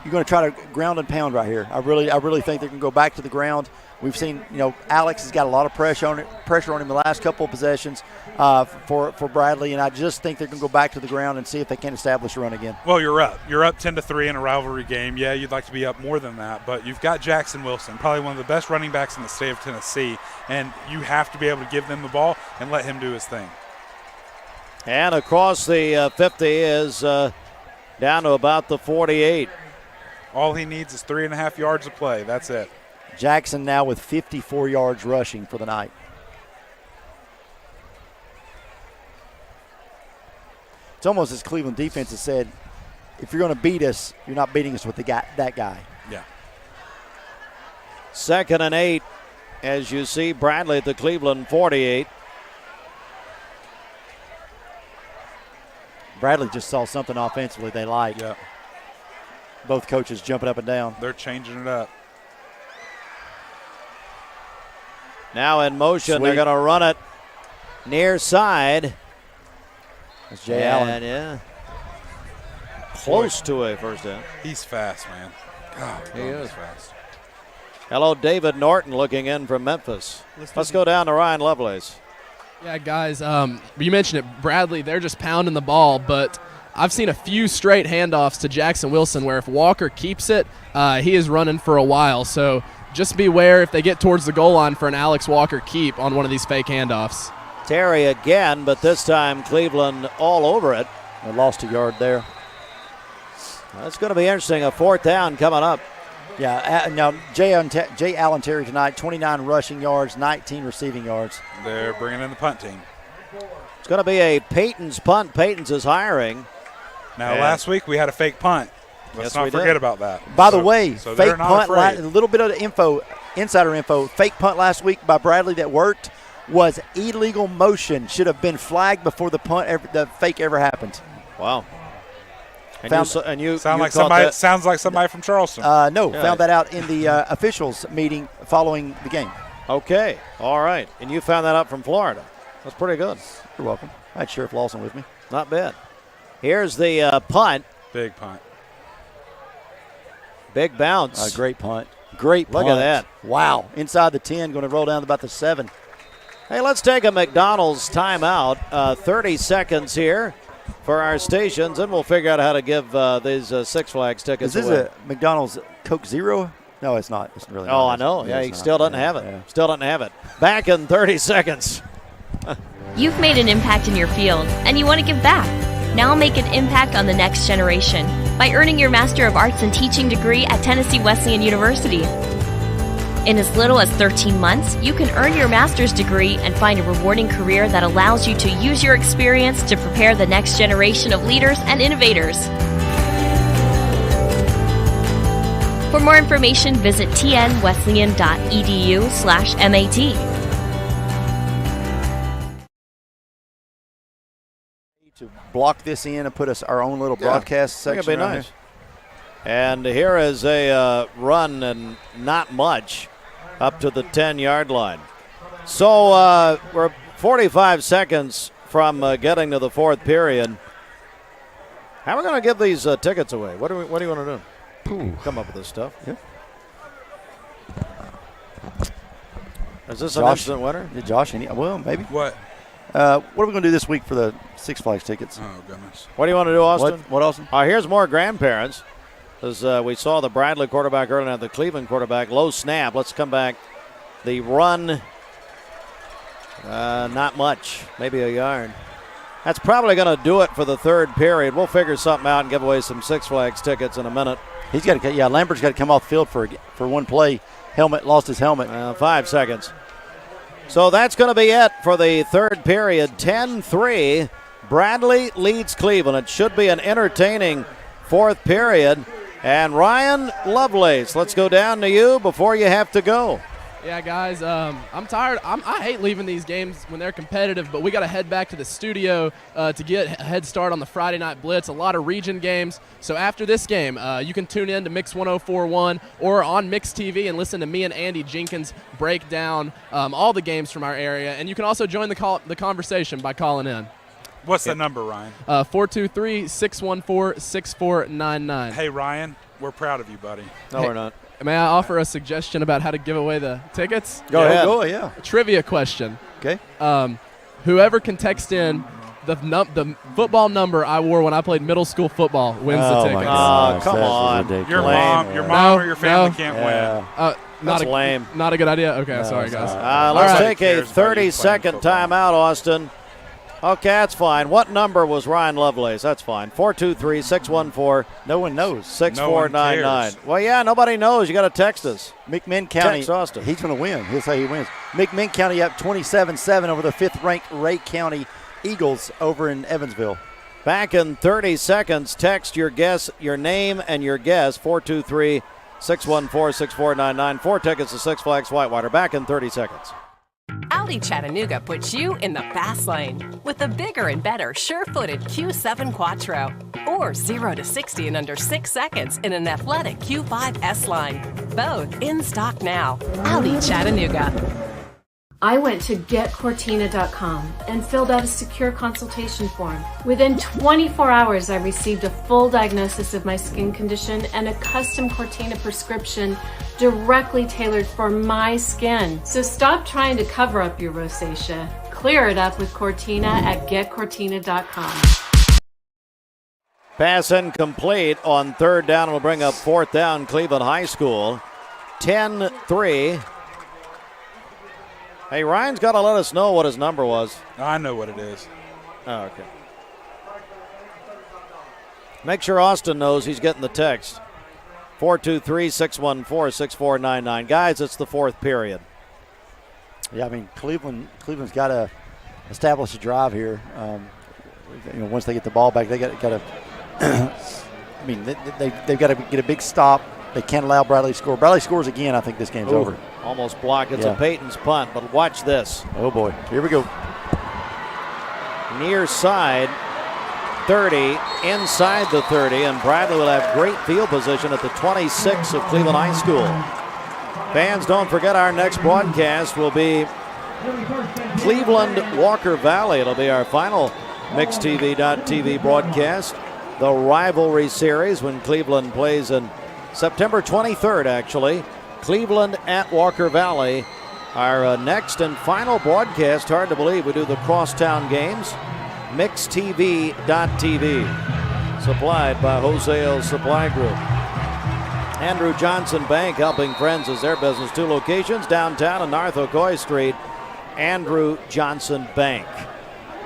you're going to try to ground and pound right here. I really think they're going to go back to the ground. We've seen, Alex has got a lot of pressure on him the last couple of possessions for Bradley, and I just think they're going to go back to the ground and see if they can establish a run again. Well, you're up 10-3 in a rivalry game. Yeah, you'd like to be up more than that, but you've got Jackson Wilson, probably one of the best running backs in the state of Tennessee, and you have to be able to give them the ball and let him do his thing. And across the 50 is down to about the 48. All he needs is 3.5 yards of play. That's it. Jackson now with 54 yards rushing for the night. It's almost as Cleveland defense has said, if you're going to beat us, you're not beating us with that guy. Yeah. 2nd and 8, as you see Bradley at the Cleveland 48. Bradley just saw something offensively they like. Yeah. Both coaches jumping up and down. They're changing it up. Now in motion, They're going to run it near side. That's Jay Allen. Yeah. Close to a first down. He's fast, man. God, he is fast. Hello, David Norton looking in from Memphis. Let's go down to Ryan Lovelace. Yeah, guys, you mentioned it. Bradley, they're just pounding the ball, but I've seen a few straight handoffs to Jackson Wilson where if Walker keeps it, he is running for a while. So just beware if they get towards the goal line for an Alex Walker keep on one of these fake handoffs. Terry again, but this time Cleveland all over it. They lost a yard there. That's going to be interesting. A fourth down coming up. Yeah, now Jay Allen Terry tonight, 29 rushing yards, 19 receiving yards. They're bringing in the punt team. It's going to be a Peyton's punt. Peyton's is hiring. Now, last week we had a fake punt. Let's not forget about that. By the way, so fake punt, a little bit of the insider info, fake punt last week by Bradley that worked was illegal motion. Should have been flagged before the fake ever happened. Wow. Sounds like somebody from Charleston. Found that out in the officials meeting following the game. Okay, all right. And you found that out from Florida. That's pretty good. You're welcome. I had Sheriff Lawson with me. Not bad. Here's the punt. Big punt. Big bounce. Great punt. Great punt. Look at that. Wow. Inside the 10, going to roll down to about the 7. Hey, let's take a McDonald's timeout. 30 seconds here for our stations, and we'll figure out how to give these Six Flags tickets away. Is this a McDonald's Coke Zero? No, it's not. It's really not. Oh, I know. Yeah, he still doesn't have it. Yeah. Still doesn't have it. Back in 30 seconds. You've made an impact in your field, and you want to give back. Now make an impact on the next generation by earning your Master of Arts in Teaching degree at Tennessee Wesleyan University. In as little as 13 months, you can earn your master's degree and find a rewarding career that allows you to use your experience to prepare the next generation of leaders and innovators. For more information, visit tnwesleyan.edu/MAT. To block this in and put us our own little broadcast section. That'd be nice. And here is a run and not much up to the 10-yard line. So we're 45 seconds from getting to the fourth period. How are we going to give these tickets away? What do you want to do? Come up with this stuff. Yeah. Is this an instant winner? Yeah, Josh, well, maybe. What? What are we going to do this week for the Six Flags tickets? Oh, goodness. What do you want to do, Austin? What Austin? Here's more grandparents. As we saw the Bradley quarterback earlier, now the Cleveland quarterback. Low snap. Let's come back. The run, not much. Maybe a yard. That's probably going to do it for the third period. We'll figure something out and give away some Six Flags tickets in a minute. He's got to. Yeah, Lambert's got to come off the field for one play. Lost his helmet. 5 seconds. So that's going to be it for the third period. 10-3. Bradley leads Cleveland. It should be an entertaining fourth period. And Ryan Lovelace, let's go down to you before you have to go. Yeah, guys, I'm tired. I hate leaving these games when they're competitive, but we got to head back to the studio to get a head start on the Friday Night Blitz, a lot of region games. So after this game, you can tune in to Mix 104.1 or on Mix TV and listen to me and Andy Jenkins break down all the games from our area. And you can also join the conversation by calling in. What's the number, Ryan? 423-614-6499. Hey, Ryan, we're proud of you, buddy. No, we're not. May I offer a suggestion about how to give away the tickets? Go ahead. Yeah. Trivia question. Okay. Whoever can text in the football number I wore when I played middle school football wins the tickets. Oh, come on. Your mom or your family can't win. That's lame. Not a good idea? Okay, sorry, guys. Let's take a 30-second timeout, Austin. Okay, that's fine. What number was Ryan Lovelace? That's fine. 423-614. No one knows. 6499. Well, yeah, nobody knows. You got to text us. McMinn County. Text Austin. He's going to win. He'll say he wins. McMinn County up 27-7 over the 5th-ranked Ray County Eagles over in Evansville. Back in 30 seconds. Text your guess, your name, and your guess. 423-614-6499. 4 tickets to Six Flags Whitewater. Back in 30 seconds. Audi Chattanooga puts you in the fast lane with the bigger and better sure-footed Q7 Quattro, or 0 to 60 in under 6 seconds in an athletic Q5 S-Line. Both in stock now. Audi Chattanooga. I went to getcortina.com and filled out a secure consultation form. Within 24 hours, I received a full diagnosis of my skin condition and a custom Cortina prescription directly tailored for my skin. So stop trying to cover up your rosacea. Clear it up with Cortina at getcortina.com. Pass incomplete on third down. Will bring up fourth down, Cleveland High School. 10-3. Hey, Ryan's got to let us know what his number was. I know what it is. Oh, okay. Make sure Austin knows he's getting the text. 423-614-6499. Guys, it's the fourth period. Yeah, I mean, Cleveland's got to establish a drive here. Once they get the ball back, they got to. I mean, they've got to get a big stop. They can't allow Bradley to score. Bradley scores again, I think this game's over. Almost blocked. It's a Peyton's punt, but watch this. Oh, boy. Here we go. Near side, 30, inside the 30, and Bradley will have great field position at the 26 of Cleveland High School. Fans, don't forget our next broadcast will be Cleveland Walker Valley. It'll be our final MixTV.tv broadcast. The Rivalry Series when Cleveland plays in September 23rd, actually. Cleveland at Walker Valley. Our next and final broadcast, hard to believe, we do the crosstown games. MixTV.tv. Supplied by Wholesale Supply Group. Andrew Johnson Bank, helping friends is their business. 2 locations, downtown and North Ocoee Street. Andrew Johnson Bank.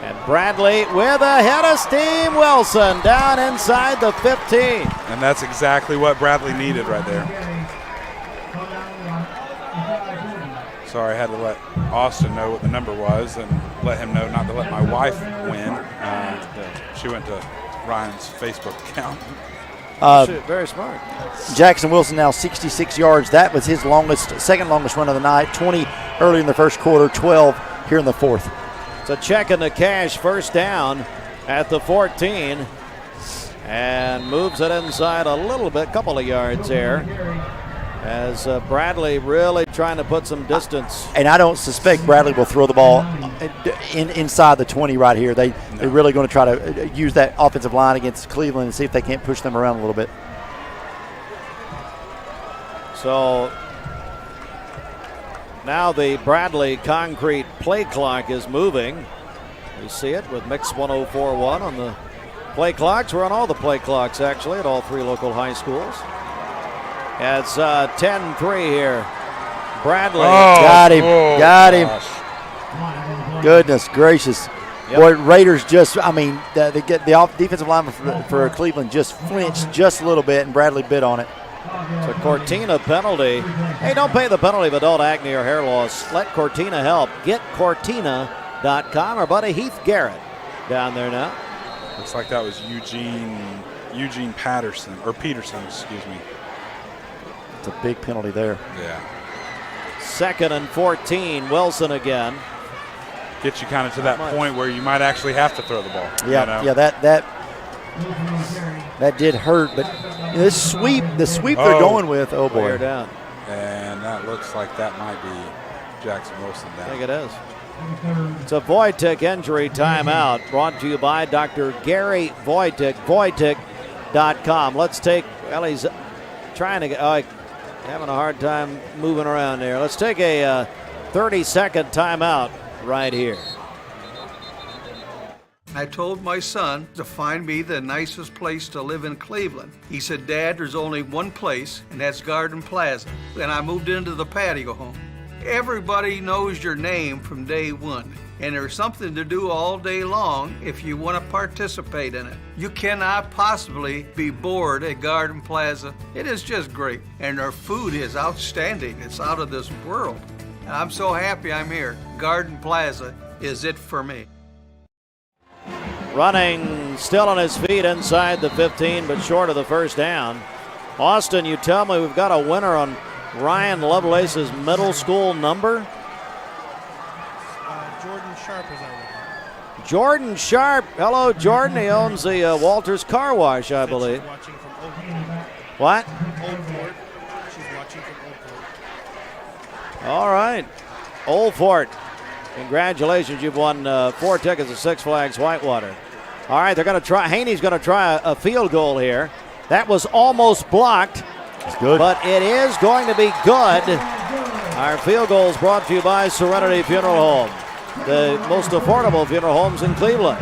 And Bradley with a head of steam. Wilson down inside the 15. And that's exactly what Bradley needed right there. Sorry, I had to let Austin know what the number was and let him know not to let my wife win. She went to Ryan's Facebook account. Very smart. Jackson Wilson now 66 yards. That was his second longest run of the night. 20 early in the first quarter, 12 here in the fourth. It's a check in the cash, first down at the 14. And moves it inside a little bit, couple of yards there. As Bradley really trying to put some distance. And I don't suspect Bradley will throw the ball inside the 20 right here. They're really going to try to use that offensive line against Cleveland and see if they can't push them around a little bit. So now the Bradley concrete play clock is moving. You see it with Mix 104.1 on the play clocks. We're on all the play clocks, actually, at all 3 local high schools. It's 10-3 here. Bradley. Got him. Got him. Gosh. Goodness gracious. Yep. Boy, Raiders just, I mean, the defensive lineman for Cleveland just flinched just a little bit, and Bradley bit on it. It's a Cortina penalty. Hey, don't pay the penalty of adult acne or hair loss. Let Cortina help. Get Cortina.com. Our buddy Heath Garrett down there now. Looks like that was Eugene Peterson, excuse me. It's a big penalty there. Yeah. 2nd and 14. Wilson again. Get you kind of to that point where you might actually have to throw the ball. Yeah, you know? yeah, that did hurt, but the sweep they're going with. Oh boy, they're down. And that looks like that might be Jackson Wilson down. I think it is. It's a Wojtek injury timeout brought to you by Dr. Gary Wojtek, Wojtek.com. Let's take, well, he's trying to get, having a hard time moving around there. Let's take a 30-second timeout right here. I told my son to find me the nicest place to live in Cleveland. He said, Dad, there's only one place, and that's Garden Plaza. And I moved into the patio home. Everybody knows your name from day one, and there's something to do all day long if you want to participate in it. You cannot possibly be bored at Garden Plaza. It is just great, and their food is outstanding. It's out of this world. And I'm so happy I'm here. Garden Plaza is it for me. Running still on his feet inside the 15, but short of the first down. Austin, you tell me we've got a winner on Ryan Lovelace's middle school number? Jordan Sharp is our winner. Jordan Sharp. Hello, Jordan. He owns the Walters Car Wash, I believe. She's watching from Old What? Fort. She's watching from Old Fort. All right. Old Fort. Congratulations. You've won 4 tickets to Six Flags Whitewater. All right, they're going to try. Haney's going to try a field goal here. That was almost blocked. It's good. But it is going to be good. Our field goal is brought to you by Serenity Funeral Home, the most affordable funeral homes in Cleveland.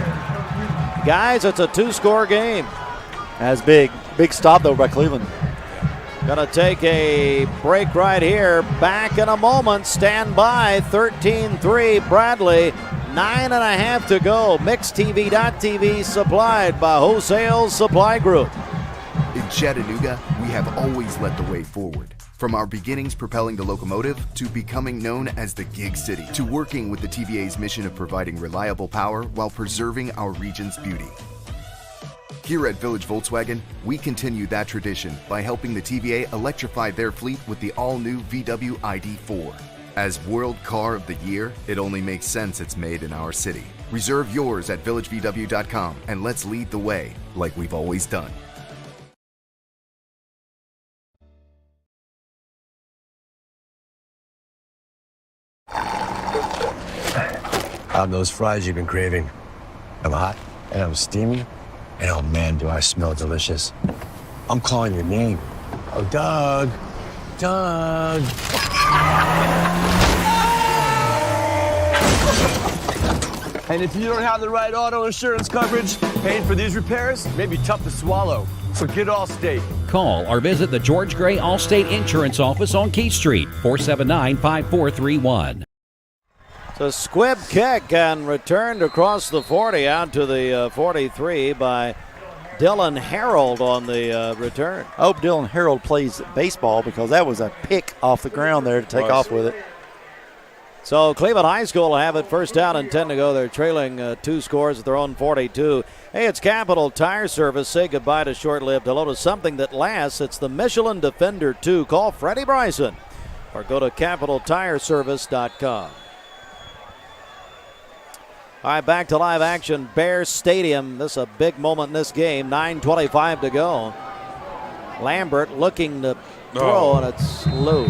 Guys, it's a 2-score game. That's big. Big stop, though, by Cleveland. Gonna take a break right here. Back in a moment. Stand by. 13-3 Bradley. 9.5 to go. MixTV.tv supplied by Wholesale Supply Group. In Chattanooga, we have always led the way forward. From our beginnings propelling the locomotive to becoming known as the Gig City to working with the TVA's mission of providing reliable power while preserving our region's beauty. Here at Village Volkswagen, we continue that tradition by helping the TVA electrify their fleet with the all-new VW ID4. As World Car of the Year, it only makes sense it's made in our city. Reserve yours at villagevw.com and let's lead the way like we've always done. How those fries you've been craving? I'm hot and I'm steamy. And oh man, do I smell delicious. I'm calling your name. Oh, Doug. Doug. And if you don't have the right auto insurance coverage, paying for these repairs may be tough to swallow. So get Allstate. Call or visit the George Gray Allstate Insurance Office on Keith Street, 479-5431. So squib kick and returned across the 40 out to the 43 by Dylan Harold on the return. I hope Dylan Harold plays baseball because that was a pick off the ground there to take off with it. So Cleveland High School will have it first down and 10 to go. They're trailing 2 scores at their own 42. Hey, it's Capital Tire Service. Say goodbye to short-lived. Hello to something that lasts. It's the Michelin Defender 2. Call Freddie Bryson or go to capitaltireservice.com. All right, back to live action. Bears Stadium. This is a big moment in this game. 9:25 to go. Lambert looking to throw, and it's low.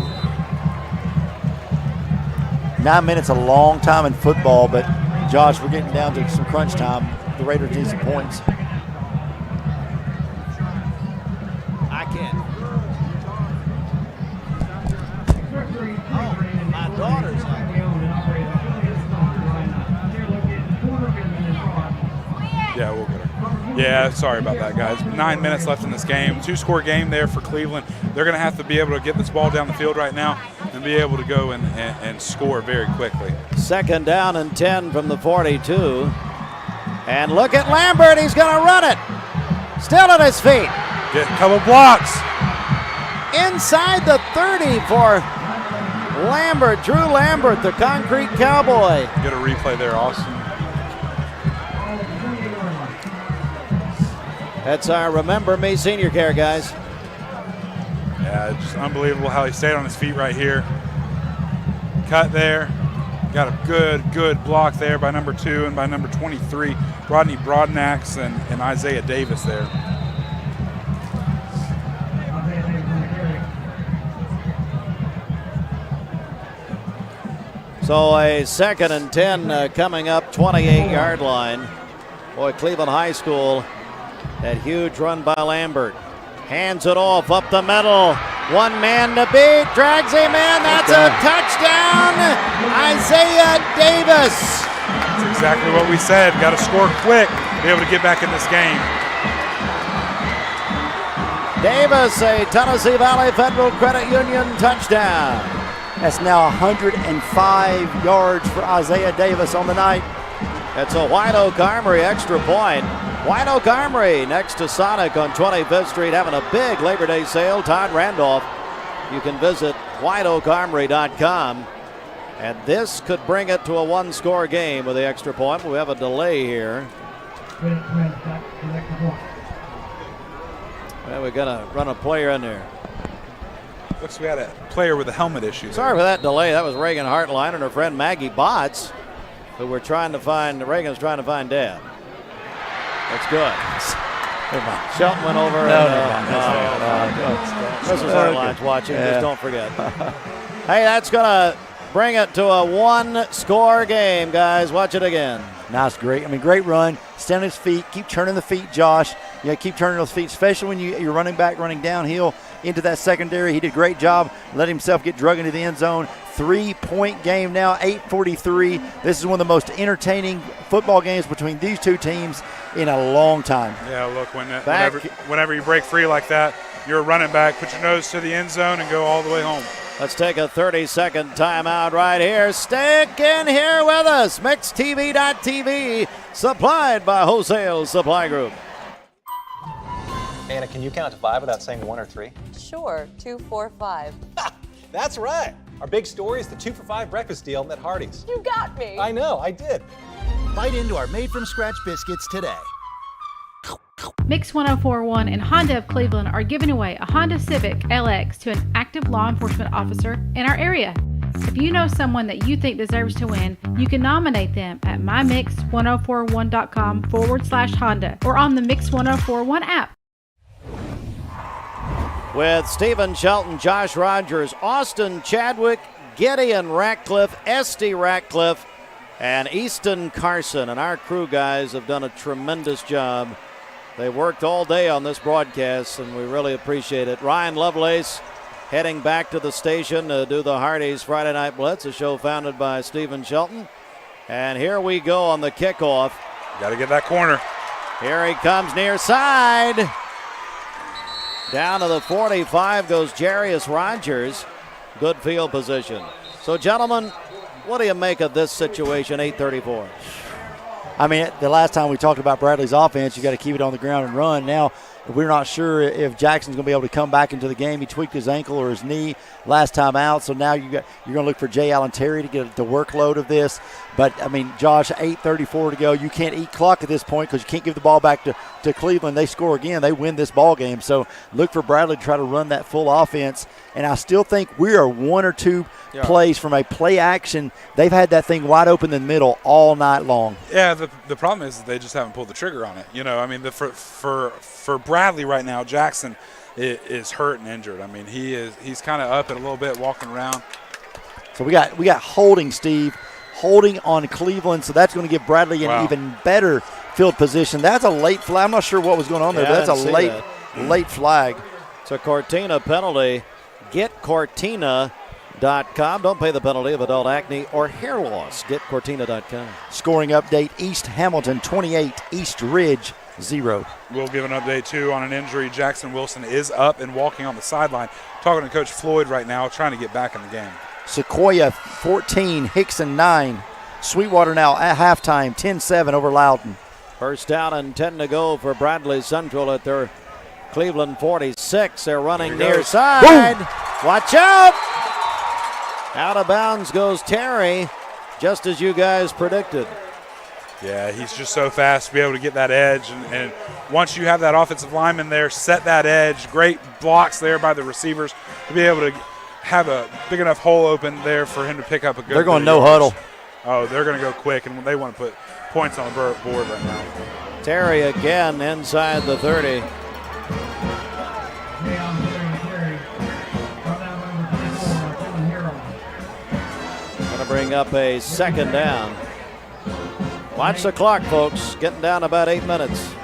9 minutes, a long time in football, but Josh, we're getting down to some crunch time. The Raiders need some points. I can't. Oh, my daughter's on. Yeah, we'll get her. Yeah, sorry about that, guys. 9 minutes left in this game. 2-score game there for Cleveland. They're going to have to be able to get this ball down the field right now and be able to go and score very quickly. Second down and 10 from the 42. And look at Lambert. He's going to run it. Still at his feet. Get a couple blocks. Inside the 30 for Lambert. Drew Lambert, the concrete cowboy. Get a replay there, Austin. That's our Remember Me Senior Care, guys. Yeah, just unbelievable how he stayed on his feet right here. Cut there. Got a good block there by number 2 and by number 23, Rodney Broadnax and Isaiah Davis there. So a second and 10 coming up, 28-yard line. Boy, Cleveland High School, that huge run by Lambert. Hands it off up the middle. One man to beat, drags him in. That's a touchdown, Isaiah Davis. That's exactly what we said. Got to score quick, be able to get back in this game. Davis, a Tennessee Valley Federal Credit Union touchdown. That's now 105 yards for Isaiah Davis on the night. It's a White Oak Armory extra point. White Oak Armory next to Sonic on 25th Street having a big Labor Day sale. Todd Randolph. You can visit whiteoakarmory.com. And this could bring it to a one-score game with the extra point. We have a delay here. Well, we're going to run a player in there. Looks we had a player with a helmet issue. Sorry for that delay. That was Reagan Hartline and her friend Maggie Botts, who were trying to find, Reagan's trying to find Dad. That's good. Shelton went over. Mrs. Hartline's watching. Just don't forget. Hey, that's going to bring it to a one-score game, guys. Watch it again. Nice, great. I mean, great run. Stay on his feet. Keep turning the feet, Josh. Yeah, keep turning those feet, especially when you're running back, running downhill into that secondary. He did a great job. Let himself get drug into the end zone. 3-point game now, 8:43. This is one of the most entertaining football games between these two teams. in a long time. Yeah, look, whenever you break free like that, you're a running back. Put your nose to the end zone and go all the way home. Let's take a 30-second timeout right here. Stick in here with us. MixTV.tv, supplied by Wholesale Supply Group. Anna, can you count to 5 without saying 1 or 3? Sure, 2, 4, 5. That's right. Our big story is the 2 for $5 breakfast deal at Hardee's. You got me. I know, I did. Bite into our made-from-scratch biscuits today. Mix 1041 and Honda of Cleveland are giving away a Honda Civic LX to an active law enforcement officer in our area. If you know someone that you think deserves to win, you can nominate them at mymix1041.com/Honda or on the Mix 1041 app. With Stephen Shelton, Josh Rogers, Austin Chadwick, Gideon Ratcliffe, Esty Ratcliffe, and Easton Carson. And our crew guys have done a tremendous job. They worked all day on this broadcast, and we really appreciate it. Ryan Lovelace heading back to the station to do the Hardee's Friday Night Blitz, a show founded by Stephen Shelton. And here we go on the kickoff. Got to get that corner. Here he comes near side. Down to the 45 goes Jarius Rogers. Good field position. So, gentlemen, what do you make of this situation, 8:34? I mean, the last time we talked about Bradley's offense, you got to keep it on the ground and run. Now, we're not sure if Jackson's going to be able to come back into the game. He tweaked his ankle or his knee last time out, so now you're going to look for Jay Allen Terry to get the workload of this. But, I mean, Josh, 8:34 to go. You can't eat clock at this point because you can't give the ball back to Cleveland. They score again. They win this ball game. So look for Bradley to try to run that full offense. And I still think we are 1 or 2 plays from a play action. They've had that thing wide open in the middle all night long. Yeah, the problem is they just haven't pulled the trigger on it. You know, I mean, for Bradley right now, Jackson is hurt and injured. I mean, he's kind of up and a little bit walking around. So we got holding, Steve. Holding on Cleveland, so that's going to give Bradley an even better field position. That's a late flag. I'm not sure what was going on there, but that's a late flag. It's a Cortina penalty. GetCortina.com. Don't pay the penalty of adult acne or hair loss. GetCortina.com. Scoring update, East Hamilton 28, East Ridge 0. We'll give an update, too, on an injury. Jackson Wilson is up and walking on the sideline. Talking to Coach Floyd right now, trying to get back in the game. Sequoia 14, Hickson 9. Sweetwater now at halftime, 10-7 over Loudon. First down and 10 to go for Bradley Central at their Cleveland 46. They're running near side. Boom. Watch out. Out of bounds goes Terry, just as you guys predicted. Yeah, he's just so fast to be able to get that edge. And once you have that offensive lineman there, set that edge. Great blocks there by the receivers to be able to have a big enough hole open there for him to pick up a good. They're going no huddle. Oh, they're going to go quick, and they want to put points on the board right now. Terry again inside the 30. Going to bring up a second down. Watch the clock, folks. Getting down about 8 minutes.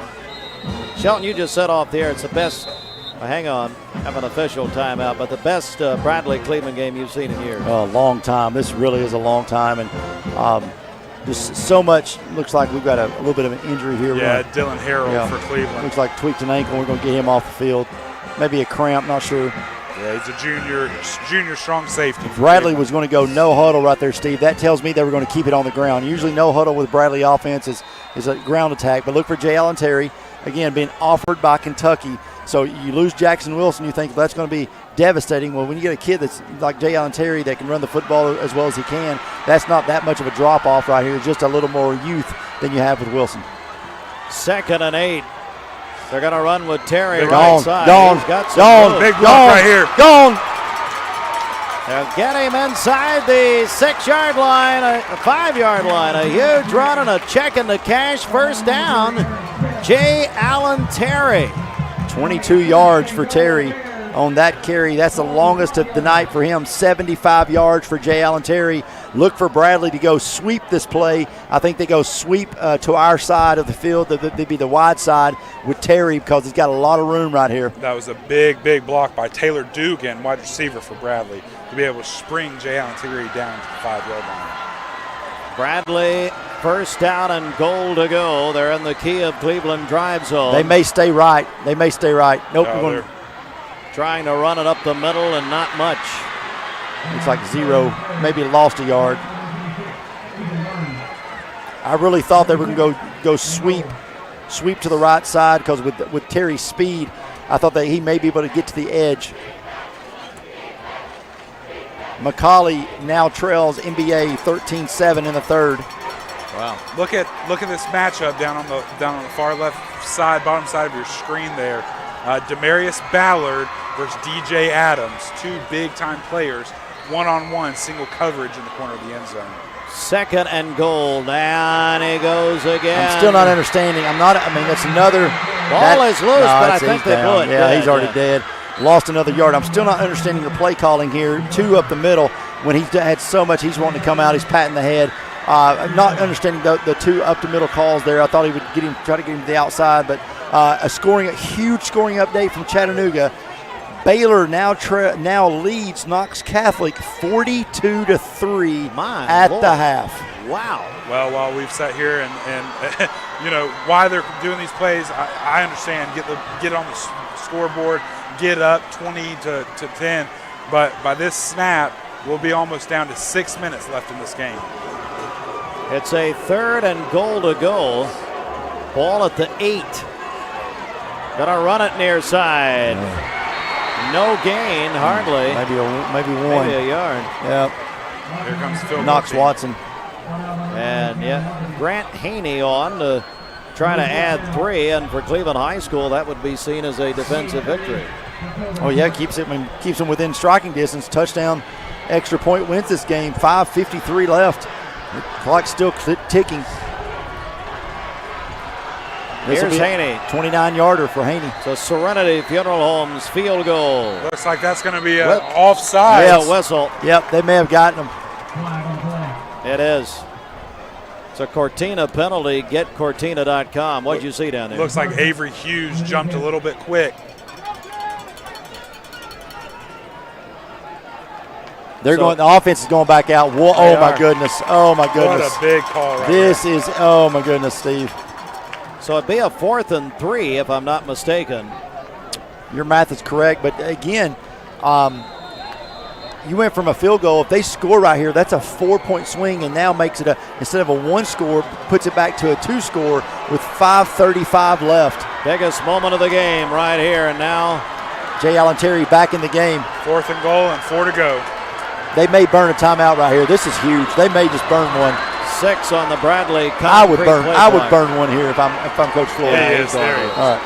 Shelton, you just said off the air it's the best. Hang on, have an official timeout, but the best Bradley Cleveland game you've seen in years. A long time. This really is a long time, and just so much. Looks like we've got a little bit of an injury here. Yeah, Dylan Harrell for Cleveland. Looks like tweaked an ankle. We're going to get him off the field. Maybe a cramp, not sure. Yeah, he's a junior strong safety. Bradley was going to go no huddle right there, Steve. That tells me they were going to keep it on the ground. Usually no huddle with Bradley offense is a ground attack, but look for Jay Allen Terry, again, being offered by Kentucky. So you lose Jackson Wilson, you think that's going to be devastating. Well, when you get a kid that's like Jay Allen Terry that can run the football as well as he can, that's not that much of a drop-off right here. It's just a little more youth than you have with Wilson. 2nd and 8. They're going to run with Terry right side. Gone. Big block right here. Gone. They'll get him inside the 6-yard line, a 5-yard line. A huge run and a check in the cash. First down, Jay Allen Terry. 22 yards for Terry on that carry. That's the longest of the night for him. 75 yards for Jay Allen Terry. Look for Bradley to go sweep this play. I think they go sweep to our side of the field. They'd be the wide side with Terry because he's got a lot of room right here. That was a big block by Taylor Dugan, wide receiver for Bradley, to be able to spring Jay Allen Terry down to the 5-yard line. Bradley First down and goal to go. They're in the key of Cleveland drive zone. They may stay right. Nope. They're trying to run it up the middle and not much. Looks like 0, maybe lost a yard. I really thought they were going to go sweep to the right side because with Terry's speed, I thought that he may be able to get to the edge. McCauley now trails NBA 13-7 in the third. Wow! Look at this matchup down on the far left side, bottom side of your screen there. Demarius Ballard versus DJ Adams, two big-time players, one-on-one, single coverage in the corner of the end zone. Second and goal, and he goes again. I'm still not understanding. That's another. Ball is loose, but I think they blew it. Yeah, he's already dead. Lost another yard. I'm still not understanding the play calling here. 2 up the middle when he's had so much. He's wanting to come out. He's patting the head. I'm not understanding the 2 up the middle calls there. I thought he would try to get him to the outside, but a huge scoring update from Chattanooga. Baylor now leads Knox Catholic 42-3 at the half. Wow. Well, while we've sat here and why they're doing these plays, I understand. Get on the scoreboard, get up 20-10. But by this snap, we'll be almost down to 6 minutes left in this game. It's a third and goal to go. Ball at the 8. Gonna run it near side. No gain, hardly. Maybe one. Maybe a yard. Yep. Here comes Phil Knox Watson. And Grant Haney on to try to add 3, and for Cleveland High School, that would be seen as a defensive victory. Oh yeah, keeps them within striking distance. Touchdown, extra point wins this game. 5:53 left. The clock's still ticking. Here's Haney. 29-yarder for Haney. So Serenity Funeral Homes field goal. Looks like that's going to be an offside. Yeah, whistle. Yep, they may have gotten him. It is. It's a Cortina penalty. GetCortina.com. What'd you see down there? Looks like Avery Hughes jumped a little bit quick. The offense is going back out. Oh my goodness. What a big call right there. Oh my goodness, Steve. So it'd be a 4th and 3 if I'm not mistaken. Your math is correct, but again, you went from a field goal. If they score right here, that's a 4-point swing, and now makes it instead of a 1 score, puts it back to a 2 score with 5:35 left. Biggest moment of the game right here, and now Jay Allen Terry back in the game. 4th and goal and 4 to go. They may burn a timeout right here. This is huge. They may just burn one. 6 on the Bradley. I would burn one here if I'm Coach Floyd. There he is. All right.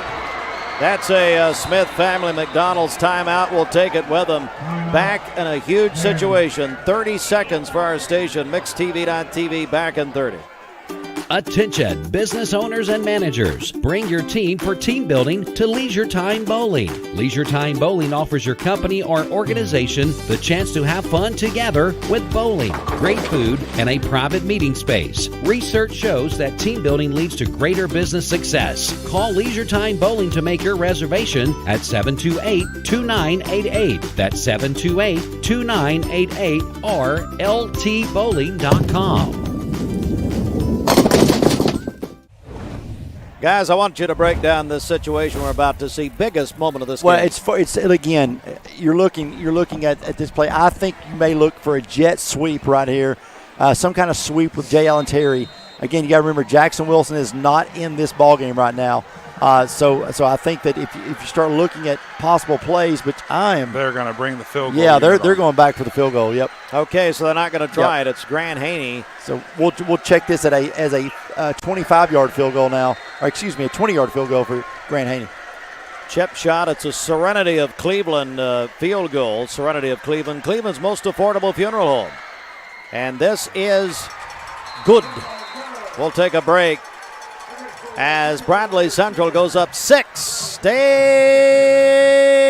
That's a Smith Family McDonald's timeout. We'll take it with them. Back in a huge situation. 30 seconds for our station. MixedTV.tv back in 30. Attention, business owners and managers. Bring your team for team building to Leisure Time Bowling. Leisure Time Bowling offers your company or organization the chance to have fun together with bowling, great food, and a private meeting space. Research shows that team building leads to greater business success. Call Leisure Time Bowling to make your reservation at 728-2988. That's 728-2988 or ltbowling.com. Guys, I want you to break down this situation we're about to see. Biggest moment of this game. Well, it's again, you're looking at this play. I think you may look for a jet sweep right here, some kind of sweep with Jay Allen Terry. Again, you got to remember Jackson Wilson is not in this ball game right now. So I think that if you start looking at possible plays, which they're going to bring the field goal. Yeah, they're going back for the field goal. Yep. Okay, so they're not going to try it. It's Grant Haney. So we'll check this as a 25-yard field goal now, or excuse me, a 20-yard field goal for Grant Haney. Chip shot. It's a Serenity of Cleveland field goal. Serenity of Cleveland, Cleveland's most affordable funeral home, and this is good. We'll take a break as Bradley Central goes up 6. Stay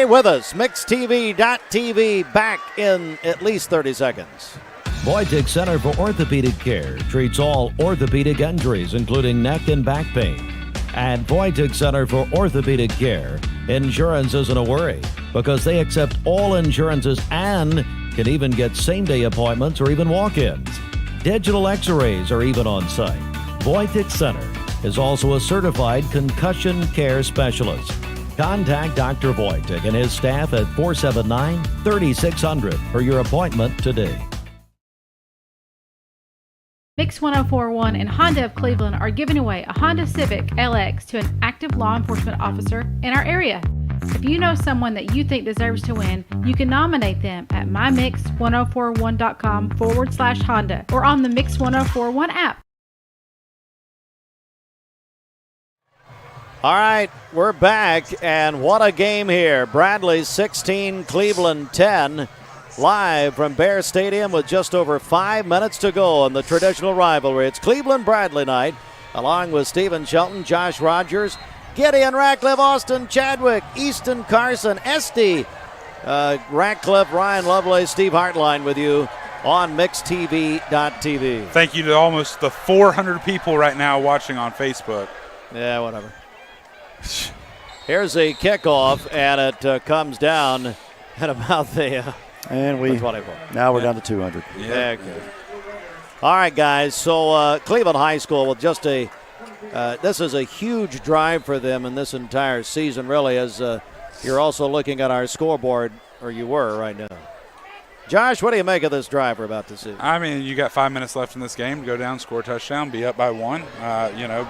with us. MixedTV.tv back in at least 30 seconds. Voitic Center for Orthopedic Care treats all orthopedic injuries, including neck and back pain. At Voitic Center for Orthopedic Care, insurance isn't a worry because they accept all insurances and can even get same-day appointments or even walk-ins. Digital x-rays are even on site. Wojtek Center is also a certified concussion care specialist. Contact Dr. Wojtek and his staff at 479-3600 for your appointment today. Mix 1041 and Honda of Cleveland are giving away a Honda Civic LX to an active law enforcement officer in our area. If you know someone that you think deserves to win, you can nominate them at mymix1041.com/Honda or on the Mix 1041 app. All right, we're back, and what a game here. Bradley 16, Cleveland 10. Live from Bear Stadium with just over 5 minutes to go in the traditional rivalry. It's Cleveland-Bradley night, along with Stephen Shelton, Josh Rogers, Gideon Ratcliffe, Austin Chadwick, Easton Carson, Esty Ratcliffe, Ryan Lovelace, Steve Hartline with you on MixTV.tv. Thank you to almost the 400 people right now watching on Facebook. Yeah, whatever. Here's a kickoff, and it comes down at about the... And now we're down to 200. Yeah. Okay. All right, guys. So Cleveland High School with just this is a huge drive for them in this entire season, really, as you're also looking at our scoreboard, or you were right now. Josh, what do you make of this drive we're about to see? I mean, you got 5 minutes left in this game to go down, score a touchdown, be up by 1.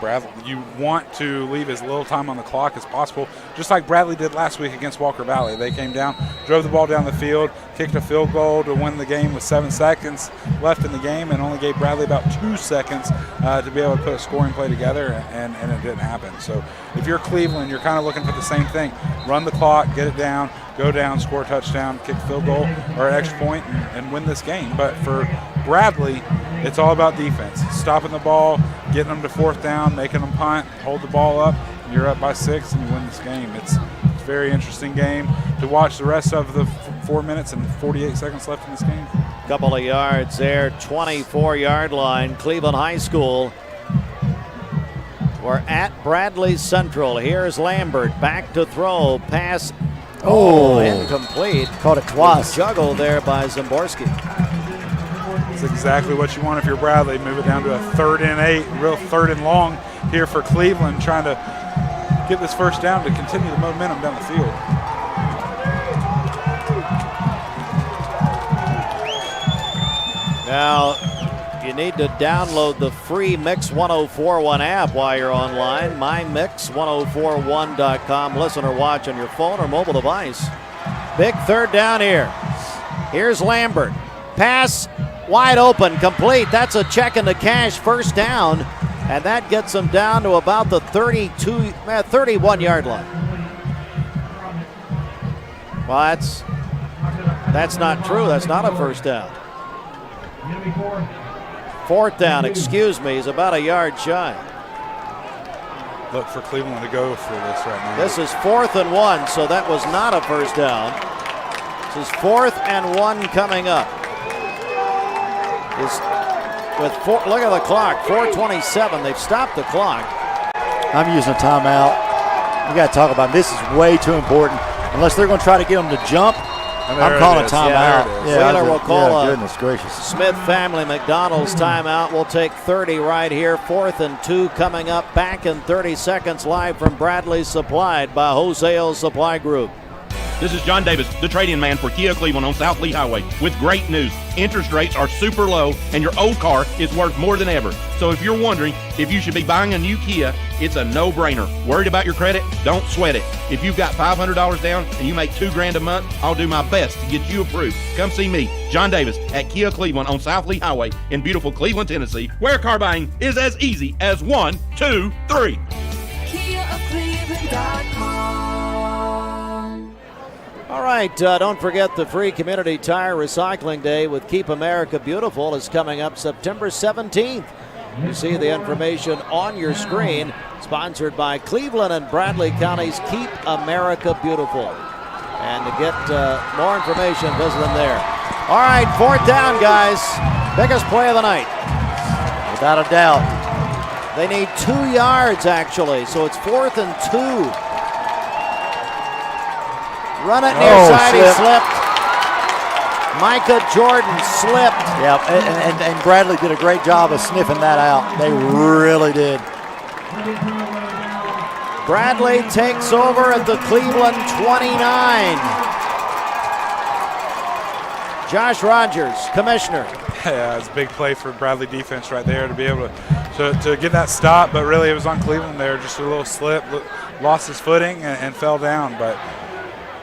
Bradley, you want to leave as little time on the clock as possible, just like Bradley did last week against Walker Valley. They came down, drove the ball down the field, kicked a field goal to win the game with 7 seconds left in the game, and only gave Bradley about 2 seconds to be able to put a scoring play together, and it didn't happen. So if you're Cleveland, you're kind of looking for the same thing. Run the clock, get it down, go down, score a touchdown, kick a field goal or an extra point, and win this game. But for Bradley, it's all about defense. Stopping the ball, getting them to 4th down, making them punt, hold the ball up, and you're up by 6 and you win this game. It's a very interesting game to watch the rest of the 4 minutes and 48 seconds left in this game. Couple of yards there, 24-yard line, Cleveland High School. We're at Bradley Central. Here's Lambert, back to throw, pass. Oh, incomplete. Caught it twice. Juggle there by Zimborski. It's exactly what you want if you're Bradley. Move it down to a 3rd and 8, real 3rd and long here for Cleveland, trying to get this first down to continue the momentum down the field. Now, you need to download the free Mix 1041 app while you're online. MyMix1041.com. Listen or watch on your phone or mobile device. Big 3rd down here. Here's Lambert. Pass wide open, complete. That's a check into cash, 1st down. And that gets them down to about the 31-yard line. Well, that's not true. That's not a 1st down. 4th down, excuse me, is about a yard shy. Look for Cleveland to go for this right now. This is 4th and 1, so that was not a 1st down. This is 4th and 1 coming up. Look at the clock, 4:27. They've stopped the clock. I'm using a timeout. We got to talk about this. Is way too important. Unless they're going to try to get them to jump. I'm calling a timeout. We'll call goodness gracious. Smith Family McDonald's timeout. We'll take 30 right here. 4th and 2 coming up. Back in 30 seconds live from Bradley, supplied by Wholesale Supply Group. This is John Davis, the trade-in man for Kia Cleveland on South Lee Highway, with great news. Interest rates are super low, and your old car is worth more than ever. So if you're wondering if you should be buying a new Kia, it's a no-brainer. Worried about your credit? Don't sweat it. If you've got $500 down and you make $2,000 a month, I'll do my best to get you approved. Come see me, John Davis, at Kia Cleveland on South Lee Highway in beautiful Cleveland, Tennessee, where car buying is as easy as 1, 2, 3. KiaCleveland.com. All right, don't forget the free Community Tire Recycling Day with Keep America Beautiful is coming up September 17th. You see the information on your screen, sponsored by Cleveland and Bradley County's Keep America Beautiful. And to get more information, visit them there. All right, 4th down, guys. Biggest play of the night. Without a doubt. They need 2 yards, actually, so it's 4th and 2. Run it near side, he slipped. Micah Jordan slipped. Yeah, and Bradley did a great job of sniffing that out. They really did. Bradley takes over at the Cleveland 29. Josh Rogers, commissioner. Yeah, it's a big play for Bradley defense right there to be able to get that stop, but really it was on Cleveland there. Just a little slip, lost his footing and fell down. But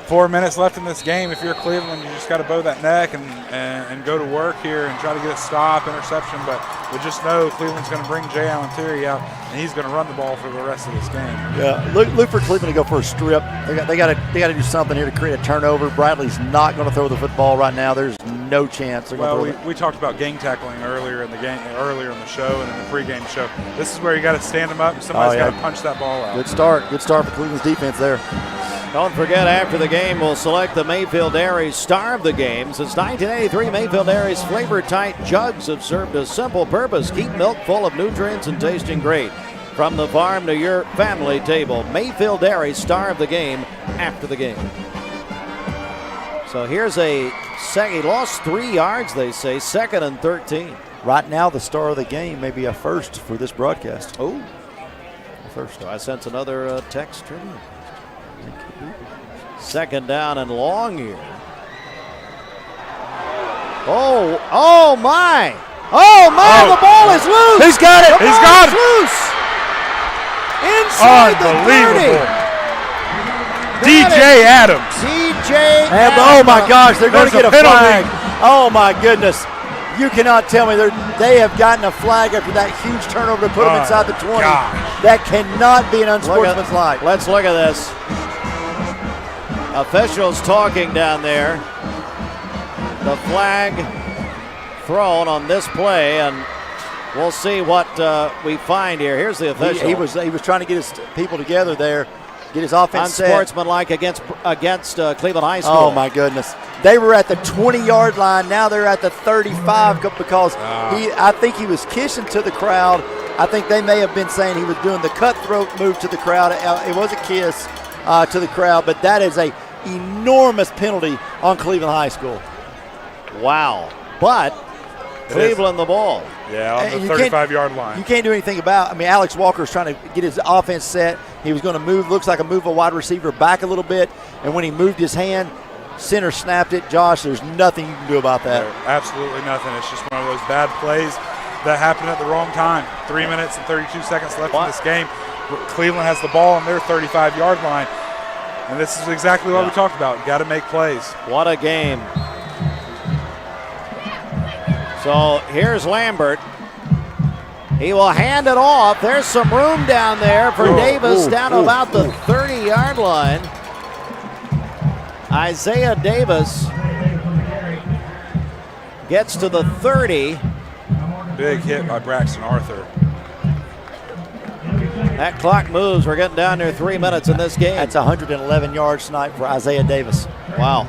4 minutes left in this game. If you're Cleveland, you just got to bow that neck and go to work here and try to get a stop, interception. But we just know Cleveland's going to bring Jay Allen Terry out, and he's going to run the ball for the rest of this game. Yeah, look for Cleveland to go for a strip. They got to do something here to create a turnover. Bradley's not going to throw the football right now. There's no chance. Well, we talked about gang tackling earlier in the game, earlier in the show and in the pregame show. This is where you got to stand them up, and somebody's got to punch that ball out. Good start for Cleveland's defense there. Don't forget, after the game, we'll select the Mayfield Dairy Star of the Game. Since 1983, Mayfield Dairy's flavor-tight jugs have served a simple purpose: keep milk full of nutrients and tasting great. From the farm to your family table, Mayfield Dairy Star of the Game after the game. So here's he lost 3 yards, they say, 2nd and 13. Right now, the star of the game may be a first for this broadcast. Oh, first. So I sense another text. 2nd down and long here. Oh my! The ball is loose! He's got it! He's got it! Loose! Inside the 30! DJ Adams. DJ Adams. Oh my gosh, they're going to get a flag. Oh my goodness. You cannot tell me they have gotten a flag after that huge turnover to put them inside the 20. Gosh. That cannot be an unsportsmanlike. Let's look at this. Officials talking down there. The flag thrown on this play, and we'll see what we find here. Here's the official. He was trying to get his people together there, get his offense set. Unsportsmanlike against Cleveland High School. Oh my goodness. They were at the 20-yard line. Now they're at the 35 because I think he was kissing to the crowd. I think they may have been saying he was doing the cutthroat move to the crowd. It was a kiss to the crowd, but that is a enormous penalty on Cleveland High School. Wow. But Cleveland the ball. Yeah, on the 35-yard line. You can't do anything about it. I mean, Alex Walker's trying to get his offense set. He was going to move, looks like a wide receiver back a little bit, and when he moved his hand, center snapped it. Josh, there's nothing you can do about that. Absolutely nothing. It's just one of those bad plays that happened at the wrong time. 3 minutes and 32 seconds left in this game. Cleveland has the ball on their 35-yard line, and this is exactly what we talked about. Got to make plays. What a game. So here's Lambert. He will hand it off. There's some room down there for Davis down to about the 30-yard line. Isaiah Davis gets to the 30. Big hit by Braxton Arthur. That clock moves. We're getting down near 3 minutes in this game. That's 111 yards tonight for Isaiah Davis. Wow.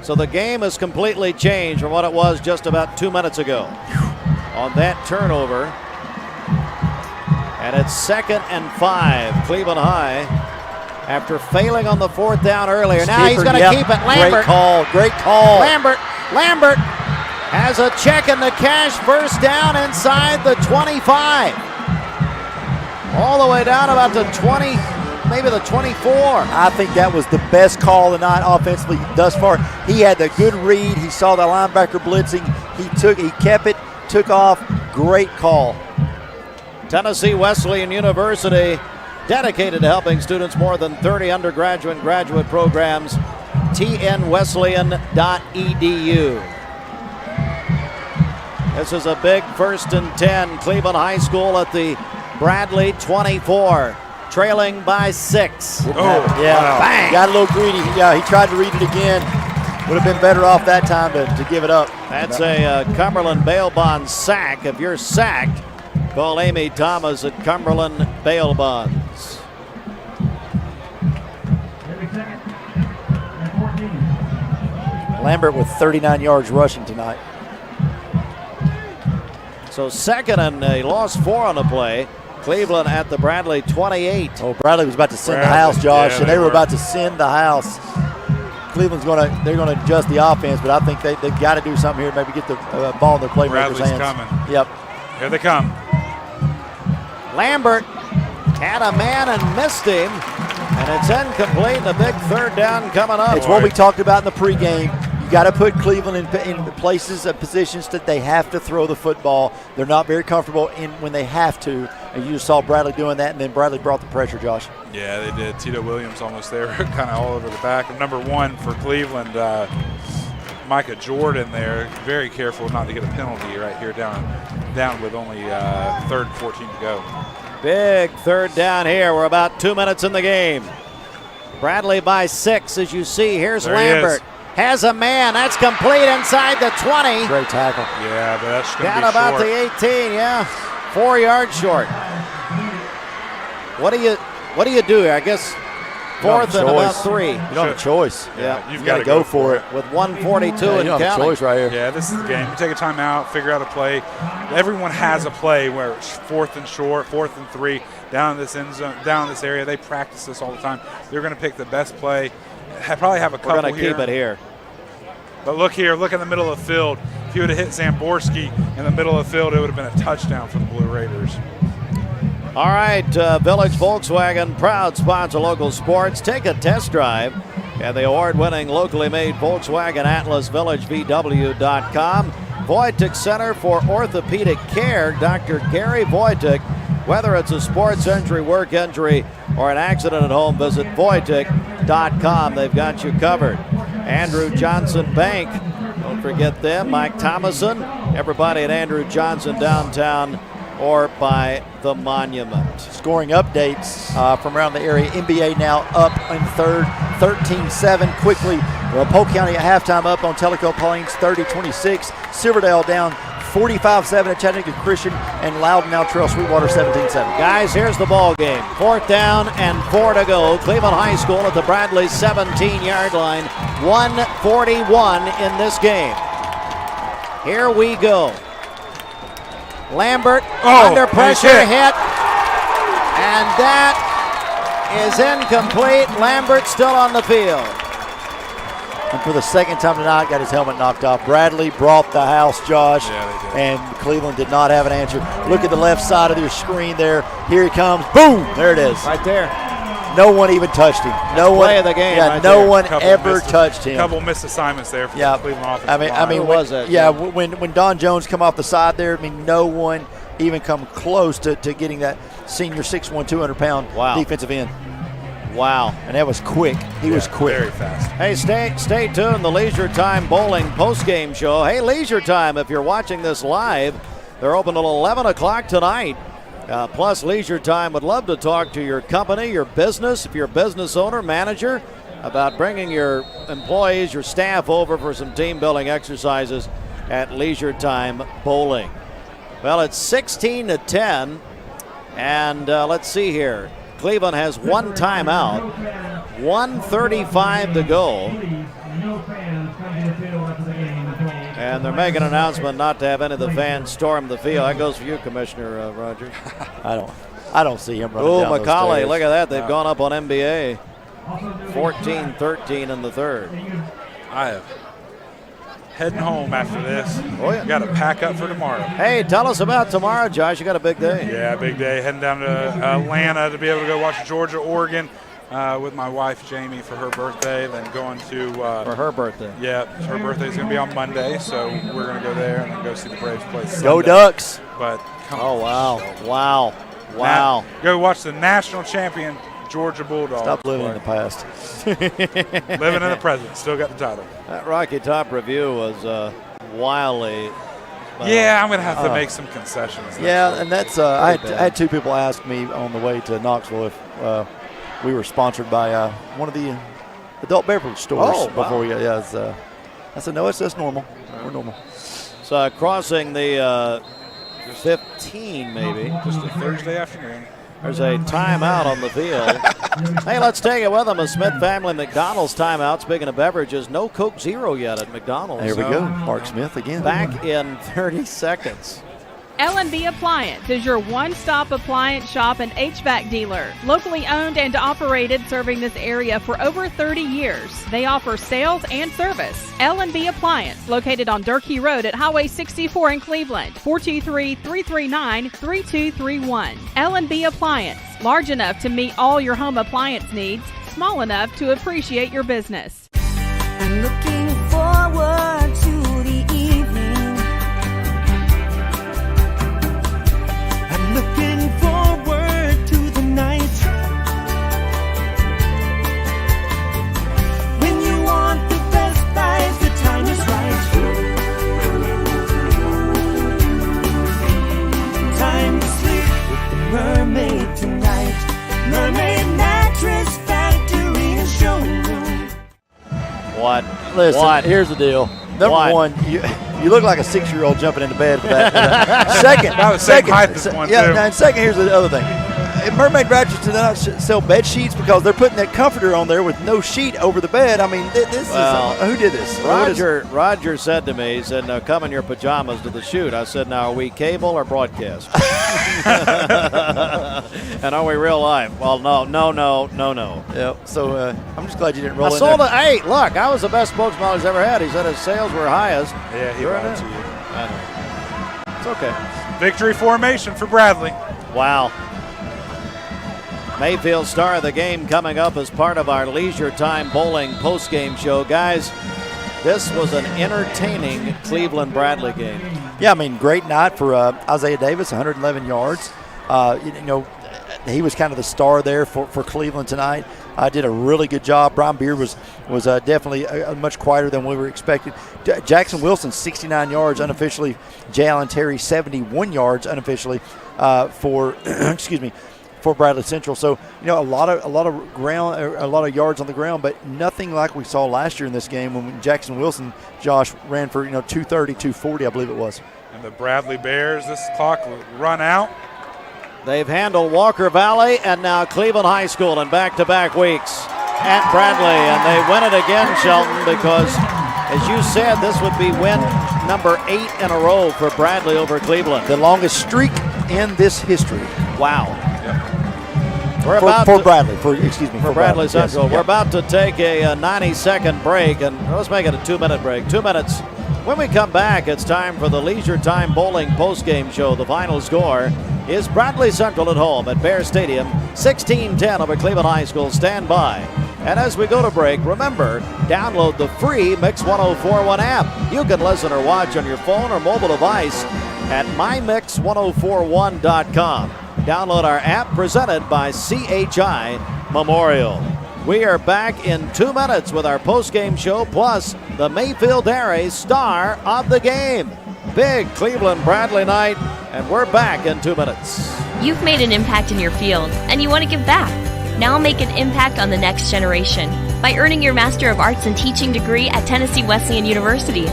So the game has completely changed from what it was just about 2 minutes ago on that turnover. And it's 2nd and 5. Cleveland High, after failing on the 4th down earlier. Now he's going to keep it. Lambert. Great call. Lambert has a check in the cash. First down inside the 25. All the way down about the 20, maybe the 24. I think that was the best call of the night offensively thus far. He had the good read. He saw the linebacker blitzing. He kept it, took off. Great call. Tennessee Wesleyan University, dedicated to helping students more than 30 undergraduate and graduate programs. tnwesleyan.edu. This is a big 1st and 10. Cleveland High School at the Bradley 24. Trailing by 6. Wow. Bang. Got a little greedy. Yeah, he tried to read it again. Would have been better off that time to give it up. That's a Cumberland Bail Bond sack. If you're sacked, call Amy Thomas at Cumberland Bail Bonds. Lambert with 39 yards rushing tonight. So 2nd and a loss 4 on the play. Cleveland at the Bradley 28. Oh, Bradley was about to send the house, Josh, and they were about to send the house. Cleveland's they're gonna adjust the offense, but I think they've got to do something here. Maybe get the ball in their playmakers' hands. Coming. Yep. Here they come. Lambert had a man and missed him, and it's incomplete. The big third down coming up. It's what we talked about in the pregame. You got to put Cleveland in places and positions that they have to throw the football. They're not very comfortable when they have to, and you just saw Bradley doing that, and then Bradley brought the pressure, Josh. Yeah, they did. Tito Williams almost there, kind of all over the back. And number 1 for Cleveland, Micah Jordan there, very careful not to get a penalty right here down with only 3rd and 14 to go. Big third down here. We're about 2 minutes in the game. Bradley by 6, as you see. Here's Lambert. Has a man. That's complete inside the 20. Great tackle. Yeah, but that's going to be down about short. the 18, yeah. 4 yards short. What do you do here? I guess 4th and about 3. You don't have a choice. Yeah, you've you got to go for it. With 1:42 you and don't have a counting. choice right here. Yeah, this is the game. You take a timeout, figure out a play. Everyone has a play where it's 4th and short, 4th and 3, down in this end zone, down in this area. They practice this all the time. They're going to pick the best play. Probably have a couple here. We're going to keep it here. But look here, look in the middle of the field. If you would have hit Zamborski in the middle of the field, it would have been a touchdown for the Blue Raiders. All right, Village Volkswagen, proud sponsor local sports. Take a test drive at the award-winning locally made Volkswagen Atlas, VillageVW.com. Voitic Center for Orthopedic Care, Dr. Gary Voitic. Whether it's a sports injury, work injury, or an accident at home, visit Voitic.com. They've got you covered. Andrew Johnson Bank, don't forget them. Mike Thomason, everybody at Andrew Johnson downtown or by the Monument. Scoring updates from around the area. NBA now up in third, 13-7 quickly. Polk County at halftime up on Tellico Plains, 30-26. Silverdale down 45-7 at Chattanooga Christian, and Loudon now trails Sweetwater 17-7. Guys, here's the ball game. 4th down and 4 to go. Cleveland High School at the Bradley 17-yard line. 1:41 in this game. Here we go. Lambert under pressure, hit, and that is incomplete. Lambert still on the field. And for the second time tonight, got his helmet knocked off. Bradley brought the house, Josh. Yeah, they did. And Cleveland did not have an answer. Look at the left side of your screen there. Here he comes. Boom! There it is. Right there. No one even touched him. No one. Play of the game. Yeah, right no there. one ever touched him. A couple missed assignments there for the Cleveland offense. I mean, was it? Yeah, when Don Jones come off the side there, I mean, no one even come close to getting that senior 6'1", 200-pound defensive end. Wow. And that was quick. He was quick. Very fast. Hey, stay tuned. The Leisure Time Bowling postgame show. Hey, Leisure Time, if you're watching this live, they're open till 11 o'clock tonight. Plus, Leisure Time would love to talk to your company, your business, if you're a business owner, manager, about bringing your employees, your staff over for some team building exercises at Leisure Time Bowling. Well, it's 16-10, and let's see here. Cleveland has one timeout, 1:35 to go. And they're making an announcement not to have any of the fans storm the field. That goes for you, Commissioner Roger. I don't see him running down those Macaulay, stairs. look at that. They've gone up on NBA. 14-13 in the third. I have heading home after this. Oh, yeah. Got to pack up for tomorrow. Hey, tell us about tomorrow, Josh. You got a big day. Yeah, big day. Heading down to Atlanta to be able to go watch Georgia, Oregon with my wife, Jamie, for her birthday. Then going to... for her birthday. Yeah, her birthday's going to be on Monday, so we're going to go there and then go see the Braves play Sunday. Go Ducks. But wow. Wow. Go watch the national champion Georgia Bulldogs. Stop living in the past. Living in the present. Still got the title. That Rocky Top review was wildly... yeah, I'm going to have to make some concessions. Yeah, and that's I had two people ask me on the way to Knoxville if we were sponsored by one of the adult beverage stores before we I said, no, it's just normal. We're normal. So crossing the 15 maybe. Just a Thursday afternoon. There's a timeout on the field. Hey, let's take it with them. A Smith family McDonald's timeout. Speaking of beverages, no Coke Zero yet at McDonald's. There we go. Mark Smith again. Back in 30 seconds. L&B Appliance is your one-stop appliance shop and HVAC dealer. Locally owned and operated, serving this area for over 30 years. They offer sales and service. L&B Appliance, located on Durkee Road at Highway 64 in Cleveland. 423-339-3231. L&B Appliance, large enough to meet all your home appliance needs, small enough to appreciate your business. I'm looking forward to the evening. I'm looking forward to the night. When you want the best price, the time is right. Time to sleep with the mermaid tonight. Mermaid Mattress Factory and Showroom. What? Listen, What? here's the deal. Number What? one, you look like a 6-year-old jumping into bed for that. Second, About the same height as one, yeah. too. And second, here's the other thing. Mermaid Mattress do not sell bed sheets because they're putting that comforter on there with no sheet over the bed. I mean, this is who did this? Roger said to me, he said, "Now come in your pajamas to the shoot." I said, "Now are we cable or broadcast?" And are we real live? Well, no. Yeah. So I'm just glad you didn't roll in sold there. it. Hey, look, I was the best spokesman he's ever had. He said his sales were highest. Yeah, he Sure lied enough. to you. I know. It's okay. Victory formation for Bradley. Wow. Mayfield star of the game coming up as part of our Leisure Time Bowling postgame show. Guys, this was an entertaining Cleveland-Bradley game. Yeah, I mean, great night for Isaiah Davis, 111 yards. He was kind of the star there for Cleveland tonight. Did a really good job. Brian Beard was definitely much quieter than we were expecting. Jackson Wilson, 69 yards unofficially. Jay Allen Terry, 71 yards unofficially for for Bradley Central. So a lot of ground, a lot of yards on the ground, but nothing like we saw last year in this game when Jackson Wilson, Josh, ran for 230, 240, I believe it was. And the Bradley Bears, this clock will run out. They've handled Walker Valley and now Cleveland High School in back-to-back weeks at Bradley, and they win it again, Shelton, because, as you said, this would be win number 8 in a row for Bradley over Cleveland. The longest streak in this history. Wow. Yep. We're for Bradley Central. Yes. We're about to take a 90-second break, and let's make it a 2-minute break. 2 minutes. When we come back, it's time for the Leisure Time Bowling postgame show. The final score is Bradley Central at home at Bear Stadium, 16-10 over Cleveland High School. Stand by. And as we go to break, remember, download the free Mix 1041 app. You can listen or watch on your phone or mobile device at mymix1041.com. Download our app presented by CHI Memorial. We are back in 2 minutes with our postgame show, plus the Mayfield Dairy star of the game. Big Cleveland-Bradley night, and we're back in 2 minutes. You've made an impact in your field, and you want to give back. Now make an impact on the next generation by earning your Master of Arts in Teaching degree at Tennessee Wesleyan University.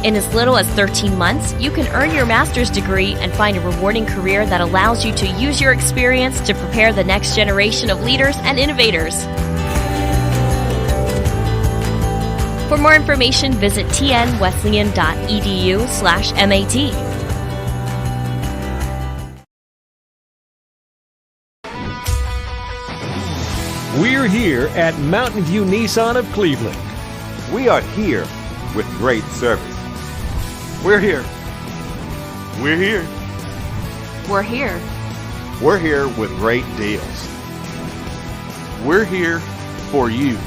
In as little as 13 months, you can earn your master's degree and find a rewarding career that allows you to use your experience to prepare the next generation of leaders and innovators. For more information, visit tnwesleyan.edu/MAT. We're here at Mountain View Nissan of Cleveland. We are here with great service. We're here. We're here. We're here. We're here with great deals. We're here for you.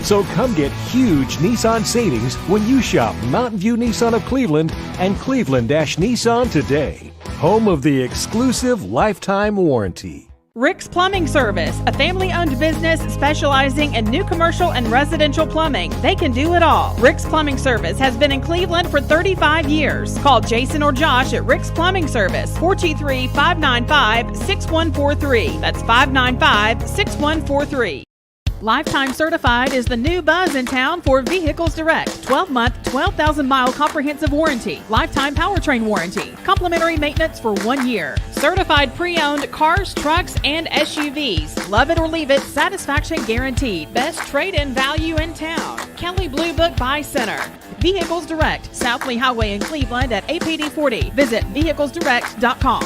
So come get huge Nissan savings when you shop Mountain View Nissan of Cleveland and Cleveland-Nissan today. Home of the exclusive lifetime warranty. Rick's Plumbing Service, a family-owned business specializing in new commercial and residential plumbing. They can do it all. Rick's Plumbing Service has been in Cleveland for 35 years. Call Jason or Josh at Rick's Plumbing Service, 423-595-6143. That's 595-6143. Lifetime Certified is the new buzz in town for Vehicles Direct. 12-month, 12,000-mile comprehensive warranty. Lifetime powertrain warranty. Complimentary maintenance for 1 year. Certified pre-owned cars, trucks, and SUVs. Love it or leave it, satisfaction guaranteed. Best trade-in value in town. Kelly Blue Book Buy Center. Vehicles Direct, South Lee Highway in Cleveland at APD 40. Visit vehiclesdirect.com.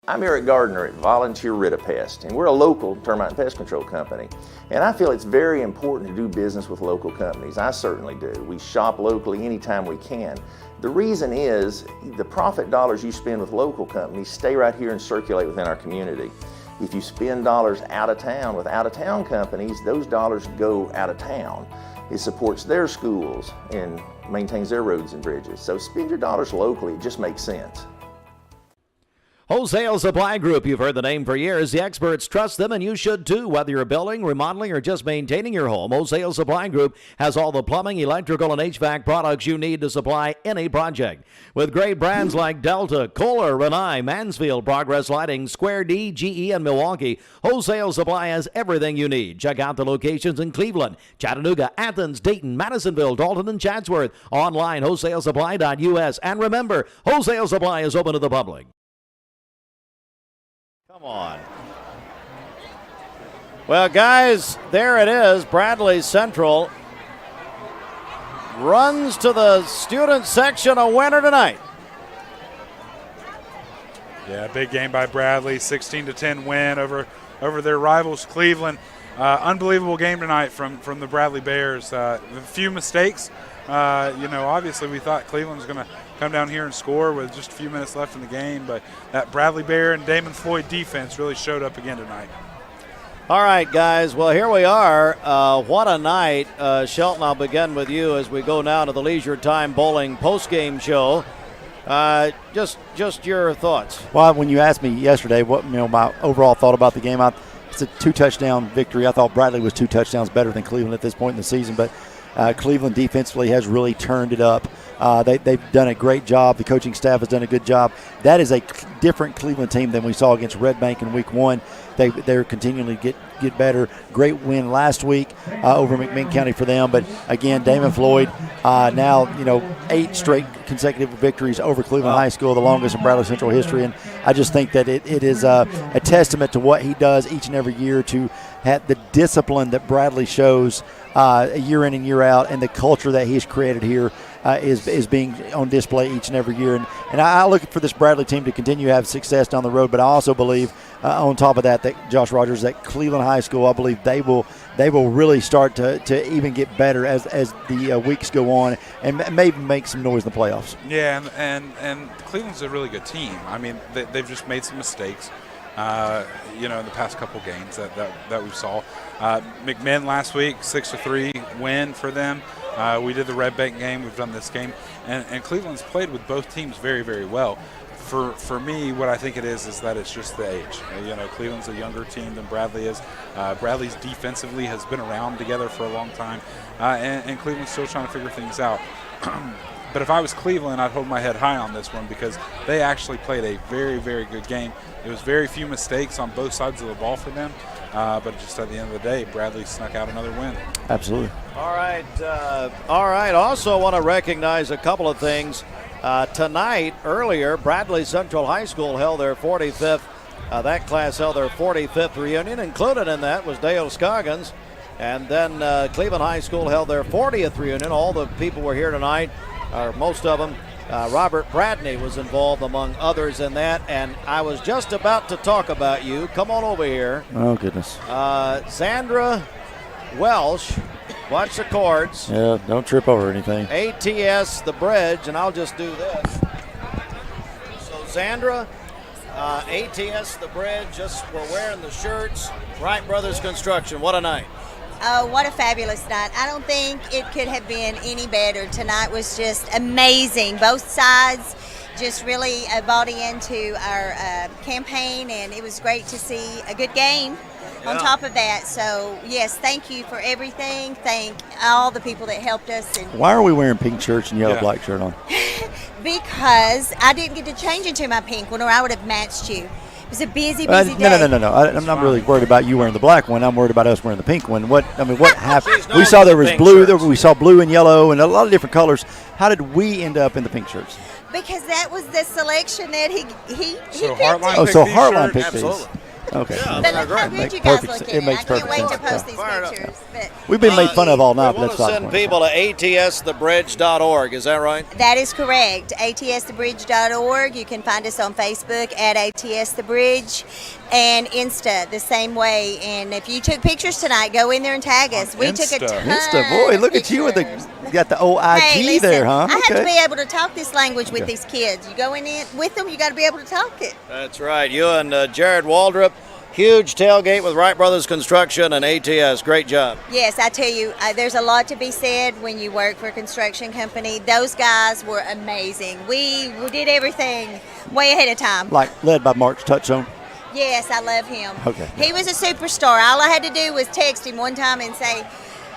I'm Eric Gardner at Volunteer Rid-A-Pest, and we're a local termite and pest control company. And I feel it's very important to do business with local companies. I certainly do. We shop locally anytime we can. The reason is the profit dollars you spend with local companies stay right here and circulate within our community. If you spend dollars out of town with out-of-town companies, those dollars go out of town. It supports their schools and maintains their roads and bridges. So spend your dollars locally, it just makes sense. Wholesale Supply Group, you've heard the name for years. The experts trust them, and you should too. Whether you're building, remodeling, or just maintaining your home, Wholesale Supply Group has all the plumbing, electrical, and HVAC products you need to supply any project. With great brands like Delta, Kohler, Rinnai, Mansfield, Progress Lighting, Square D, GE, and Milwaukee, Wholesale Supply has everything you need. Check out the locations in Cleveland, Chattanooga, Athens, Dayton, Madisonville, Dalton, and Chatsworth. Online, wholesalesupply.us. And remember, Wholesale Supply is open to the public. Come on. Well, guys, there it is. Bradley Central runs to the student section a winner tonight. Yeah, big game by Bradley, 16-10 win over their rivals Cleveland. Unbelievable game tonight from the Bradley Bears. A few mistakes. Obviously we thought Cleveland was going to come down here and score with just a few minutes left in the game, but that Bradley Bear and Damon Floyd defense really showed up again tonight. All right, guys. Well, here we are. What a night. Shelton, I'll begin with you as we go now to the Leisure Time Bowling postgame show. Just your thoughts. Well, when you asked me yesterday what my overall thought about the game, it's a 2-touchdown victory. I thought Bradley was 2 touchdowns better than Cleveland at this point in the season, but Cleveland defensively has really turned it up. They've done a great job. The coaching staff has done a good job. That is a different Cleveland team than we saw against Red Bank in Week 1. They're continually get better. Great win last week over McMinn County for them. But again, Damon Floyd now 8 straight consecutive victories over Cleveland High School, the longest in Bradley Central history. And I just think that it is a testament to what he does each and every year, to have the discipline that Bradley shows year in and year out, and the culture that he's created here is being on display each and every year. And I look for this Bradley team to continue to have success down the road, but I also believe on top of that Josh Rogers, that Cleveland High School, I believe they will really start to even get better as the weeks go on, and maybe make some noise in the playoffs. Yeah, and Cleveland's a really good team. I mean, they've just made some mistakes. In the past couple games that we saw. McMinn last week, 6-3 win for them. We did the Red Bank game. We've done this game. And Cleveland's played with both teams very, very well. For me, what I think it is that it's just the age. Cleveland's a younger team than Bradley is. Bradley's defensively has been around together for a long time. And Cleveland's still trying to figure things out. But if I was Cleveland, I'd hold my head high on this one, because they actually played a very, very good game. It was very few mistakes on both sides of the ball for them. But just at the end of the day, Bradley snuck out another win. Absolutely. All right. Also want to recognize a couple of things. Tonight, earlier, Bradley Central High School held their 45th. That class held their 45th reunion. Included in that was Dale Scoggins. And then Cleveland High School held their 40th reunion. All the people were here tonight, or most of them. Robert Bradney was involved among others in that, and I was just about to talk about you. Come on over here. Oh, goodness. Sandra Welsh, watch the cords. Yeah, don't trip over anything. ATS the bridge, and I'll just do this. So Sandra, ATS the bridge, we're wearing the shirts. Wright Brothers Construction, what a night. Oh, what a fabulous night. I don't think it could have been any better. Tonight was just amazing. Both sides just really bought into our campaign, and it was great to see a good game on top of that. So, yes, thank you for everything. Thank all the people that helped us. And why are we wearing pink shirts and yellow black shirt on? Because I didn't get to change into my pink one, or I would have matched you. It was a busy day. No. I'm not really worried about you wearing the black one. I'm worried about us wearing the pink one. What happened? We saw there was blue. We saw blue and yellow and a lot of different colors. How did we end up in the pink shirts? Because that was the selection that he so picked. Heartline Heartline picked these. Absolutely. Okay. But look how good you guys look in it makes I can't perfect wait sense. to post Yeah. these pictures. But We've been made fun of all night, We but want that's to not the send point. people to atsthebridge.org. Is that right? that is correct. atsthebridge.org. You can find us on Facebook at ATSTheBridge and Insta the same way. And if you took pictures tonight, go in there and tag us. We took a ton. Insta, boy, look at you with the got the old IG Hey, listen, there, huh? I have to Okay. be able to talk this language with Okay. these kids. You go in with them, you got to be able to talk it. That's right. You and Jared Waldrop, huge tailgate with Wright Brothers Construction and ATS. Great job. Yes, I tell you, there's a lot to be said when you work for a construction company. Those guys were amazing. We did everything way ahead of time. Like led by Mark's Touchstone. Yes, I love him. Okay. He was a superstar. All I had to do was text him one time and say,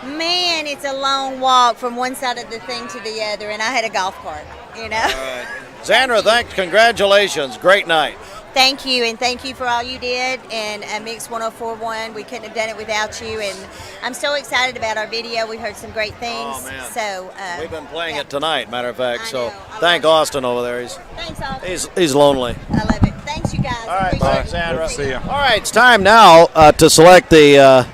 man, it's a long walk from one side of the thing to the other, and I had a golf cart, you know. All right. Sandra, thanks. Congratulations. Great night. Thank you, and thank you for all you did. And Mix 104.1, we couldn't have done it without you. And I'm so excited about our video. We heard some great things. Oh, man. So We've been playing it tonight, matter of fact. So thank Austin over there. Thanks, Austin. He's lonely. I love it. Thanks, you guys. All right, Appreciate it. Sandra. See ya. All right, it's time now to select the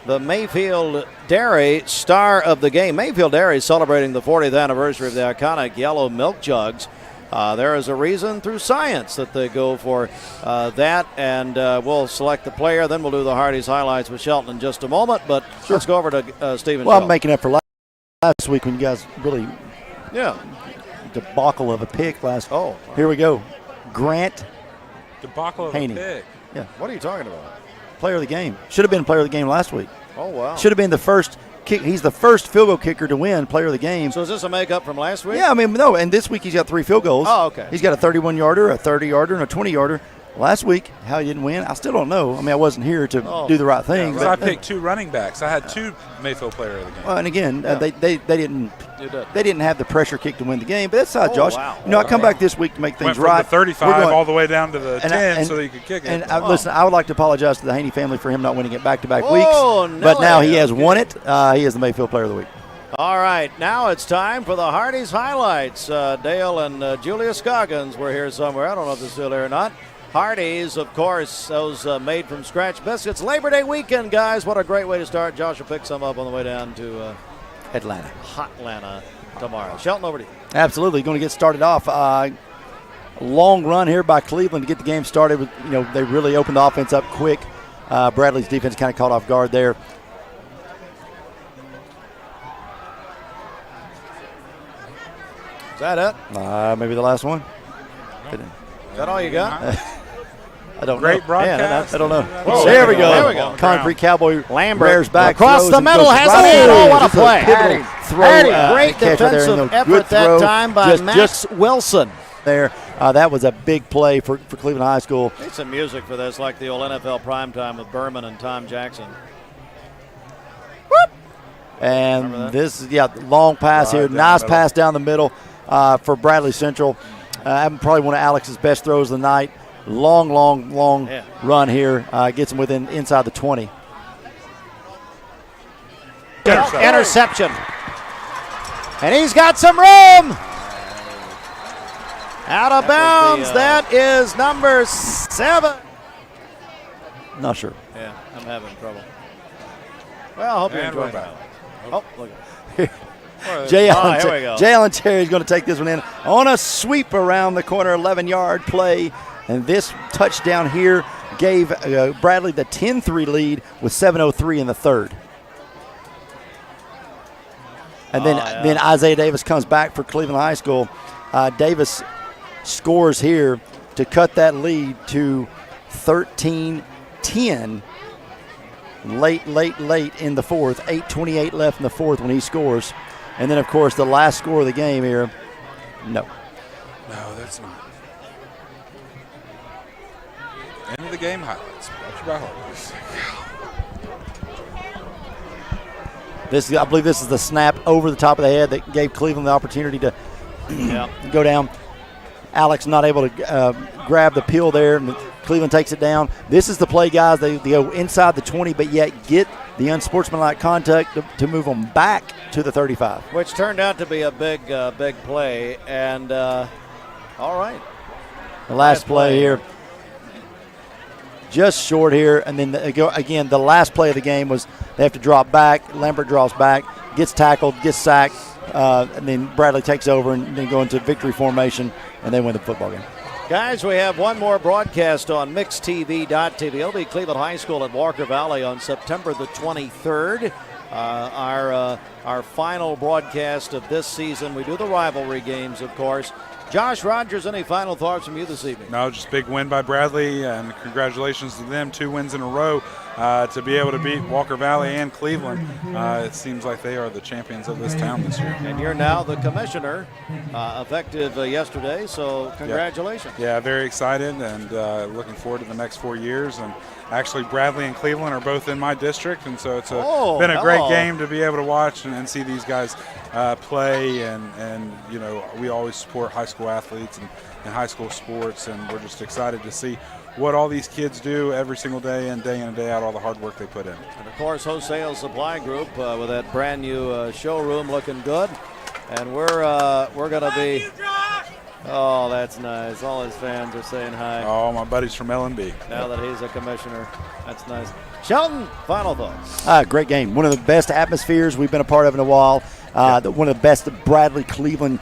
Mayfield Dairy Star of the Game. Mayfield Dairy is celebrating the 40th anniversary of the iconic yellow milk jugs. There is a reason through science that they go for that, and we'll select the player. Then we'll do the Hardy's highlights with Shelton in just a moment. But let's go over to Stephen. Well, I'm Shelton. making up for last week when you guys really debacle of a pick last. Oh, here we go. Grant Debacle of Haney. a pick. Yeah. What are you talking about? Player of the game. Should have been player of the game last week. Oh, wow. Should have been the first kick. He's the first field goal kicker to win player of the game. So is this a makeup from last week? Yeah, I mean, no, and this week he's got 3 field goals. Oh, okay. He's got a 31-yarder, a 30-yarder, and a 20-yarder. Last week, how he didn't win, I still don't know. I mean, I wasn't here to do the right thing. Because I picked 2 running backs. I had 2 Mayfield player of the game. Well, and again, they didn't have the pressure kick to win the game. But that's how Josh. Wow. You know, I come back this week to make things Went from right. the 35 all the way down to the 10 so that you could kick it. And listen, I would like to apologize to the Haney family for him not winning it back-to-back weeks. Oh, But now he Nelly. has won it. He is the Mayfield Player of the Week. All right, now it's time for the Hardy's highlights. Dale and Julia Scoggins were here somewhere. I don't know if they're still here or not. Hardy's, of course, those made from scratch biscuits. Labor Day weekend, guys. What a great way to start. Josh will pick some up on the way down to Atlanta. Hotlanta tomorrow. Shelton, over to you. Absolutely. Going to get started off. Long run here by Cleveland to get the game started. They really opened the offense up quick. Bradley's defense kind of caught off guard there. Is that it? Maybe the last one. Is that all you got? I don't Great know. broadcast. I don't know. Whoa, there we go. there we go. Concrete Cowboy Lambert rears back. across throws the and middle, goes has right a man. in. Oh, what a Just play. pivotal throw, Hattie, great catch right there, defensive and a effort good that throw. time by Max Wilson. There. That was a big play for Cleveland High School. Need some music for this, like the old NFL primetime with Berman and Tom Jackson. And this is, long pass here. Nice pass down the middle for Bradley Central. Probably one of Alex's best throws of the night. Long run here. Gets him inside the 20. Interception. And he's got some room. Out of bounds. That is number 7. Not sure. Yeah, I'm having trouble. Well, I hope you enjoy it. Oh, look at it. Jay Allen Terry is going to take this one in on a sweep around the corner, 11-yard play. And this touchdown here gave Bradley the 10-3 lead with 7:03 in the third. And then Isaiah Davis comes back for Cleveland High School. Davis scores here to cut that lead to 13-10 late in the fourth. 8:28 left in the fourth when he scores. And then, of course, the last score of the game here, no, that's not. End of the game highlights. Brought you by Hardy's. I believe this is the snap over the top of the head that gave Cleveland the opportunity to go down. Alex not able to grab the peel there, and Cleveland takes it down. This is the play, guys. They go inside the 20, but yet get the unsportsmanlike contact to move them back to the 35. Which turned out to be a big play. And all right. The last play here. just short here. And then, again, the last play of the game was they have to drop back. Lambert drops back, gets tackled, gets sacked, and then Bradley takes over and then go into victory formation, and they win the football game. Guys, we have one more broadcast on mixtv.tv. It'll be Cleveland High School at Walker Valley on September the 23rd. Our final broadcast of this season. We do the rivalry games, of course. Josh Rogers, any final thoughts from you this evening? No, just big win by Bradley, and congratulations to them. 2 wins in a row to be able to beat Walker Valley and Cleveland. It seems like they are the champions of this town this year. And you're now the commissioner, effective yesterday, so congratulations. Yeah, very excited and looking forward to the next 4 years. And actually, Bradley and Cleveland are both in my district, and so it's been a great game to be able to watch and see these guys play. And you know, we always support high school athletes and high school sports, and we're just excited to see what all these kids do every single day and day out, all the hard work they put in. And of course, Wholesale Supply Group with that brand new showroom looking good, and we're going to be. Oh, that's nice. All his fans are saying hi. Oh, my buddies from L&B. Now that he's a commissioner, that's nice. Shelton, final thoughts. Great game. One of the best atmospheres we've been a part of in a while. One of the best Bradley-Cleveland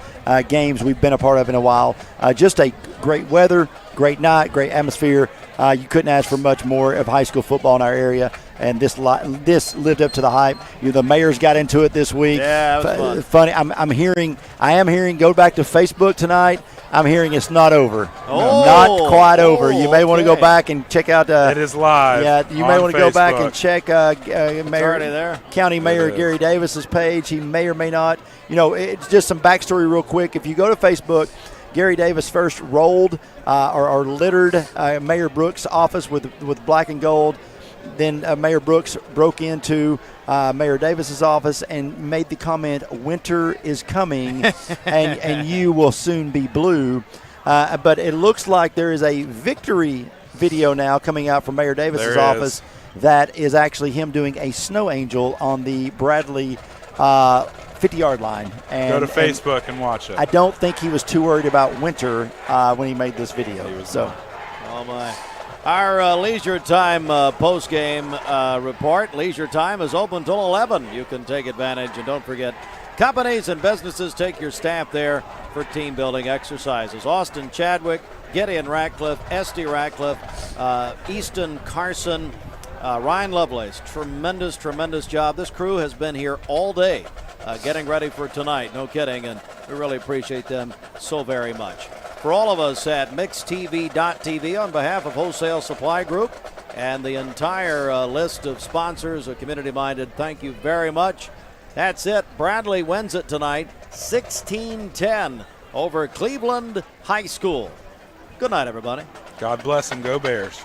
games we've been a part of in a while. Just a great weather, great night, great atmosphere. You couldn't ask for much more of high school football in our area, and this lived up to the hype. The mayor's got into it this week. Yeah, it was funny. I am hearing. Go back to Facebook tonight. I'm hearing it's not over. Not quite over. You may want to go back and check out. It is live. Yeah, you may want to go back and check there. County Mayor Gary Davis's page. He may or may not. It's just some backstory real quick. If you go to Facebook, Gary Davis first rolled or littered Mayor Brooks' office with black and gold. Then Mayor Brooks broke into Mayor Davis's office and made the comment, "Winter is coming, and you will soon be blue." But it looks like there is a victory video now coming out from Mayor Davis's office. That is actually him doing a snow angel on the Bradley 50-yard line. And, go to Facebook and watch it. I don't think he was too worried about winter when he made this video. Oh my. Our Leisure Time post-game report. Leisure Time is open till 11. You can take advantage, and don't forget, companies and businesses take your staff there for team building exercises. Austin Chadwick, Gideon Ratcliffe, Esty Ratcliffe, Easton Carson, Ryan Lovelace. Tremendous job. This crew has been here all day getting ready for tonight. No kidding, and we really appreciate them so very much. For all of us at mixtv.tv, on behalf of Wholesale Supply Group and the entire list of sponsors of Community Minded, thank you very much. That's it. Bradley wins it tonight, 16-10 over Cleveland High School. Good night, everybody. God bless and go Bears.